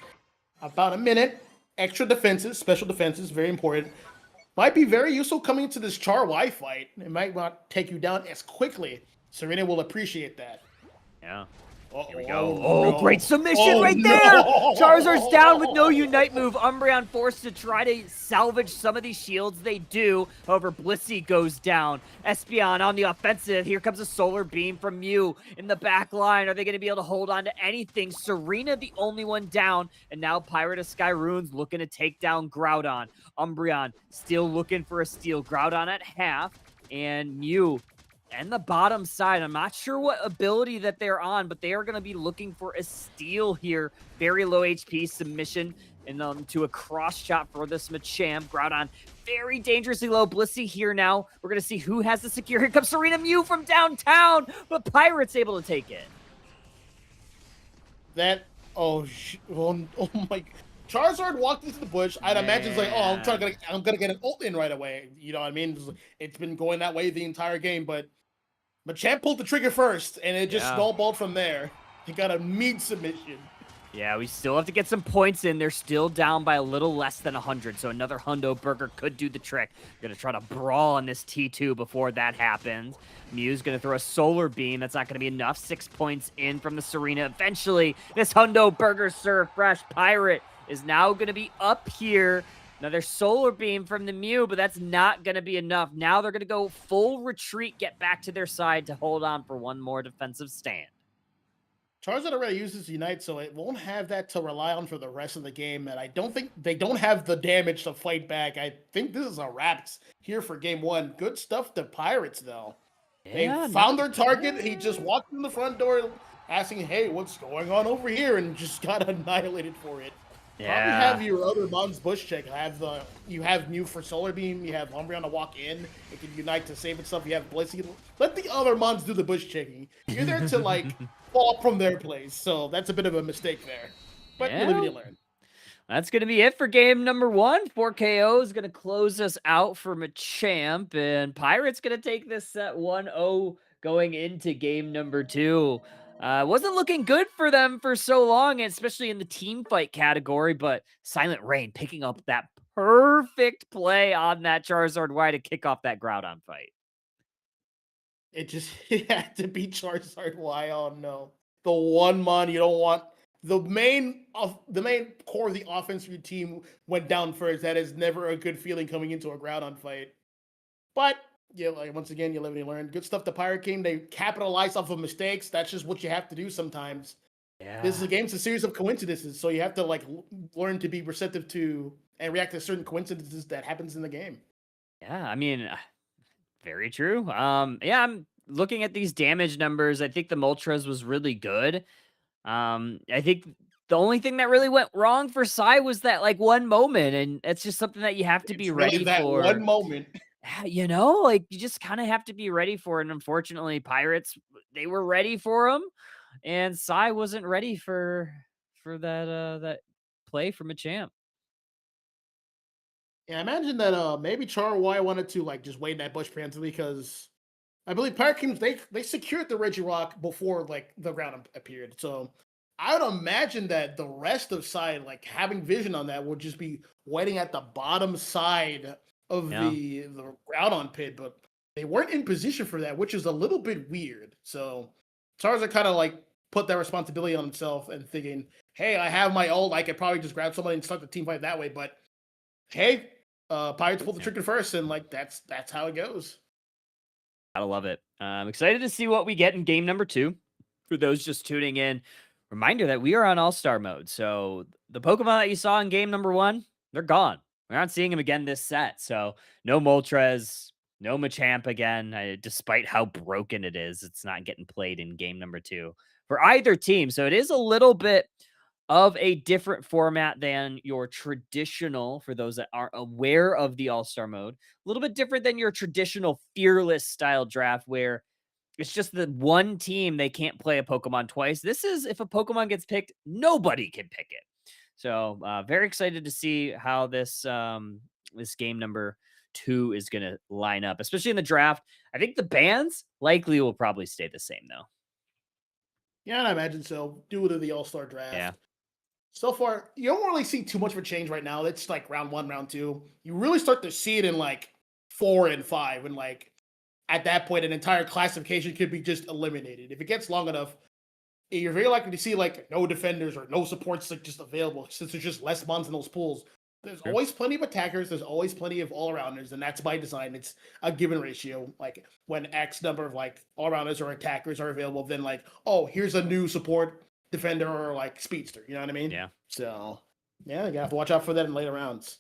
a minute. Extra defenses, special defenses, very important. Might be very useful coming into this Char Y fight. It might not take you down as quickly. Serena will appreciate that. Yeah. Uh-oh. Here we go. No. Great submission right there. No. Charizard's down with no Unite move. Umbreon forced to try to salvage some of these shields. They do. However, Blissey goes down. Espeon on the offensive. Here comes a Solar Beam from Mew in the back line. Are they going to be able to hold on to anything? Serena the only one down. And now Pirate of Sky Runes looking to take down Groudon. Umbreon still looking for a steal. Groudon at half. And Mew and the bottom side. I'm not sure what ability that they're on, but they are going to be looking for a steal here. Very low HP submission and to a cross chop for this Machamp. Groudon very dangerously low. Blissey here now. We're going to see who has the secure. Here comes Serena Mew from downtown, but Pirate's able to take it. Oh my. Charizard walked into the bush. I'd imagine it's like, oh, I'm gonna get an ult in right away. You know what I mean? It's been going that way the entire game, but Machamp pulled the trigger first, and it just snowballed from there. He got a meat submission. Yeah, we still have to get some points in. They're still down by a little less than 100, so another Hundo Burger could do the trick. Going to try to brawl on this T2 before that happens. Mew's going to throw a Solar Beam. That's not going to be enough. 6 points in from the Serena. Eventually, this Hundo Burger Serve Fresh Pirate is now going to be up here. Another Solar Beam from the Mew, but that's not going to be enough. Now they're going to go full retreat, get back to their side to hold on for one more defensive stand. Charizard already uses Unite, so it won't have that to rely on for the rest of the game, and I don't think they don't have the damage to fight back. I think this is a wrap here for game one. Good stuff to Pirates, though. Yeah, they found their target. He just walked in the front door asking, hey, what's going on over here? And just got annihilated for it. Yeah. Probably have your other Mons bush check. You have Mew for Solar Beam. You have Umbreon to walk in. It can Unite to save itself. You have Blissey. Let the other Mons do the bush checking. You're there to like fall from their place. So that's a bit of a mistake there. But you live and you learn. That's going to be it for game number 1. 4 KO is going to close us out for Machamp. And Pirates going to take this set 1-0 going into game number 2. Wasn't looking good for them for so long, especially in the team fight category, but Silent Rain picking up that perfect play on that Charizard Y to kick off that Groudon fight. It had to be Charizard Y. Oh no. The one mon you don't want. The main core of the offense of your team went down first. That is never a good feeling coming into a Groudon fight. But yeah, like once again, you live and you learn. Good stuff. The Pirate King, they capitalize off of mistakes. That's just what you have to do sometimes. Yeah. This is a game. It's a series of coincidences. So you have to like learn to be receptive to and react to certain coincidences that happens in the game. Yeah, I mean, very true. Yeah, I'm looking at these damage numbers. I think the Moltres was really good. I think the only thing that really went wrong for Sai was that like one moment, and it's just something that you have to be ready for. One moment. You know, like you just kind of have to be ready for it. And unfortunately, Pirates, they were ready for him, and Sai wasn't ready for that play from Machamp. Yeah, I imagine that maybe Char Y wanted to like just wait in that bush preemptively because I believe Parakeets they secured the Regirock before like the ground appeared. So I would imagine that the rest of side, like having vision on that, would just be waiting at the bottom side of Yeah. the ground on pit, but they weren't in position for that, which is a little bit weird. So Charizard kind of like put that responsibility on himself and thinking, hey, I have my ult, I could probably just grab somebody and start the team fight that way. But hey, Pirates pulled the Yeah. trigger first, and like that's how it goes. Gotta love it. I'm excited to see what we get in game number 2. For those just tuning in, reminder that we are on All-Star mode. So the Pokemon that you saw in game number 1, they're gone. We're not seeing them again this set. So no Moltres, no Machamp again, despite how broken it is. It's not getting played in game number 2 for either team. So it is a little bit of a different format than your traditional, for those that aren't aware of the All-Star mode, a little bit different than your traditional fearless style draft where it's just the one team, they can't play a Pokemon twice. This is if a Pokemon gets picked, nobody can pick it. So very excited to see how this game number 2 is going to line up, especially in the draft. I think the bans likely will probably stay the same though. Yeah, and I imagine so, due to the All Star Yeah. draft. So far, you don't really see too much of a change right now. It's like round one, round two. You really start to see it in like 4 and 5, and like at that point, an entire classification could be just eliminated. If it gets long enough, you're very likely to see like no defenders or no supports like just available since there's just less mons in those pools. There's Sure. always plenty of attackers. There's always plenty of all-arounders, and that's by design. It's a given ratio. Like when X number of like all-arounders or attackers are available, then like, oh, here's a new support defender or like speedster. You know what I mean? Yeah. So yeah, you have to watch out for that in later rounds.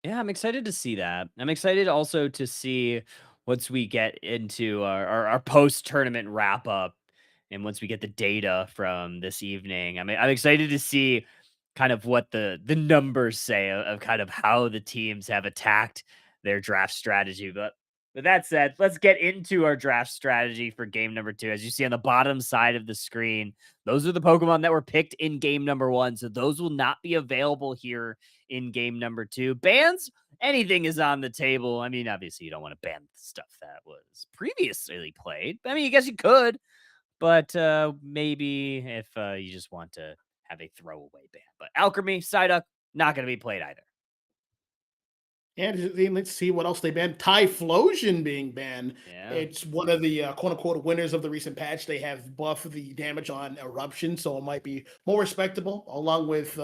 Yeah, I'm excited to see that. I'm excited also to see once we get into our post tournament wrap up and once we get the data from this evening. I'm excited to see kind of what the numbers say of kind of how the teams have attacked their draft strategy. But with that said, let's get into our draft strategy for game number 2. As you see on the bottom side of the screen, those are the Pokemon that were picked in game number 1. So those will not be available here in game number 2. Bans, anything is on the table. I mean, obviously, you don't want to ban stuff that was previously played. I mean, I guess you could, but maybe if you just want to have a throwaway ban. But Alchemy, Psyduck, not going to be played either. And let's see what else they banned. Typhlosion being banned. Yeah. It's one of the quote unquote winners of the recent patch. They have buffed the damage on eruption, so it might be more respectable. Along with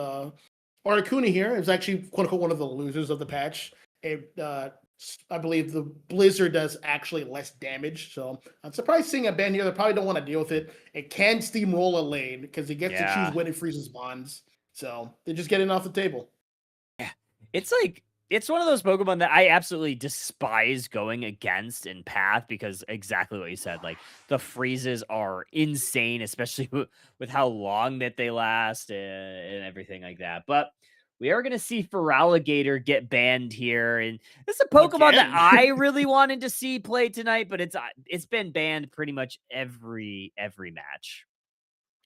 Aracuna here is actually quote unquote one of the losers of the patch. I believe the Blizzard does actually less damage, so I'm surprised seeing a ban here. They probably don't want to deal with it. It can steamroll a lane because he gets to choose when it freezes bonds. So they're just getting off the table. It's like it's one of those Pokemon that I absolutely despise going against in Path because exactly what you said. Like the freezes are insane, especially with how long that they last and everything like that. But we are going to see Feraligatr get banned here, and this is a Pokemon that Again. I really wanted to see play tonight, but it's been banned pretty much every match.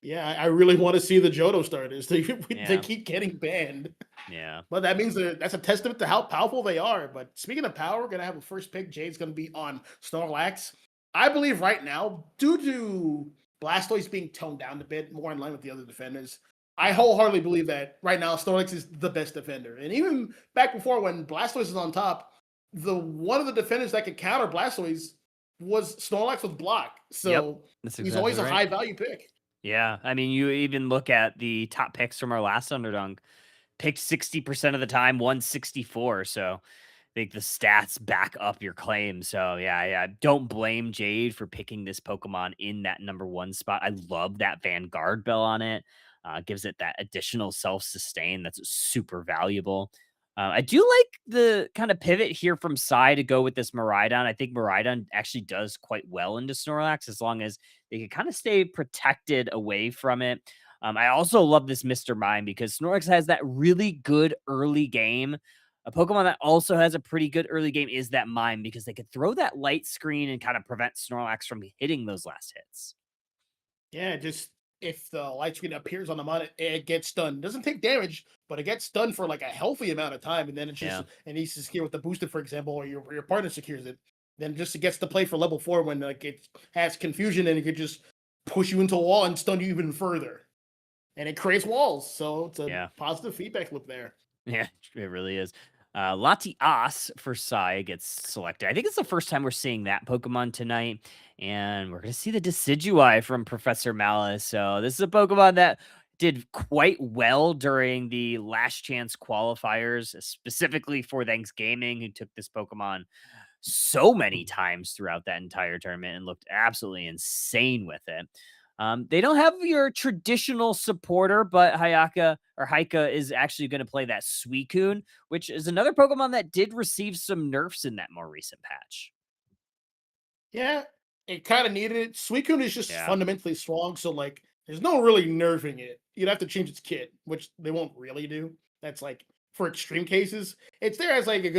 Yeah, I really want to see the Johto starters. They Yeah. keep getting banned. Yeah. But that means that's a testament to how powerful they are. But speaking of power, we're gonna have a first pick. Jade's gonna be on Snorlax. I believe right now, due to Blastoise being toned down a bit, more in line with the other defenders, I wholeheartedly believe that right now Snorlax is the best defender. And even back before when Blastoise was on top, the one of the defenders that could counter Blastoise was Snorlax with block. So That's he's always exactly a right. high value pick. Yeah, I mean, you even look at the top picks from our last Underdunk, picked 60% of the time, 164. So I think the stats back up your claim. So yeah, don't blame Jade for picking this Pokemon in that number 1 spot. I love that Vanguard Bell on it. Gives it that additional self-sustain that's super valuable. I do like the kind of pivot here from Psy to go with this Miraidon. I think Miraidon actually does quite well into Snorlax as long as they can kind of stay protected away from it. I also love this Mr. Mime because Snorlax has that really good early game. A Pokemon that also has a pretty good early game is that Mime because they could throw that light screen and kind of prevent Snorlax from hitting those last hits. Yeah, just if the light screen appears on the monitor, it gets stunned. It doesn't take damage, but it gets stunned for like a healthy amount of time, and then it's just and he's secure with the boosted, for example, or your partner secures it. Then just it gets to play for level 4 when like it has confusion and it could just push you into a wall and stun you even further. And it creates walls, so it's a positive feedback loop there. Yeah, it really is. Latias for Sai gets selected. I think it's the first time we're seeing that Pokemon tonight. And we're going to see the Decidueye from Professor Malice. So this is a Pokemon that did quite well during the last chance qualifiers, specifically for Thanksgiving, who took this Pokemon so many times throughout that entire tournament and looked absolutely insane with it. They don't have your traditional supporter, but Haika is actually going to play that Suicune, which is another Pokemon that did receive some nerfs in that more recent patch. Yeah, it kind of needed it. Suicune is just fundamentally strong, so like there's no really nerfing it. You'd have to change its kit, which they won't really do. That's like for extreme cases. It's there as like a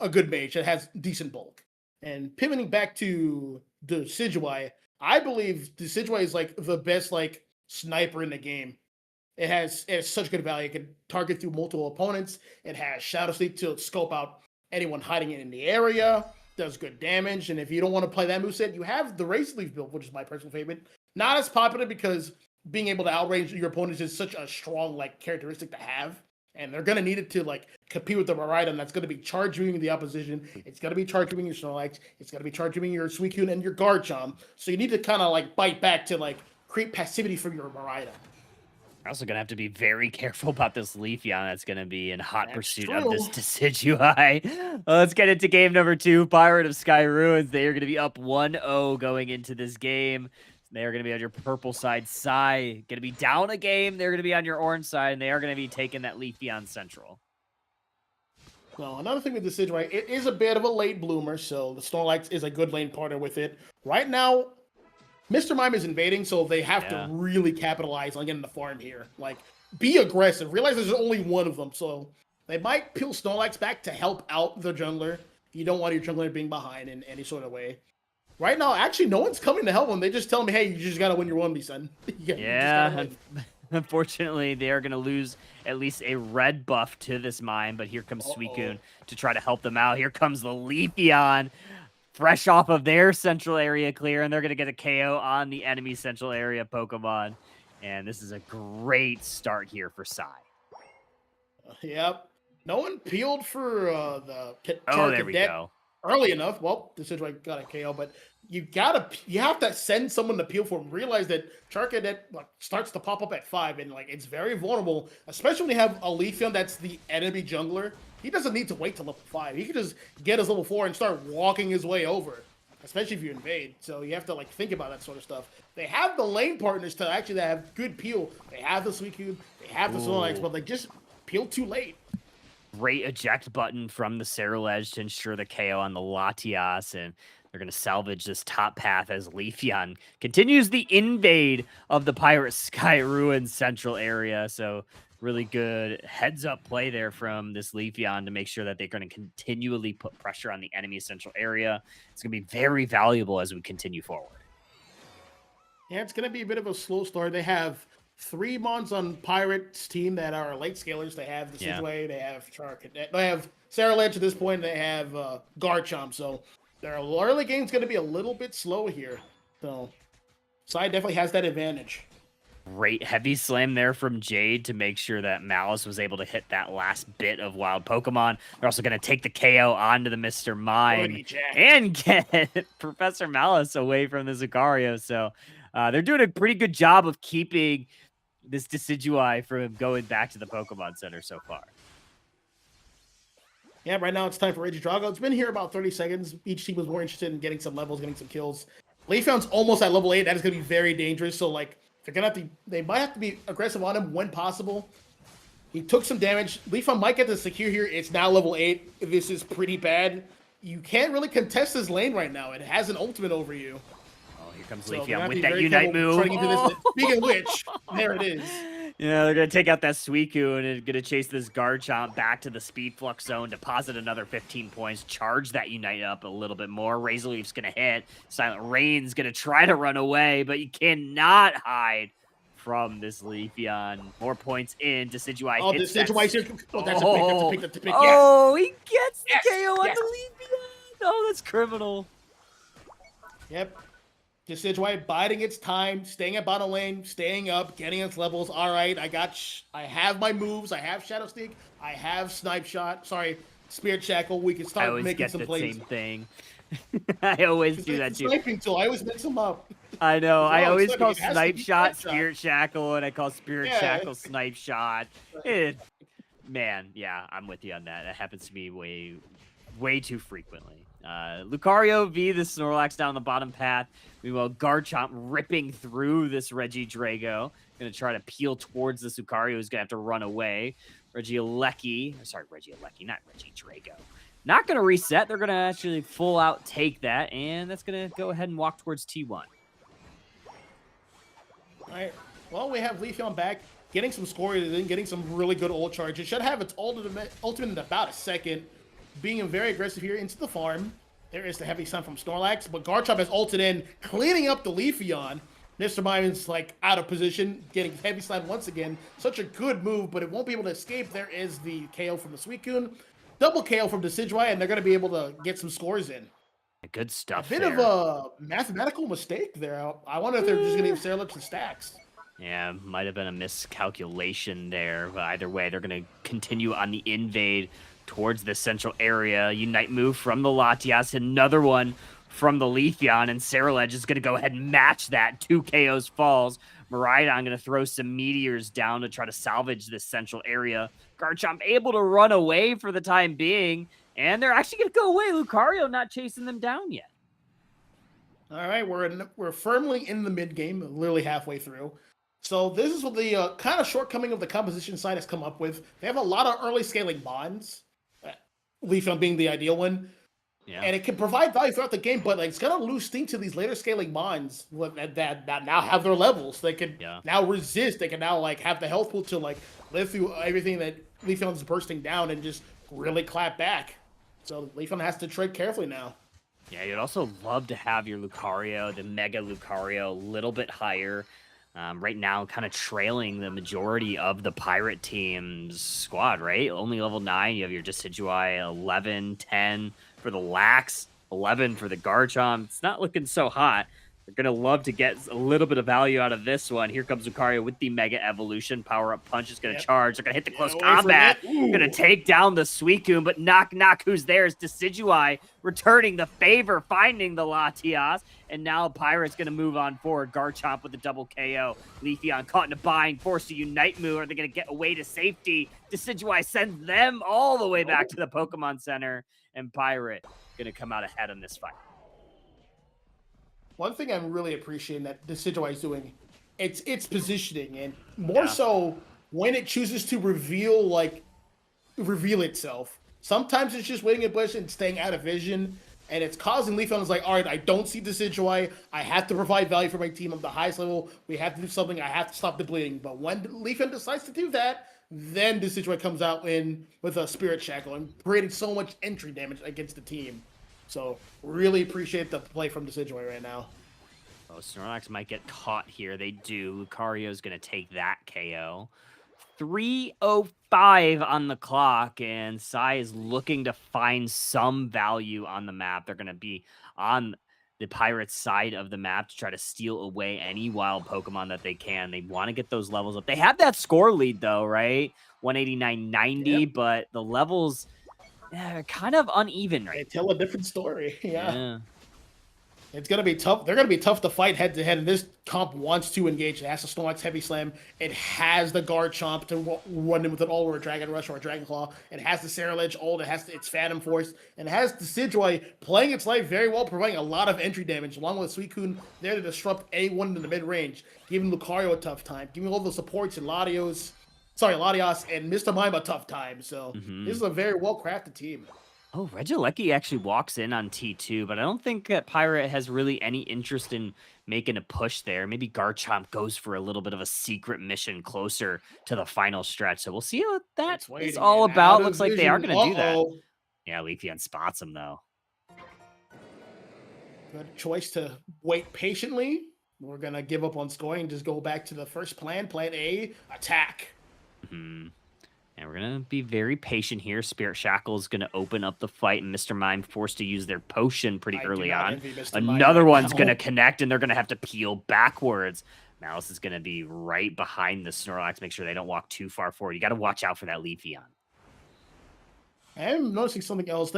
good mage that has decent bulk. And pivoting back to the Decidueye, I believe Decidueye is like the best like sniper in the game. It has such good value. It can target through multiple opponents. It has Shadow Sneak to scope out anyone hiding in the area. Does good damage. And if you don't want to play that moveset, you have the Razor Leaf build, which is my personal favorite. Not as popular because being able to outrange your opponents is such a strong like characteristic to have. And they're going to need it to like compete with the Miraidon that's going to be charging the opposition. It's going to be charging your Snorlax. It's going to be charging your Suicune and your Garchomp. So you need to kind of like bite back to like create passivity from your Miraidon. We're also going to have to be very careful about this Leafeon that's going to be in hot pursuit of this Decidueye. Let's get into game number 2, Pirate of Sky Ruins. They are going to be up 1-0 going into this game. They are going to be on your purple side. Sai going to be down a game. They're going to be on your orange side, and they are going to be taking that Leafeon Central. Well, another thing with Decidueye, it is a bit of a late bloomer, so the Snorlax is a good lane partner with it. Right now, Mr. Mime is invading, so they have to really capitalize on getting the farm here. Like, be aggressive. Realize there's only one of them, so they might peel Snorlax back to help out the jungler. You don't want your jungler being behind in any sort of way. Right now, actually, no one's coming to help them. They just tell me, hey, you just got to win your 1v, son. Unfortunately, they are going to lose at least a red buff to this Mime, but here comes Suicune to try to help them out. Here comes the Leafeon, fresh off of their central area clear, and they're going to get a KO on the enemy central area Pokemon. And this is a great start here for Sai. Yep. No one peeled for the there we go. Early enough. Well, this is like got a KO, but you have to send someone to peel for him. Realize that Charcadet starts to pop up at 5, and like it's very vulnerable, especially when you have a Leafeon that's the enemy jungler. He doesn't need to wait till level 5. He can just get his level 4 and start walking his way over, especially if you invade. So you have to like think about that sort of stuff. They have the lane partners to actually have good peel. They have the Suicune, they have the Snorlax, but they just peel too late. Great eject button from the Cerulege to ensure the KO on the Latias, and they're going to salvage this top path as Leafeon continues the invade of the Pirate Sky Ruins central area. So really good heads-up play there from this Leafeon to make sure that they're going to continually put pressure on the enemy central area. It's going to be very valuable as we continue forward. Yeah, it's going to be a bit of a slow start. They have 3 Mons on Pirates team that are late scalers. They have the Decidueye, they have Charcadet, they have Cerulege at this point, they have Garchomp. So their early game's going to be a little bit slow here. So Sai definitely has that advantage. Great heavy slam there from Jade to make sure that Malice was able to hit that last bit of wild Pokemon. They're also going to take the KO onto the Mr. Mime and get Professor Malice away from the Lucario. So they're doing a pretty good job of keeping this Decidueye from going back to the Pokemon Center so far. Yeah, right now it's time for Regidrago. It's been here about 30 seconds. Each team was more interested in getting some levels, getting some kills. Leafeon's almost at level 8. That is going to be very dangerous. So, like, they're gonna have to. They might have to be aggressive on him when possible. He took some damage. Leafeon might get the secure here. It's now level 8. This is pretty bad. You can't really contest this lane right now. It has an ultimate over you. Here comes Leafeon with that Unite move. Speaking of which, there it is. Yeah, they're going to take out that Suicune and going to chase this Garchomp back to the Speed Flux zone, deposit another 15 points, charge that Unite up a little bit more. Razor Leaf's going to hit. Silent Rain's going to try to run away, but you cannot hide from this Leafeon. More points in. Decidueye Oh, hits that. Decidueye here. Oh, that's a pick. That's a pick. Yes. Oh, he gets the Yes. KO on Yes. the Leafeon. Oh, that's criminal. Yep. Decidueye biding its time, staying at bottom lane, staying up, getting its levels. All right, I have my moves. I have Shadow Sneak. I have Snipe Shot. Sorry, Spirit Shackle. We can I start always making get some the plays. same thing. I always do that It's a too. sniping tool. I always mix them up. I know. I Oh, always it's call funny. It has to Snipe be Shot Snipe Shot. Spirit Shackle, and I call Spirit Yeah. Shackle Snipe Shot. Man, yeah, I'm with you on that. That happens to me way too frequently. Lucario v the Snorlax down the bottom path. Meanwhile, Garchomp ripping through this Regidrago. Going to try to peel towards this Lucario, who's going to have to run away. Regieleki, not Regidrago. Not going to reset. They're going to actually full out take that, and that's going to go ahead and walk towards T1. All right. Well, we have Leafeon back, getting some scoring and getting some really good ult charge. It should have its ultimate in about a second. Being very aggressive here into the farm. There is the heavy stun from Snorlax, but Garchomp has ulted in, cleaning up the Leafeon. Mr. Mimon's like out of position, getting heavy stun once again. Such a good move, but it won't be able to escape. There is the KO from the Suicune. Double KO from Decidueye, and they're going to be able to get some scores in. Good stuff. A bit of a mathematical mistake there. I wonder if they're just going to give Sarah some stacks. Yeah, might have been a miscalculation there. But either way, they're going to continue on the invade towards the central area. Unite move from the Latias, another one from the Leafeon, and Ceruledge is going to go ahead and match that. 2 KOs falls. Miraidon going to throw some meteors down to try to salvage this central area. Garchomp able to run away for the time being, and they're actually going to go away. Lucario not chasing them down yet. All right, we're firmly in the mid game, literally halfway through. So this is what the kind of shortcoming of the composition side has come up with. They have a lot of early scaling bonds, Leafeon being the ideal one. Yeah. And it can provide value throughout the game, but like, it's going to lose steam to these later scaling bonds that now have their levels. They can now resist. They can now like have the health pool to like live through everything that Leafeon's bursting down and just really clap back. So Leafeon has to tread carefully now. Yeah, you'd also love to have your Lucario, the Mega Lucario, a little bit higher. Right now, kind of trailing the majority of the Pirate team's squad, right? Only level 9. You have your Decidueye, 11, 10 for the Lax, 11 for the Garchomp. It's not looking so hot. They're going to love to get a little bit of value out of this one. Here comes Lucario with the Mega Evolution. Power-up punch is going to charge. They're going to hit the close combat. Going to take down the Suicune, but knock, who's there is Decidueye returning the favor, finding the Latias. And now Pirate's going to move on forward. Garchomp with a double KO. Leafeon caught in a bind, forced to Unite move. Are they going to get away to safety? Decidueye sends them all the way back to the Pokemon Center. And Pirate going to come out ahead in this fight. One thing I'm really appreciating that Decidueye is doing, it's positioning, and more so when it chooses to reveal itself. Sometimes it's just waiting in bush and staying out of vision, and it's causing Leafeon like, all right, I don't see Decidueye. I have to provide value for my team. I'm the highest level. We have to do something. I have to stop the bleeding. But when Leafeon decides to do that, then Decidueye comes out in with a Spirit Shackle and creating so much entry damage against the team. So really appreciate the play from Decidueye right now. Oh, Snorlax might get caught here. They do. Lucario's going to take that KO. 3:05 on the clock, and Sai is looking to find some value on the map. They're going to be on the Pirates' side of the map to try to steal away any wild Pokemon that they can. They want to get those levels up. They have that score lead, though, right? 189.90, but the levels... yeah, they're kind of uneven right now. They tell a different story. Yeah. It's going to be tough. They're going to be tough to fight head-to-head, and this comp wants to engage. It has the Snorlax Heavy Slam. It has the Garchomp to run in with an all-over Dragon Rush or a Dragon Claw. It has the Ceruledge ult. It has its Phantom Force. And it has the Decidueye playing its life very well, providing a lot of entry damage, along with Suicune there to disrupt anyone in the mid-range, giving Lucario a tough time, giving all the supports and Latios and Mr. Mime a tough time. So this is a very well-crafted team. Oh, Regieleki actually walks in on T2, but I don't think that Pirate has really any interest in making a push there. Maybe Garchomp goes for a little bit of a secret mission closer to the final stretch. So we'll see what that is all about. Looks like they are going to do that. Yeah, Leafeon spots him, though. Good choice to wait patiently. we're going to give up on scoring and just go back to the first plan, plan A, attack. And we're going to be very patient here. Spirit Shackle is going to open up the fight, and Mr. Mime forced to use their potion pretty early on. Another one's going to connect, and they're going to have to peel backwards. Malice is going to be right behind the Snorlax, make sure they don't walk too far forward. You got to watch out for that Leafeon. I'm noticing something else.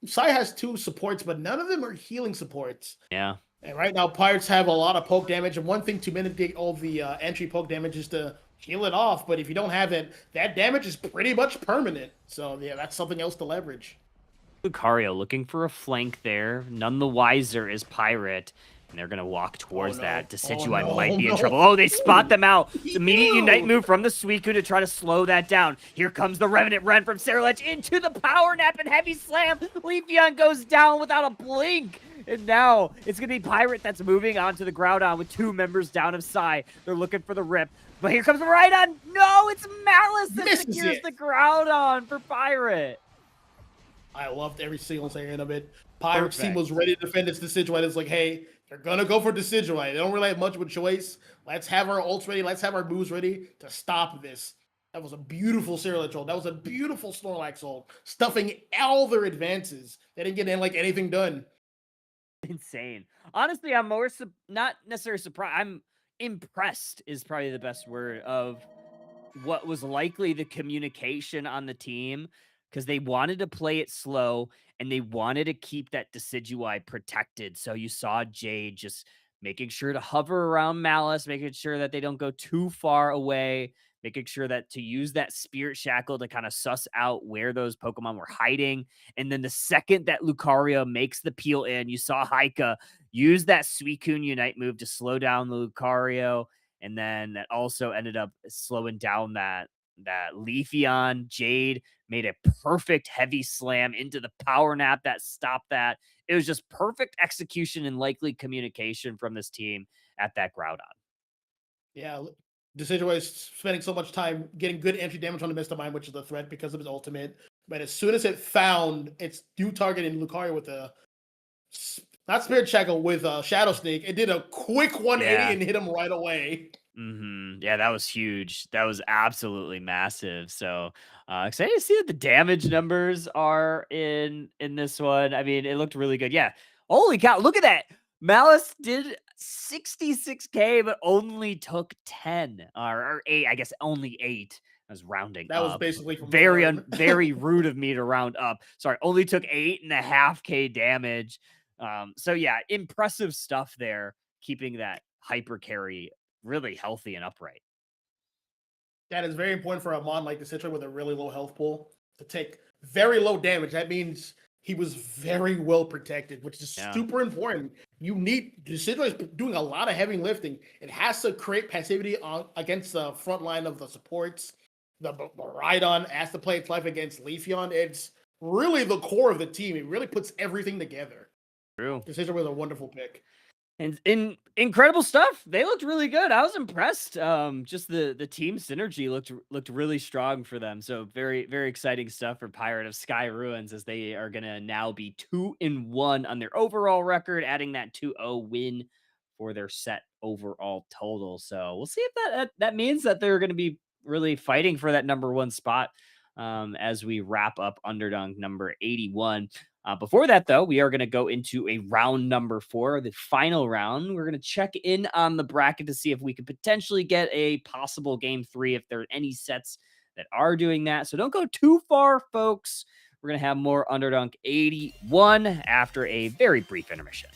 Sai has 2 supports, but none of them are healing supports. Yeah. And right now, Pirates have a lot of poke damage, and one thing to mitigate all the entry poke damage is to heal it off. But if you don't have it, that damage is pretty much permanent. So yeah, that's something else to leverage. Lucario looking for a flank there. None the wiser is Pirate. And they're going to walk towards that. Decidueye might be in trouble. Oh, they spot them out. Immediate Unite move from the Suicune to try to slow that down. Here comes the Revenant Run from Saralech into the Power Nap and Heavy Slam. Leafeon goes down without a blink. And now it's going to be Pirate that's moving onto the Groudon with 2 members down of Sai. They're looking for the rip. But here comes the Rhydon. No, it's Malice that secures the Groudon for Pirate. I loved every single second of it. Pirate's team was ready to defend its Decidueye. It's like, hey, they're going to go for Decidueye. They don't really have much of a choice. Let's have our ults ready. Let's have our moves ready to stop this. That was a beautiful Saralech ult. That was a beautiful Snorlax ult. Stuffing all their advances. They didn't get anything done. Insane. Honestly, I'm more not necessarily surprised. I'm impressed is probably the best word of what was likely the communication on the team, because they wanted to play it slow and they wanted to keep that Decidueye protected. So you saw Jade just making sure to hover around Malice, making sure that they don't go too far away, making sure that to use that Spirit Shackle to kind of suss out where those Pokemon were hiding. And then the second that Lucario makes the peel in, you saw Haika use that Suicune Unite move to slow down the Lucario. And then that also ended up slowing down that Leafeon. Jade made a perfect Heavy Slam into the Power Nap that stopped that. It was just perfect execution and likely communication from this team at that Groudon. Yeah, Decidueye is spending so much time getting good entry damage on the Mr. Mime, which is the threat because of his ultimate. But as soon as it found its new target in Lucario with not Spirit Shackle, with Shadow Sneak, it did a quick 180 and hit him right away. Yeah, that was huge. That was absolutely massive. So excited to see that the damage numbers are in this one. I mean, it looked really good. Yeah. Holy cow. Look at that. Malice did 66k, but only took 10 or 8. I guess only 8. I was rounding that up. Was basically from very rude of me to round up. Sorry, only took 8.5k damage. So yeah, impressive stuff there, keeping that hyper carry really healthy and upright. That is very important for a mon like Decidueye with a really low health pool to take very low damage. That means he was very well protected, which is super important. You need Decidueye is doing a lot of heavy lifting. It has to create passivity against the front line of the supports. The Rhydon has to play its life against Leafeon. It's really the core of the team. It really puts everything together. True. Decidueye was a wonderful pick. And incredible stuff. They looked really good. I was impressed. Just the team synergy looked really strong for them. So very, very exciting stuff for Pirate of Sky Ruins, as they are gonna now be 2-1 on their overall record, adding that 2-0 win for their set overall total. So we'll see if that means that they're gonna be really fighting for that number 1 spot as we wrap up Underdunk number 81. Before that, though, we are going to go into a round number 4, the final round. We're going to check in on the bracket to see if we could potentially get a possible game 3, if there are any sets that are doing that. So don't go too far, folks. We're going to have more Underdunk 81 after a very brief intermission.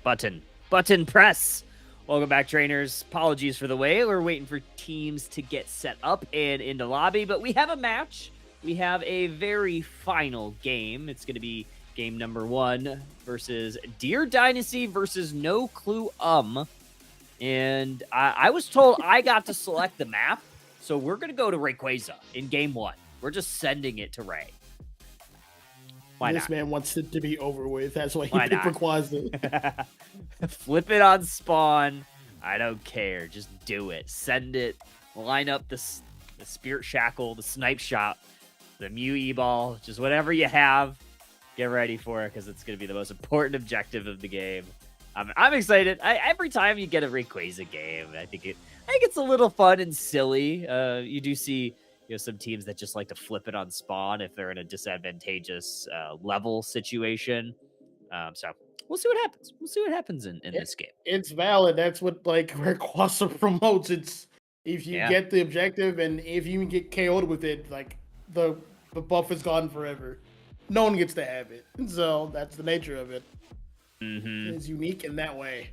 Button press. Welcome back, trainers. Apologies for the wait. We're waiting for teams to get set up and into lobby, but we have a match. We have a very final game. It's going to be game number 1 versus Deer Dynasty versus No Clue And I was told I got to select the map, so we're going to go to Rayquaza in game 1. We're just sending it to Ray. Why this not? man wants it to be over with. That's why he Why picked not? Rayquaza. Flip it on spawn. I don't care. Just do it. Send it. Line up the Spirit Shackle, the Snipe Shot, the Mew E-Ball, just whatever you have. Get ready for it because it's going to be the most important objective of the game. I'm excited. Every time you get a Rayquaza game, I think it's a little fun and silly. You do see some teams that just like to flip it on spawn if they're in a disadvantageous level situation. So we'll see what happens. We'll see what happens in this game. It's valid. That's what Rayquaza promotes. It's if you get the objective and if you get KO'd with it, the buff is gone forever. No one gets to have it. So that's the nature of it. It's unique in that way.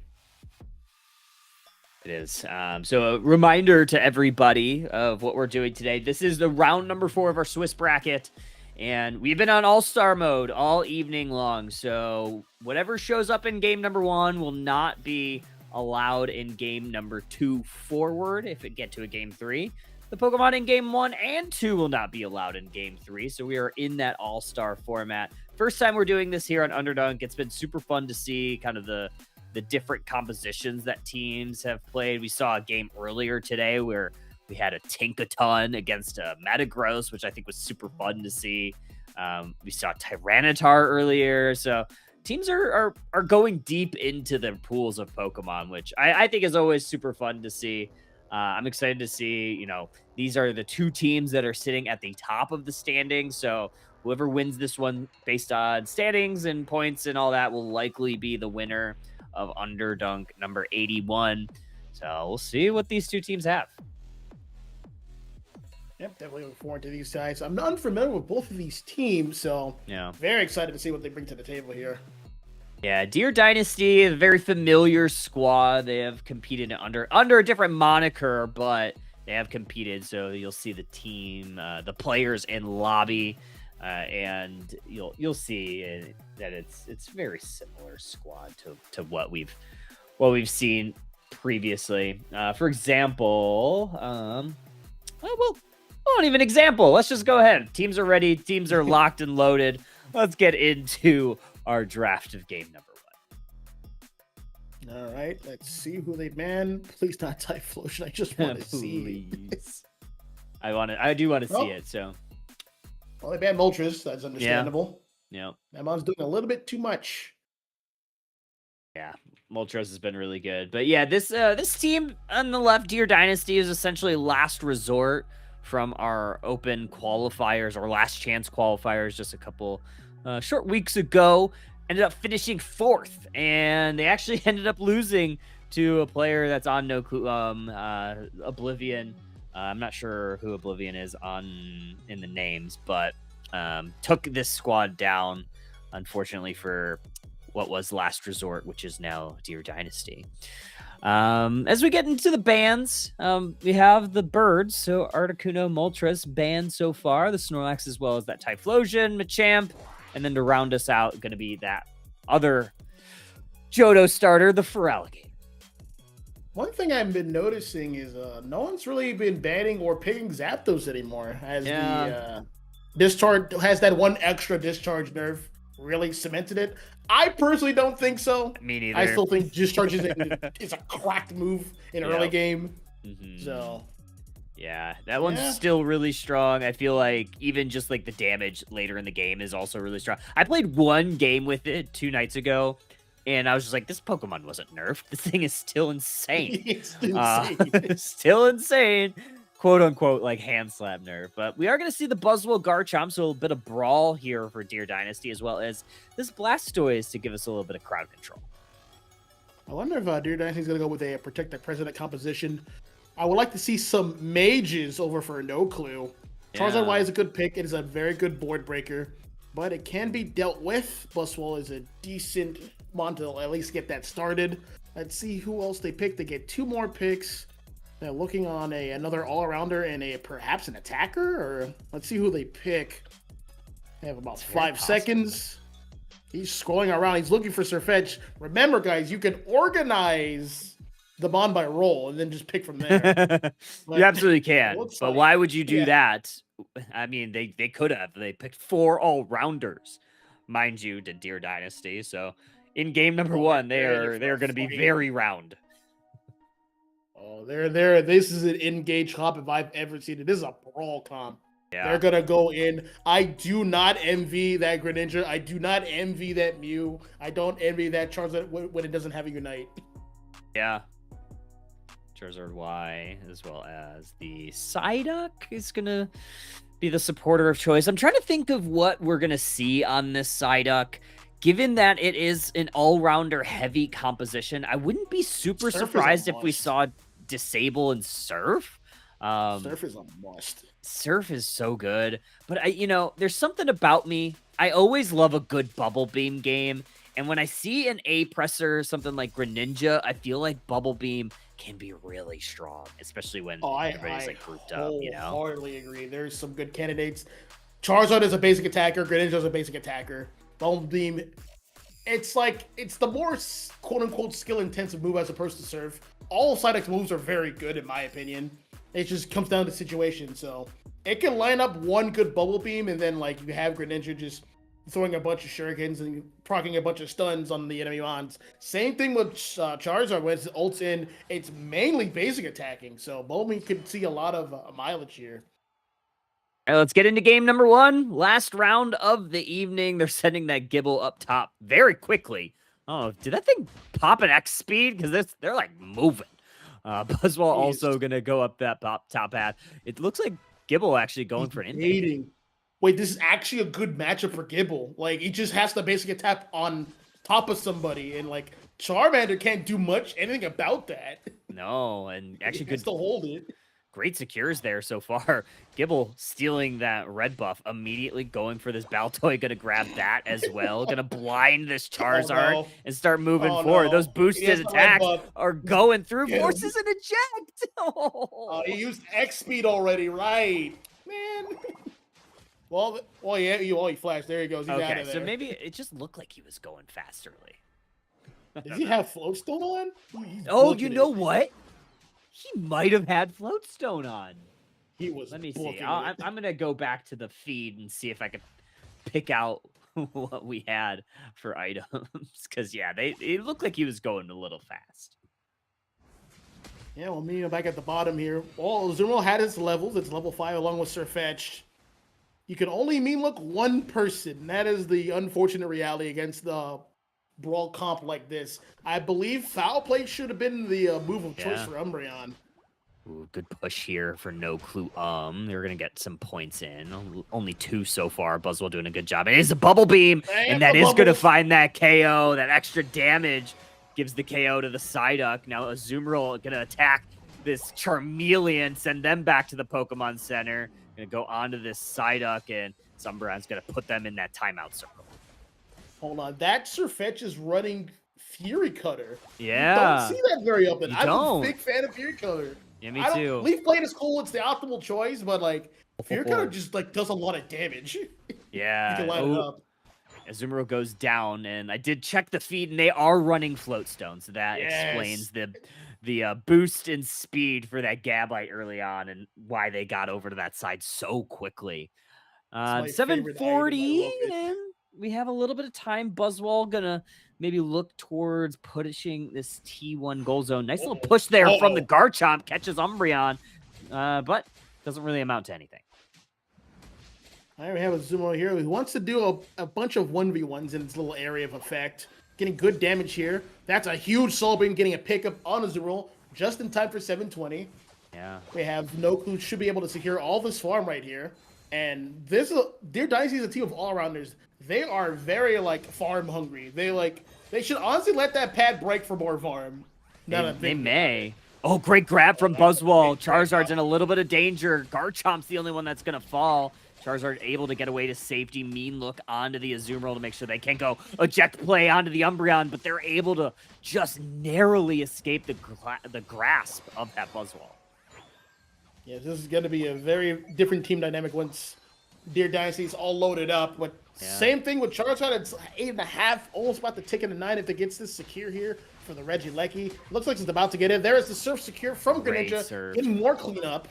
It is. So a reminder to everybody of what we're doing today. This is the round number 4 of our Swiss bracket. And we've been on all-star mode all evening long. So whatever shows up in game number 1 will not be allowed in game number 2 forward if it get to a game 3. The Pokemon in game 1 and 2 will not be allowed in game 3. So we are in that all-star format. First time we're doing this here on Underdunk. It's been super fun to see kind of the different compositions that teams have played. We saw a game earlier today where we had a Tinkaton against a Metagross, which I think was super fun to see. We saw Tyranitar earlier. So teams are going deep into their pools of Pokemon, which I think is always super fun to see. I'm excited to see, these are the 2 teams that are sitting at the top of the standings. So whoever wins this one based on standings and points and all that will likely be the winner of Underdunk number 81. So we'll see what these 2 teams have. Yep, definitely looking forward to these guys. I'm unfamiliar with both of these teams, so very excited to see what they bring to the table here. Yeah, Deer Dynasty, a very familiar squad. They have competed under a different moniker, but they have competed. So you'll see the team, the players in lobby, and you'll see that it's very similar squad to what we've seen previously. For example, won't even example. Let's just go ahead. Teams are ready. Teams are locked and loaded. Let's get into our draft of game number 1. All right, let's see who they ban. Please not Typhlosion. I just want to see. I do want to see it. So, well, they banned Moltres. That's understandable. Yeah. That mom's doing a little bit too much. Yeah, Moltres has been really good, but yeah, this team on the left, Deer Dynasty, is essentially last resort from our open qualifiers or last chance qualifiers just a couple short weeks ago. Ended up finishing 4th, and they actually ended up losing to a player that's on No Clue, Oblivion. I'm not sure who Oblivion is in the names, but took this squad down, unfortunately, for what was last resort, which is now Deer Dynasty. As we get into the bans, we have the birds. So Articuno, Moltres banned so far, the Snorlax, as well as that Typhlosion, Machamp. And then to round us out, going to be that other Johto starter, the Feraligatr. One thing I've been noticing is no one's really been banning or picking Zapdos anymore. As the discharge has that one extra discharge nerf really cemented it. I personally don't think so. Me neither. I still think discharge is a cracked move in early game. So yeah, that one's still really strong. I feel like even just like the damage later in the game is also really strong. I played one game with it 2 nights ago, and I was just like, this Pokemon wasn't nerfed. This thing is still insane. It's insane. Still insane. Quote unquote, like hand slap nerf. But we are going to see the Buzzwole Garchomp, so a bit of brawl here for Deer Dynasty, as well as this Blastoise to give us a little bit of crowd control. I wonder if Deer Dynasty is going to go with a Protect the President composition. I would like to see some mages over for No Clue. Charizard Y is a good pick. It is a very good board breaker. but it can be dealt with. Buswell is a decent one to at least get that started. Let's see who else they pick. They get 2 more picks. They're looking on another all-arounder and perhaps an attacker, or let's see who they pick. They have about 5 seconds. He's scrolling around. He's looking for Sirfetch'd. Remember, guys, you can organize the bond by role and then just pick from there. You absolutely can. But like, why would you do that? I mean, they could have. They picked 4 all-rounders, mind you, to Deer Dynasty. So in game number 1, they're going to be very round. Oh, they're this is an engaged comp if I've ever seen it. This is a brawl comp. Yeah. They're gonna go in. I do not envy that Greninja. I do not envy that Mew. I don't envy that Charizard when it doesn't have a Unite. Yeah. Charizard Y, as well as the Psyduck is gonna be the supporter of choice. I'm trying to think of what we're gonna see on this Psyduck. Given that it is an all-rounder heavy composition, I wouldn't be super surprised if we saw Disable and Surf. Surf is a must. Surf is so good, but there's something about me. I always love a good Bubble Beam game, and when I see an A-presser, something like Greninja, I feel like Bubble Beam can be really strong, especially when everybody's like grouped up. I totally agree. There's some good candidates. Charizard is a basic attacker. Greninja is a basic attacker. Bubble Beam, it's the more quote-unquote skill-intensive move as opposed to Surf. All Psyduck's moves are very good, in my opinion. It just comes down to situation. So it can line up one good Bubble Beam, and then you have Greninja just throwing a bunch of shurikens and proccing a bunch of stuns on the enemy mons. Same thing with Charizard. When it's ults in, it's mainly basic attacking. So Bubble Beam could see a lot of mileage here. All right, let's get into game number 1. Last round of the evening. They're sending that Gibble up top very quickly. Oh, did that thing pop an X speed? Because they're like moving. Buzzwell also going to go up that top path. It looks like Gibble actually going for an invade. Wait, this is actually a good matchup for Gibble. He just has the basic attack on top of somebody, and Charmander can't do anything about that. No, and actually could still hold it. Great secures there so far. Gibble stealing that red buff, immediately going for this Baltoy, gonna grab that as well. Gonna blind this Charizard and start moving forward. Those boosted attacks are going through. Forces an eject. He used X speed already, right? Man. Well, yeah, he flashed. There he goes. He's out of there. So maybe it just looked like he was going fasterly. Does he have Floatstone on? Oh, you know what? He might have had Floatstone on. He was. Let me see. I'm going to go back to the feed and see if I can pick out what we had for items. Because, yeah, it looked like he was going a little fast. Yeah, well, me back at the bottom here. Zumo had his levels. It's level 5 along with Sirfetch'd. You can only look one person. That is the unfortunate reality against the brawl comp like this. I believe Foul Play should have been the move of choice for Umbreon. Ooh, good push here for No Clue. They're going to get some points in. Only 2 so far. Buzzwell doing a good job. It is a Bubble Beam, and that is going to find that KO. That extra damage gives the KO to the Psyduck. Now Azumarill going to attack this Charmeleon, send them back to the Pokemon Center. Going to go onto this Psyduck, and Umbreon's going to put them in that timeout circle. Hold on. That Sirfetch'd is running Fury Cutter. Yeah. You don't see that very often. I'm a big fan of Fury Cutter. Yeah, me too. Leaf Blade is cool. It's the optimal choice, but Fury Cutter just does a lot of damage. Yeah. You can line it up. Azumarill goes down, and I did check the feed, and they are running Floatstone, so that explains the boost in speed for that Gabite early on and why they got over to that side so quickly. 740, and we have a little bit of time. Buzzwell gonna maybe look towards pushing this T1 goal zone. Nice little push there from the Garchomp, catches Umbreon, but doesn't really amount to anything. I have a Zumo here who wants to do a bunch of 1v1s in its little area of effect. Getting good damage here. That's a huge Soul Beam, getting a pickup on Azumarill just in time for 720. Yeah. We have No Clue should be able to secure all this farm right here. And Deer Dynasty is a team of all-rounders. They are very farm hungry. They should honestly let that pad break for more farm. They may. Oh, great grab from Buzzwell. Charizard's in a little bit of danger. Garchomp's the only one that's gonna fall. Charizard able to get away to safety. Mean look onto the Azumarill to make sure they can't go eject play onto the Umbreon, but they're able to just narrowly escape the grasp of that Buzzwole. Yeah, this is going to be a very different team dynamic once Deer Dynasty's all loaded up. But same thing with Charizard. It's 8.5, almost about to tick into 9 if it gets this secure here for the Regieleki. Looks like it's about to get in. There is the Surf secure from Greninja. Getting more cleanup.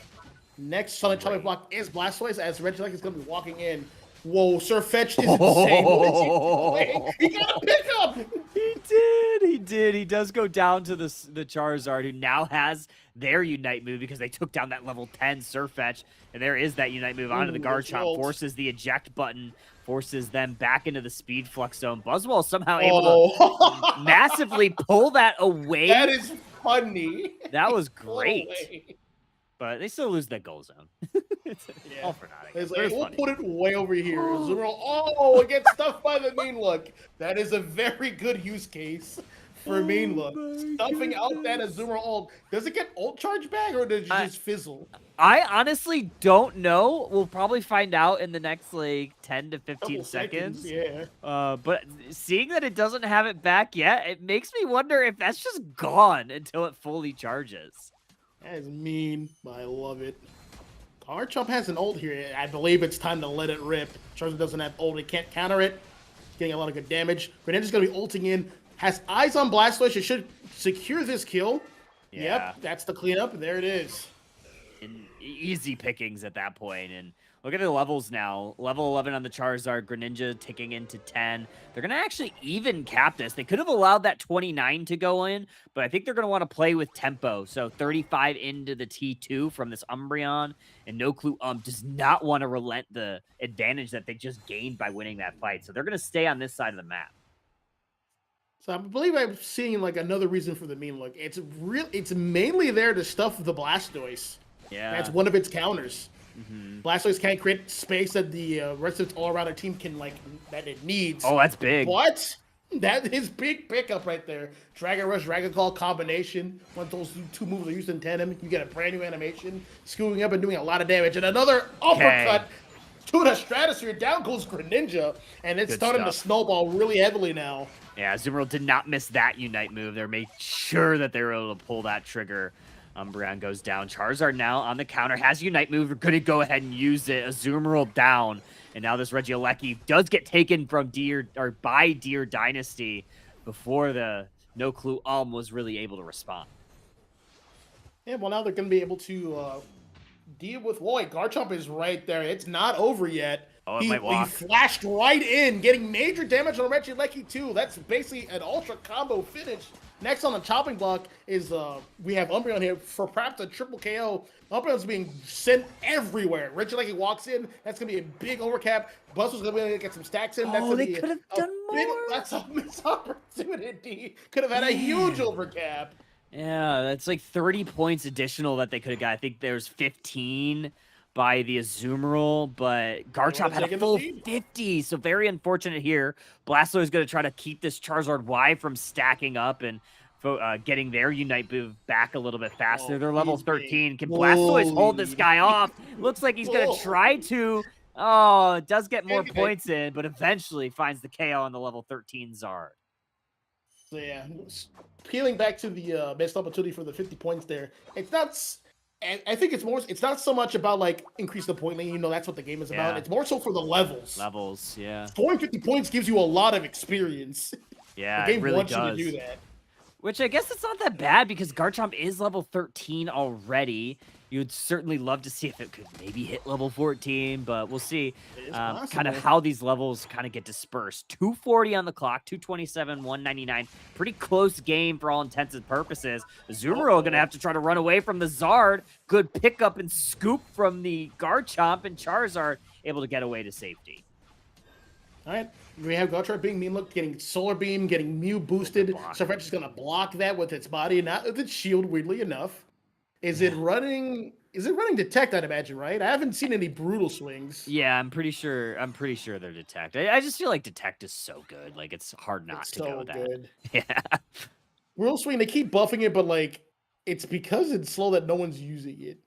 Next on the chopping block is Blastoise as Regieleki is going to be walking in. Whoa, Surf Fetch is insane. What is he doing? He got a pickup! He did. He does go down to the Charizard, who now has their Unite move because they took down that level 10 Surfetch. And there is that Unite move onto the Garchomp, forces the eject button, forces them back into the speed flux zone. Buzzwole somehow able to massively pull that away. That is funny. That was great. But they still lose that goal zone. All for naught. It's like, we'll put it way over here. Oh, it gets stuffed by the Mean Look. That is a very good use case for Mean Look. Stuffing out that Azumarill ult. Does it get ult charge back or does it just fizzle? I honestly don't know. We'll probably find out in the next like 10 to 15 seconds. Yeah. But seeing that it doesn't have it back yet, it makes me wonder if that's just gone until it fully charges. That is mean, but I love it. Garchomp has an ult here. I believe it's time to let it rip. Charizard doesn't have ult. It can't counter it. It's getting a lot of good damage. Greninja's going to be ulting in. Has eyes on Blastoise. It should secure this kill. Yeah. Yep, that's the cleanup. There it is. Easy pickings at that point. And look at the levels now. Level 11 on the Charizard, Greninja ticking into 10. They're going to actually even cap this. They could have allowed that 29 to go in, but I think they're going to want to play with tempo. So 35 into the T2 from this Umbreon. And No Clue does not want to relent the advantage that they just gained by winning that fight. So they're going to stay on this side of the map. So I believe I'm seeing like another reason for the Mean Look. It's mainly there to stuff the Blastoise. Yeah. That's one of its counters. Blastoise can't create space that the rest of its all-around team can that it needs. Oh, that's big. What? That is big pickup right there. Dragon Rush, Dragon Claw combination. Once those two moves are used in tandem, you get a brand new animation, screwing up and doing a lot of damage. And another uppercut to the stratosphere. Down goes Greninja, and it's starting to snowball really heavily now. Yeah, Azumarill did not miss that Unite move. They're making sure that they were able to pull that trigger. Umbreon goes down. Charizard now on the counter. Has Unite move. We're going to go ahead and use it. Azumarill down. And now this Regieleki does get taken from by Deer Dynasty before the No Clue was really able to respond. Yeah, well, now they're going to be able to deal with Lloyd. Garchomp is right there. It's not over yet. Oh, it might walk. He flashed right in, getting major damage on Regieleki too. That's basically an ultra combo finish. Next on the chopping block is we have Umbreon here for perhaps a triple KO. Umbreon's being sent everywhere. Regieleki walks in. That's gonna be a big overcap. Buster's gonna be able to get some stacks in. That's they could have done more. That's a missed opportunity. Could have had a huge overcap. Yeah, that's like 30 points additional that they could have got. I think there's 15 by the Azumarill, but Garchomp had a full 50, so very unfortunate here. Blastoise is going to try to keep this Charizard Y from stacking up and getting their Unite move back a little bit faster. They're level 13. Can Blastoise hold this guy off? Looks like he's going to try to. Oh, it does get more points in, but eventually finds the KO on the level 13 Zard. So yeah, peeling back to the missed opportunity for the 50 points there. It's not. I think it's not so much about increase the point lane. That's what the game is about. It's more so for the levels. Yeah. Scoring 50 points gives you a lot of experience. Yeah, the game it really wants does. you to do that. Which I guess it's not that bad because Garchomp is level 13 already. You would certainly love to see if it could maybe hit level 14, but we'll see kind of how these levels kind of get dispersed. 240 on the clock, 227, 199. Pretty close game for all intents and purposes. Azumarill going to have to try to run away from the Zard. Good pickup and scoop from the Garchomp, and Charizard able to get away to safety. All right, we have Garchomp being Mean Look, getting Solar Beam, getting Mew boosted. Surfetch is going to block that with its body, not with its shield, weirdly enough. Is it running Detect, I'd imagine, right? I haven't seen any brutal swings. Yeah, I'm pretty sure they're Detect. I just feel like Detect is so good. It's hard not to go with that. Good. Yeah. Brutal swing, they keep buffing it, but it's because it's slow that no one's using it.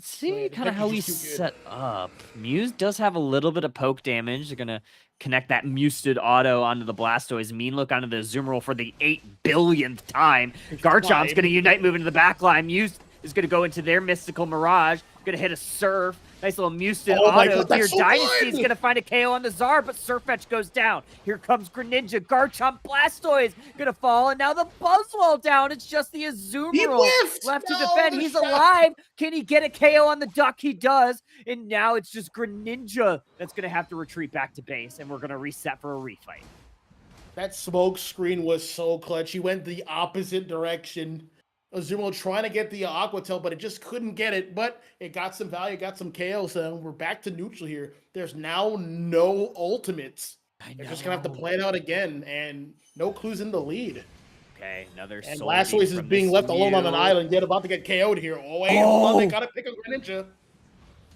Let's see the kind of deck how is he's just too good. set up. Muse does have a little bit of poke damage. They're going to connect that Musted auto onto the Blastoise. Mean look onto the Azumarill for the 8 billionth time. Garchomp's going to Unite move into the back line. Muse is going to go into their Mystical Mirage. Going to hit a Surf. Nice little Musted auto. Dear so Dynasty is going to find a KO on the Czar, but Surfetch goes down. Here comes Greninja. Garchomp Blastoise going to fall, and now the Buzzwole down. It's just the Azumarill left to defend. He's alive. Can he get a KO on the Duck? He does. And now it's just Greninja that's going to have to retreat back to base, and we're going to reset for a refight. That smoke screen was so clutch. He went the opposite direction. Azumarill trying to get the Aqua Tail, but it just couldn't get it. But it got some value, got some KO. So we're back to neutral here. There's now no ultimates. They're just gonna have to play it out again, and no clues in the lead. Okay, another. And Blastoise is being left alone on an island, yet about to get KO'd here. Oh wait, hold on, they gotta pick a Greninja.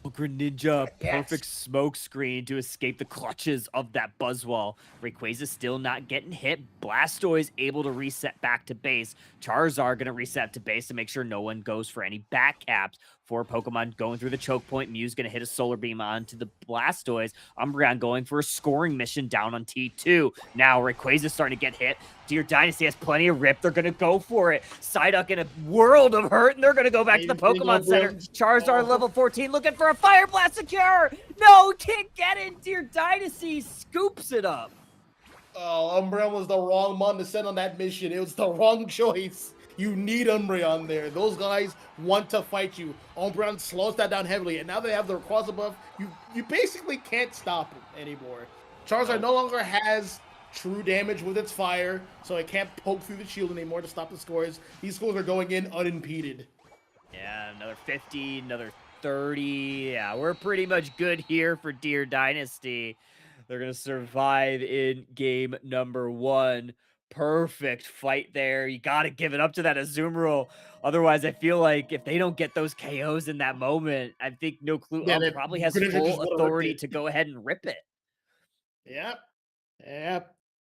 Greninja, perfect smoke screen to escape the clutches of that Buzzwole. Rayquaza still not getting hit. Blastoise able to reset back to base. Charizard gonna reset to base to make sure no one goes for any back caps. For Pokemon going through the choke point. Mew's gonna hit a Solar Beam onto the Blastoise. Umbreon going for a scoring mission down on T2. Now Rayquaza's starting to get hit. Dear Dynasty has plenty of rip. They're gonna go for it. Psyduck in a world of hurt, and they're gonna go back to the Pokemon Center. Charizard level 14 looking for a Fire Blast secure. No, can't get it. Dear Dynasty scoops it up. Oh, Umbreon was the wrong one to send on that mission. It was the wrong choice. You need Umbreon there. Those guys want to fight you. Umbreon slows that down heavily, and now they have the Rayquaza buff. You basically can't stop him anymore. Charizard no longer has true damage with its fire, so it can't poke through the shield anymore to stop the scores. These scores are going in unimpeded. Yeah, another 50, another 30. Yeah, we're pretty much good here for Deer Dynasty. They're going to survive in game number 1. Perfect fight there. You got to give it up to that Azumarill. Otherwise, I feel like if they don't get those KOs in that moment, I think No Clue probably has full authority to go ahead and rip it. Yep.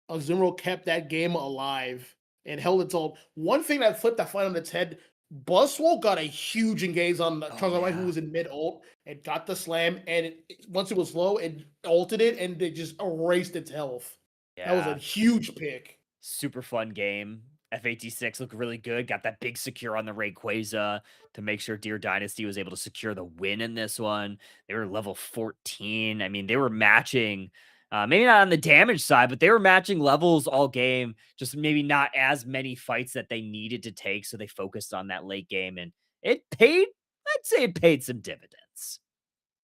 Azumarill kept that game alive and held its own. One thing that flipped that fight on its head, Buzzwole got a huge engage on Charizard, who was in mid-ult. It got the slam, and once it was low, it ulted it, and it just erased its health. Yeah. That was a huge pick. Super fun game. F86 looked really good. Got that big secure on the Rayquaza to make sure Deer Dynasty was able to secure the win in this one. They were level 14. I mean, they were matching, maybe not on the damage side, but they were matching levels all game. Just maybe not as many fights that they needed to take. So they focused on that late game, and it paid, I'd say it paid some dividends.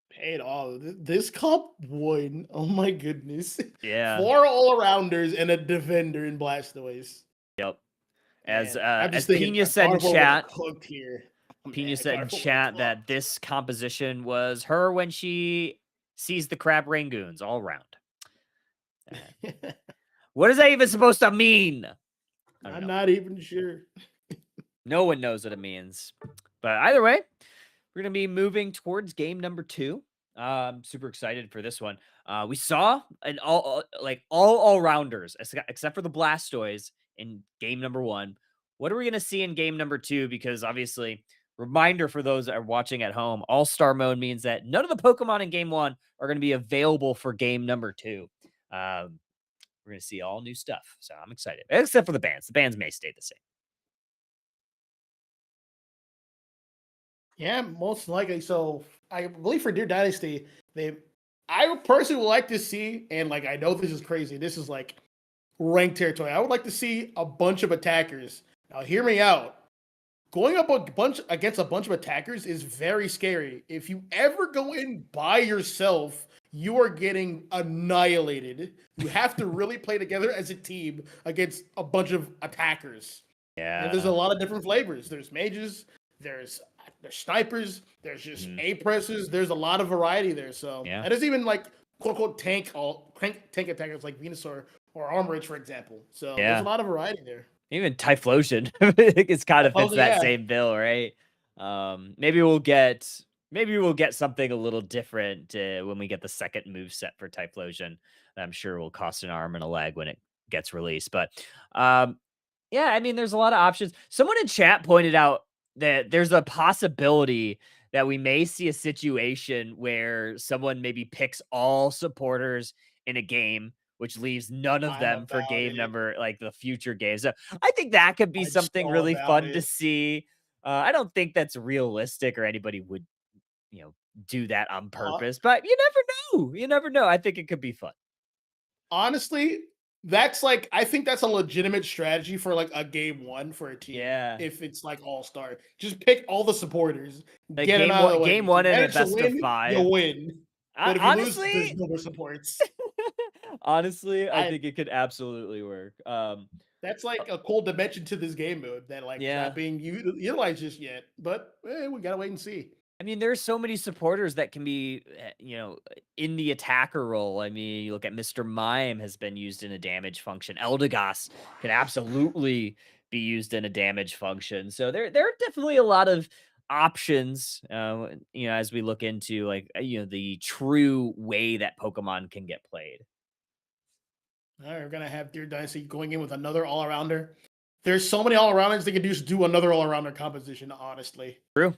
Paid all. This comp won. Oh my goodness. Yeah. 4 all-arounders and a defender in Blastoise. Yep. As Pina said in chat, Pina said in chat that this composition was her when she sees the crab rangoons all around. What is that even supposed to mean? I'm not even sure. No one knows what it means. But either way, we're going to be moving towards game number 2. I'm super excited for this one. We saw an all-rounders, except for the Blastoise in game number 1. What are we going to see in game number 2? Because obviously, reminder for those that are watching at home, all-star mode means that none of the Pokemon in game 1 are going to be available for game number 2. We're going to see all new stuff. So I'm excited, except for the bands. The bands may stay the same. Yeah, most likely. So I believe for Deer Dynasty, I personally would like to see, and like I know this is crazy. This is like ranked territory. I would like to see a bunch of attackers. Now, hear me out. Going up against a bunch of attackers is very scary. If you ever go in by yourself, you are getting annihilated. You have to really play together as a team against a bunch of attackers. Yeah. And there's a lot of different flavors. There's mages, there's snipers, there's just A-pressers. There's a lot of variety there. So, and there's even like quote-unquote tank attackers like Venusaur or Armorage, for example. So there's a lot of variety there. Even Typhlosion it's kind of fits that same bill, right? Maybe we'll get something a little different when we get the second move set for Typhlosion. I'm sure will cost an arm and a leg when it gets released. But yeah, I mean, there's a lot of options. Someone in chat pointed out that there's a possibility that we may see a situation where someone maybe picks all supporters in a game, which leaves none of I'm them for about game it. number, like the future games. So I think that could be I'm something so really about fun to it. see. I don't think that's realistic or anybody would, you know, do that on Uh, purpose, but you never know. You never know. I think it could be fun. Honestly, that's like I think that's a legitimate strategy for like a game one for a team. Yeah. If it's like all star, just pick all the supporters, Like get them out of the way. game If you one in a manage to best of win, you five. win. But if you lose, there's Honestly, no more supports. honestly, I I think it could absolutely work. That's like a cool dimension to this game mode that like is not Yeah. being utilized just yet. But we gotta wait and see. I mean, there's so many supporters that can be, in the attacker role. I mean, you look at Mr. Mime has been used in a damage function. Eldegoss can absolutely be used in a damage function. So there are definitely a lot of options, as we look into the true way that Pokemon can get played. All right, we're gonna have Deer Dynasty going in with another all arounder. There's so many all arounders they could just do another all arounder composition. Honestly, True.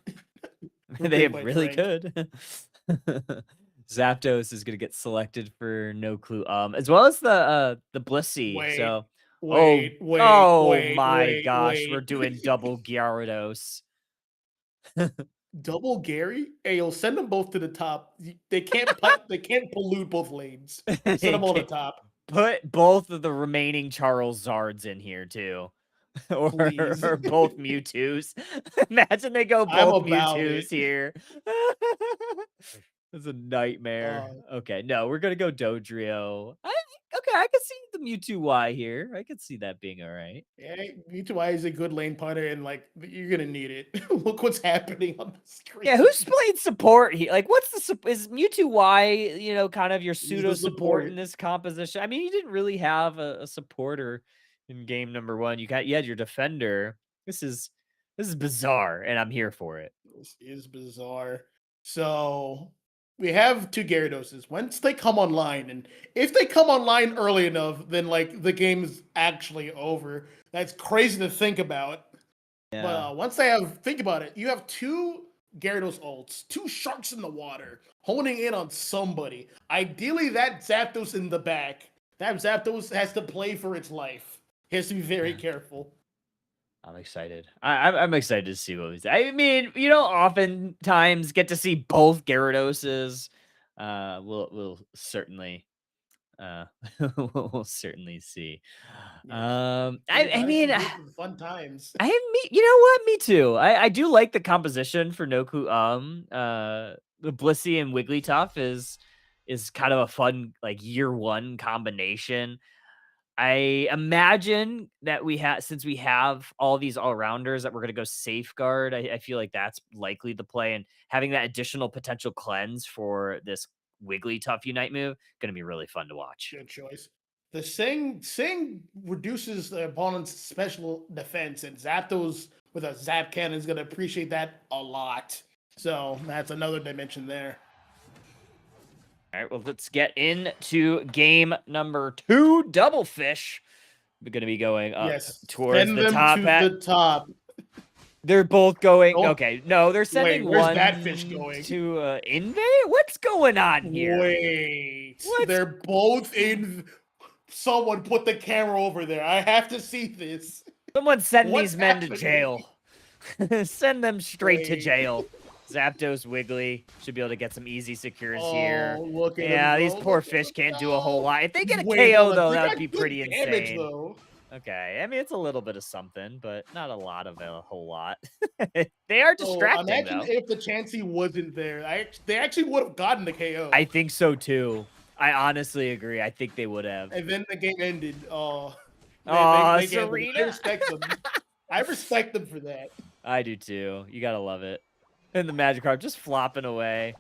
we're They being quite really frank. could. Zapdos is gonna get selected for No Clue, as well as the Blissey. Wait, So, oh, wait, wait, oh wait, my wait, gosh, we're wait. doing double Gyarados. Double Gary? Hey, you'll send them both to the top. They can't put, they can't pollute both lanes. Send They them all to can the top, put both of the remaining Charles Zards in here too. please. Or both Mewtwo's. Imagine they go I'm both about Mewtwo's it. here. It's a nightmare. Uh, Okay, no, we're gonna go Dodrio. Okay, I can see the Mewtwo Y here. I could see that being all right. yeah, Mewtwo is a good lane punter, and like you're gonna need it. Look what's happening on the screen. Yeah, who's playing support here? Like, what's is Mewtwo Y, kind of your He's pseudo the support support. in this composition? I mean, you didn't really have a supporter in game number one. You had your defender. This is bizarre, and I'm here for it. This is bizarre. So we have two Gyarados. Once they come online, and if they come online early enough, then like the game's actually over. That's crazy to think about. But Yeah. once think about it, you have two Gyarados ults, two sharks in the water, honing in on somebody. Ideally, that Zapdos in the back. That Zapdos has to play for its life. He has to be very careful. I'm excited. I'm excited to see what we see. I mean, oftentimes get to see both Gyarados. We'll certainly uh we'll certainly see. Yes. I mean, Here for the fun times. you know what? Me too. I do like the composition for Noku. The Blissey and Wigglytuff is kind of a fun like year one combination. I imagine that since we have all these all-rounders that we're gonna go safeguard, I feel like that's likely the play, and having that additional potential cleanse for this Wigglytuff Unite move, gonna be really fun to watch. Good choice. The Sing reduces the opponent's special defense, and Zapdos with a Zap Cannon is going to appreciate that a lot. So that's another dimension there. All right, well, let's get into game number 2. Double Fish. We're gonna be going up towards Send the them top to hat. the top. They're both going. Don't- Okay, no, they're sending where's one that fish going? to Inve. What's going on here? Wait, What's- they're both in. Someone put the camera over there. I have to see this. Someone send What's these men to happening? jail. Send them straight to Wait. jail. Zapdos, Wiggly should be able to get some easy secures here. Look at Yeah, him these go. poor Look at fish him can't do a whole go. lot. If they get a Wait, KO, hold on. though, They that would got be good pretty damage, insane. though. Okay, I mean, it's a little bit of something, but not a lot of a whole lot. They are So distracting, imagine though. if the Chansey wasn't there. They actually would have gotten the KO. I think so, too. I honestly agree. I think they would have. And then the game ended. They Serena. I respect them. I respect them for that. I do, too. You gotta love it. And the Magikarp just flopping away.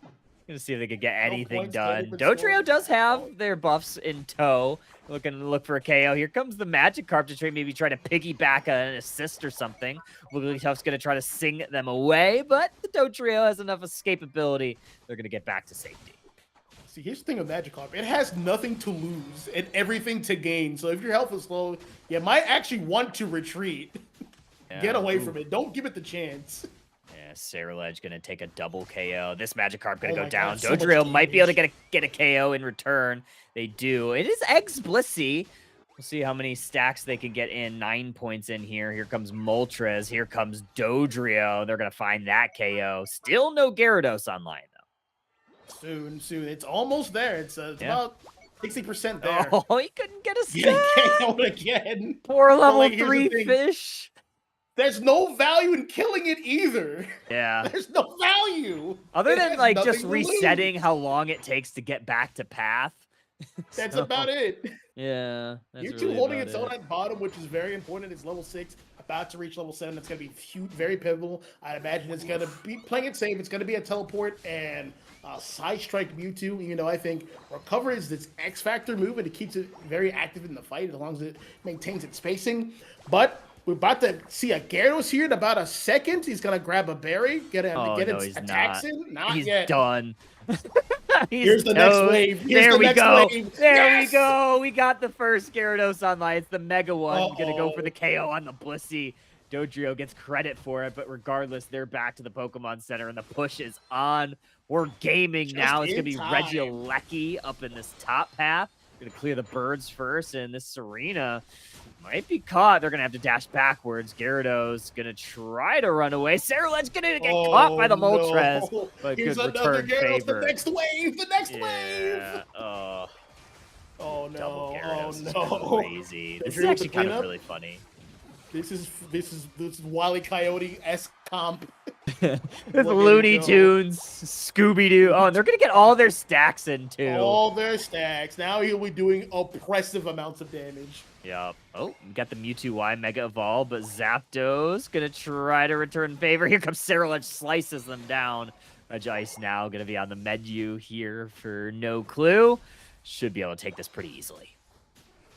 Gonna see if they could get anything points, done. 30%. Dodrio does have their buffs in tow. Looking to look for a KO. Here comes the Magikarp to maybe try to piggyback an assist or something. Wigglytuff's gonna try to sing them away, but the Dodrio has enough escapability. They're gonna get back to safety. See, here's the thing with Magikarp. It has nothing to lose and everything to gain. So if your health is low, you might actually want to retreat. Yeah, Get away ooh. from it. Don't give it the chance. Yeah, Saraledge gonna take a double KO. This Magikarp gonna Oh go my down. God, so much Dodrio might be able to damage. get a KO in return. They do. It is Eggs Blissey. We'll see how many stacks they can get in. 9 points in here. Here comes Moltres. Here comes Dodrio. They're gonna find that KO. Still no Gyarados online though. Soon. It's almost there. It's about 60% there. Oh, he couldn't get a Getting stack. KO'd again. Poor level like, here's the 3 thing. fish. There's no value in killing it either. Yeah. There's no value. Other It than has like nothing just to lose. resetting how long it takes to get back to path. That's So, about it. Yeah. That's Mewtwo really holding about its own it. at bottom, which is very important. It's level 6, about to reach level 7. That's going to be huge, very pivotal. I imagine it's going to be playing it safe. It's going to be a teleport and side strike Mewtwo, even though I think Recover is this X Factor move and it keeps it very active in the fight as long as it maintains its spacing. But we're about to see a Gyarados here in about a second. He's going to grab a berry, get its he's attacks not. in. Not He's yet. done. Here's the next wave. Here's There the we next go. wave. There we Yes! go. We got the first Gyarados online. It's the Mega one. Gonna go for Uh-oh. the KO on the Blissey. Dodrio gets credit for it, but regardless, they're back to the Pokemon Center, and the push is on. We're gaming Just now. It's in gonna be time. Regieleki up in this top path. Gonna clear the birds first, and this Serena might be caught. They're gonna have to dash backwards. Gyarados gonna try to run away. Saraledge's gonna get caught by the Moltres. No. But Here's good another return Gyarados. favor. The next wave. The next Yeah. wave. Oh, Oh double no. Gyarados Oh is no. crazy. The This is Dream with actually the kind of cleanup? really funny. This is Wile E. Coyote-esque comp. With Look at Looney it go. Tunes, Scooby Doo. Oh, and they're gonna get all their stacks in too. All their stacks. Now he'll be doing oppressive amounts of damage. Yep. Oh, we got the Mewtwo Y Mega Evolve, but Zapdos gonna try to return favor. Here comes Saraledge, slices them down. Regice now gonna be on the menu here for no clue. Should be able to take this pretty easily.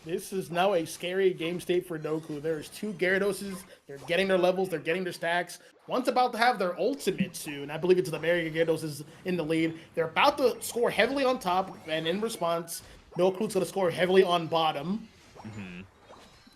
This is now a scary game state for Noku. There's 2 Gyaradoses. They're getting their levels. They're getting their stacks. One's about to have their ultimate soon. I believe it's the Mega Gyarados is in the lead. They're about to score heavily on top, and in response, Noku's going to score heavily on bottom.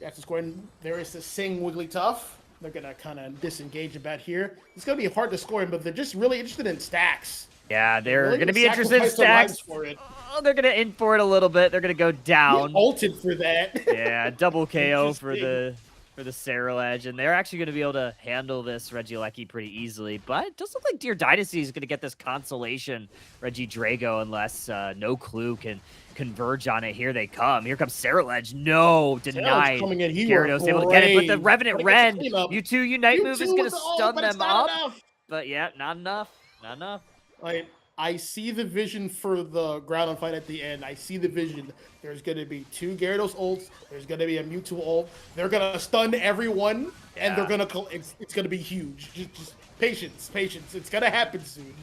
After scoring, there is the Sing Wigglytuff. They're going to kind of disengage a bit here. It's going to be hard to score him, but they're just really interested in stacks. Yeah, they're Really gonna be interested in sacrifice their lives stacks. for it. Oh, they're gonna in for it a little bit. They're gonna go He down. ulted for that. Yeah, double KO for Interesting. the Saraledge, and they're actually going to be able to handle this Regieleki pretty easily. But it does look like Deer Dynasty is going to get this consolation Regidrago unless No Clue can converge on it. Here they come. Here comes Saraledge. No, denied. coming in. He Gyarados was able to get it, but the brave. Revenant But it Ren, gets clean up. Mewtwo Unite move is Mewtwo going to with the ult, stun but it's them not up. enough. But yeah, not enough. Not enough. Like, I see the vision for the ground on fight at the end. I see the vision. There's going to be 2 Gyarados ults. There's going to be a Mewtwo ult. They're going to stun everyone, and they're Yeah. going to. It's going to be huge. Just patience. It's going to happen soon.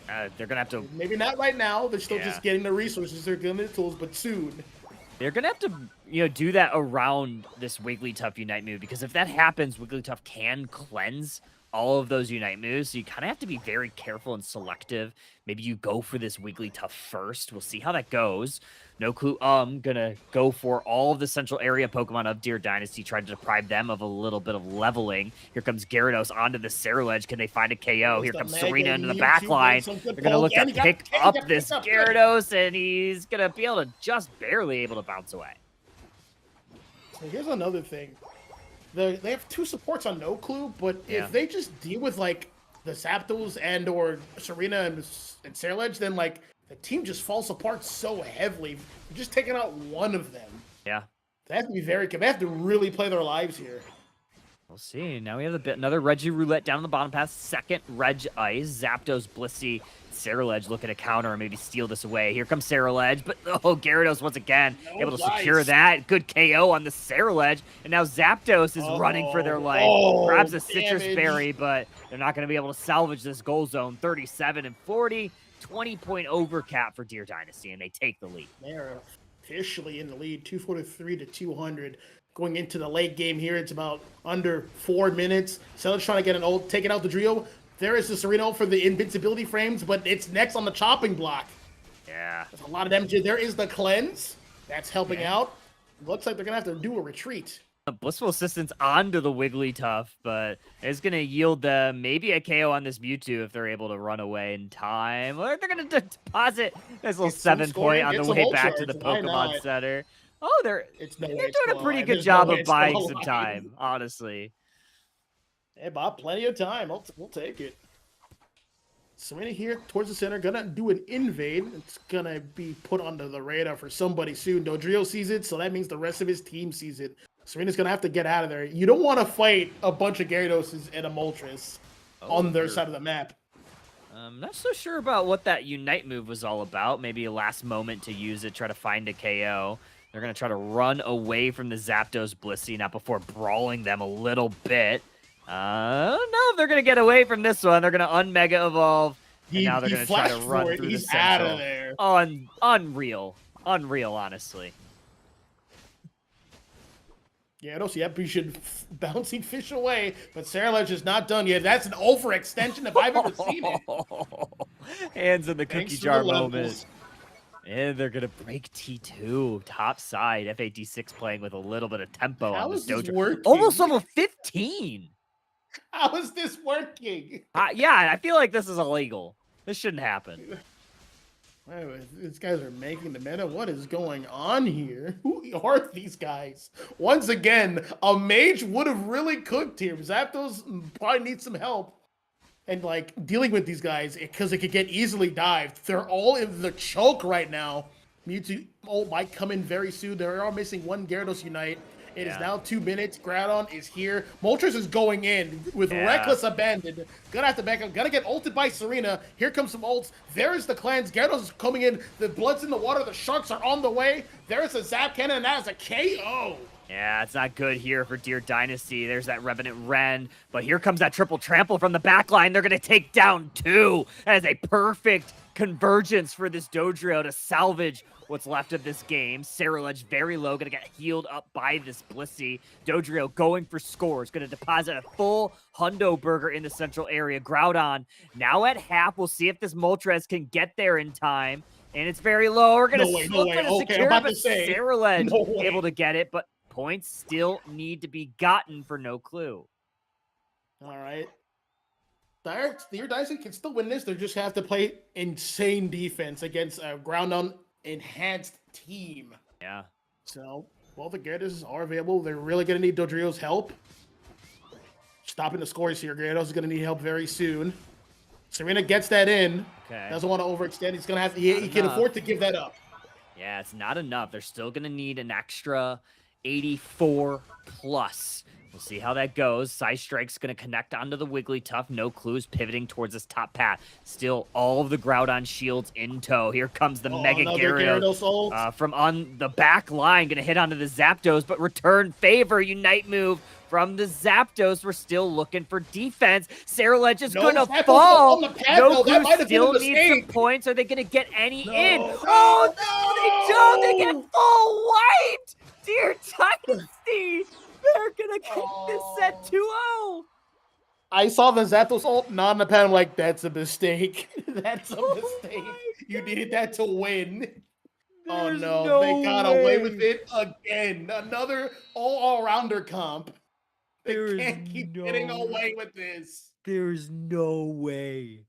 They're going to have to Maybe not right now. They're still Yeah. just getting the resources. They're getting the tools, but soon. They're gonna have to, do that around this Wigglytuff Unite move, because if that happens, Wigglytuff can cleanse all of those Unite moves. So you kind of have to be very careful and selective. Maybe you go for this Wigglytuff first. We'll see how that goes. No Clue, gonna go for all of the central area Pokemon of Deer Dynasty, try to deprive them of a little bit of leveling. Here comes Gyarados onto the Saraledge. Can they find a KO? Here The comes Mega Serena into the Mewtwo back getting line. some good They're gonna look poke, to and he got pick picked up up, this picked up. Gyarados, and he's gonna be able to just barely able to bounce away. So here's another thing. They have 2 supports on No Clue, but Yeah. if they just deal with like the Zapdos and or Serena and Saraledge, then like the team just falls apart so heavily. You're just taking out one of them. Yeah. They have to be very careful. They have to really play their lives here. We'll see. Now we have another Reggie Roulette down on the bottom path. Second Reg Ice. Zapdos, Blissey, Saraledge looking to counter or maybe steal this away. Here comes Saraledge, but Gyarados once again No able to secure dice. that. Good KO on the Saraledge. And now Zapdos is running for their life. Oh, Grabs a Citrus damage. Berry, but they're not going to be able to salvage this goal zone. 37 and 40. 20-point overcap for Deer Dynasty, and they take the lead. They're officially in the lead, 243 to 200. Going into the late game here, it's about under 4 minutes. Saraledge trying to get an ult, taking out the Drio. There is the Serena ult for the invincibility frames, but it's next on the chopping block. Yeah. There's a lot of damage. There is the cleanse. That's helping Okay. out. Looks like they're going to have to do a retreat. Blissful Assistance onto the Wigglytuff, but it's going to yield them maybe a KO on this Mewtwo if they're able to run away in time. Or they're going to deposit this little 7-point on the way back to the Pokemon Center. Oh, they're doing a pretty good job of buying some time, honestly. Hey, Bob, plenty of time. We'll take it. Serena here towards the center, gonna do an invade. It's gonna be put onto the radar for somebody soon. Dodrio sees it, so that means the rest of his team sees it. Serena's gonna have to get out of there. You don't want to fight a bunch of Gyarados and a Moltres on their side of the map. I'm not so sure about what that Unite move was all about. Maybe a last moment to use it, try to find a KO. They're going to try to run away from the Zapdos Blissey, not before brawling them a little bit. I don't know if they're going to get away from this one. They're going to unmega evolve, and now they're going to try to run through the central. Out of there. Unreal. Unreal, honestly. Yeah, I don't see that. You should bouncing fish away, but Sarah is not done yet. That's an overextension if I've ever seen it. Hands in the cookie jar moment. And they're going to break T2 top side. FAD6 playing with a little bit of tempo on this dojo. Almost level 15. How is this working? Yeah, I feel like this is illegal. This shouldn't happen. These guys are making the meta. What is going on here? Who are these guys? Once again, a mage would have really cooked here. Zapdos probably needs some help. And like dealing with these guys because it could get easily dived. They're all in the choke right now. Mewtwo might come in very soon. They are missing one Gyarados Unite. It is now 2 minutes. Groudon is here. Moltres is going in with reckless abandon. Gonna have to back up. Gonna get ulted by Serena. Here comes some ults. There is the clans. Gyarados is coming in. The blood's in the water. The sharks are on the way. There is a Zap Cannon, and that is a KO. Yeah, it's not good here for Deer Dynasty. There's that Revenant Ren, but here comes that triple trample from the back line. They're going to take down 2. That is a perfect convergence for this Dodrio to salvage what's left of this game. Cerulege very low, going to get healed up by this Blissey. Dodrio going for scores, going to deposit a full Hundo Burger in the central area. Groudon now at half. We'll see if this Moltres can get there in time. And it's very low. We're going to secure it, but Cerulege able to get it, but points still need to be gotten for No Clue. All right. Deer Dynasty can still win this. They just have to play insane defense against a ground-on enhanced team. Yeah. So, well, the Gyarados are available. They're really going to need Dodrio's help. Stopping the scores here. Gyarados is going to need help very soon. Serena gets that in. Okay. Doesn't want to overextend. He's going to have to, he can afford to give that up. Yeah, it's not enough. They're still going to need an extra 84 plus. We'll see how that goes. Size Strike's going to connect onto the Wigglytuff. No Clues pivoting towards this top path. Still all of the Groudon shields in tow. Here comes the Mega Gyarados from on the back line. Going to hit onto the Zapdos, but return favor. Unite move from the Zapdos. We're still looking for defense. Cerulege is going to fall. No Clues still needs some points. Are they going to get any in? Oh, no, they don't. They get full wiped. Dear Dynasty, they're going to keep this set 2-0. I saw the Zapdos ult not in the pad. I'm like, that's a mistake. That's a mistake. You needed that to win. Oh, no. They got away with it again. Another all-rounder comp. They can't keep getting away with this. There's no way.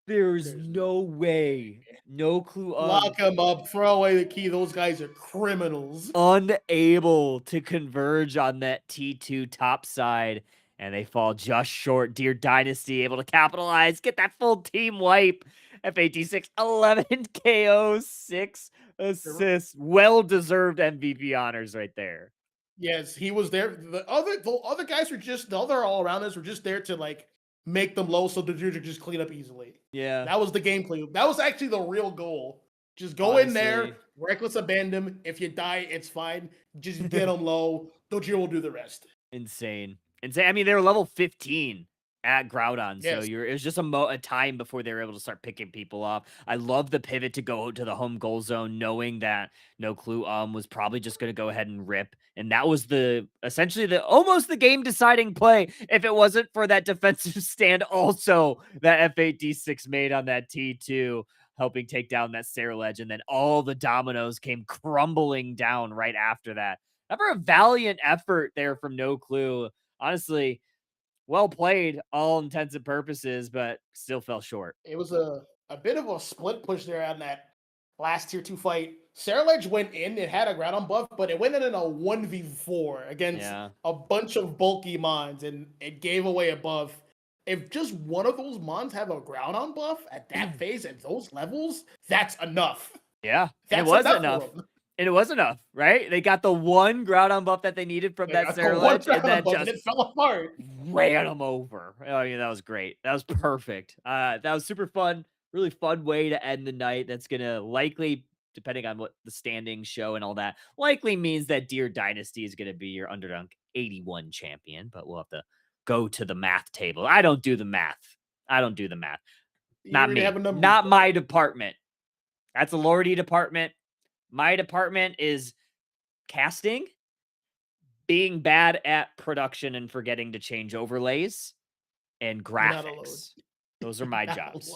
There's no way. No Clue. Lock them up. Throw away the key. Those guys are criminals. Unable to converge on that T2 top side. And they fall just short. Deer Dynasty able to capitalize. Get that full team wipe. FAD6, 11 KOs, 6 assists. Well-deserved MVP honors right there. Yes, he was there. The other guys were just, the other all-arounders were just there to, like, make them low so the dudes could just clean up easily. Yeah. That was the gameplay. That was actually the real goal. Just go in there, reckless abandon. If you die, it's fine. Just get them low. Dojiro will do the rest. Insane. I mean, they were level 15 at Groudon, so it was just a time before they were able to start picking people off. I love the pivot to go to the home goal zone, knowing that No Clue was probably just going to go ahead and rip, and that was essentially almost the game deciding play. If it wasn't for that defensive stand, also that F8D6 made on that T2, helping take down that Cerulege, and then all the dominoes came crumbling down right after that. Never a valiant effort there from No Clue. Honestly, well played, all intents and purposes, but still fell short. It was a bit of a split push there on that last tier 2 fight. Saraledge went in, it had a Groudon buff, but it went in a 1v4 against a bunch of bulky mons, and it gave away a buff. If just one of those mons have a Groudon buff at that phase at those levels, that's enough. Yeah, it was enough. And it was enough, right? They got the one Groudon buff that they needed from that Saraledge, and then just it fell apart. Ran them over. Oh, yeah, that was great. That was perfect. That was super fun. Really fun way to end the night. That's gonna likely, depending on what the standings show and all that, likely means that Deer Dynasty is gonna be your Underdunk 81 champion. But we'll have to go to the math table. I don't do the math. Not me. Not my department. That's a Lordy department. My department is casting, being bad at production and forgetting to change overlays, and graphics. Those are my jobs.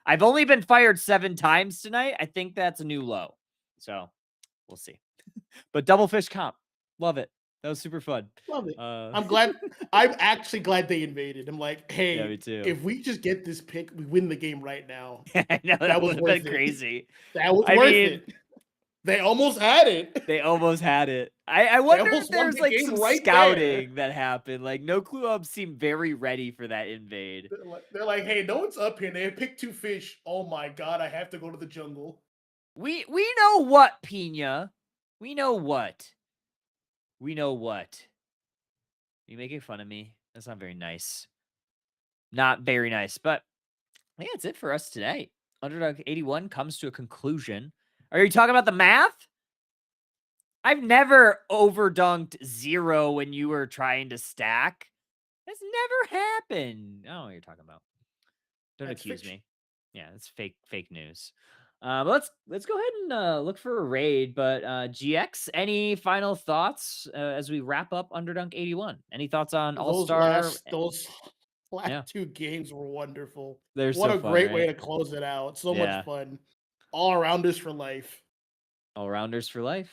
I've only been fired 7 times tonight. I think that's a new low. So we'll see. But Double Fish Comp, love it. That was super fun. Love it. I'm glad. I'm actually glad they invaded. I'm like, hey, yeah, me too. If we just get this pick, we win the game right now. I know, that would have been crazy. That was worth it. They almost had it. I wonder if there's like some scouting that happened. Like No Clue Up seemed very ready for that invade. They're like, hey, no one's up here. They picked 2 fish. Oh my god, I have to go to the jungle. We know what, Pina. We know what. Are you making fun of me? That's not very nice. Not very nice. But yeah, that's it for us today. Underdog 81 comes to a conclusion. Are you talking about the math? I've never overdunked 0 when you were trying to stack. That's never happened. I don't know what you're talking about. Don't accuse me. Yeah, it's fake news. Let's go ahead and look for a raid. But GX, any final thoughts as we wrap up Underdunk 81? Any thoughts on All-Star? Those last 2 games were wonderful. They're what so a fun, great right? way to close it out. So much fun. All-rounders for life. All-rounders for life.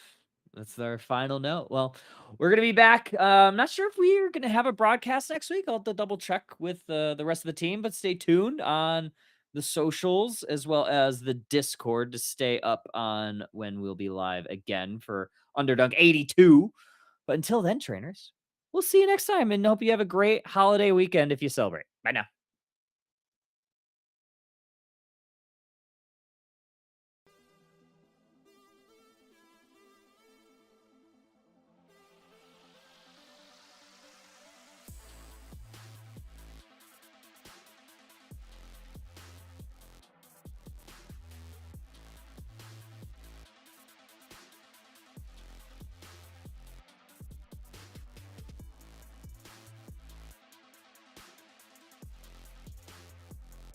That's our final note. Well, we're going to be back. I'm not sure if we are going to have a broadcast next week. I'll have to double check with the rest of the team, but stay tuned on the socials as well as the Discord to stay up on when we'll be live again for Underdunk 82. But until then, trainers, we'll see you next time and hope you have a great holiday weekend if you celebrate. Bye now.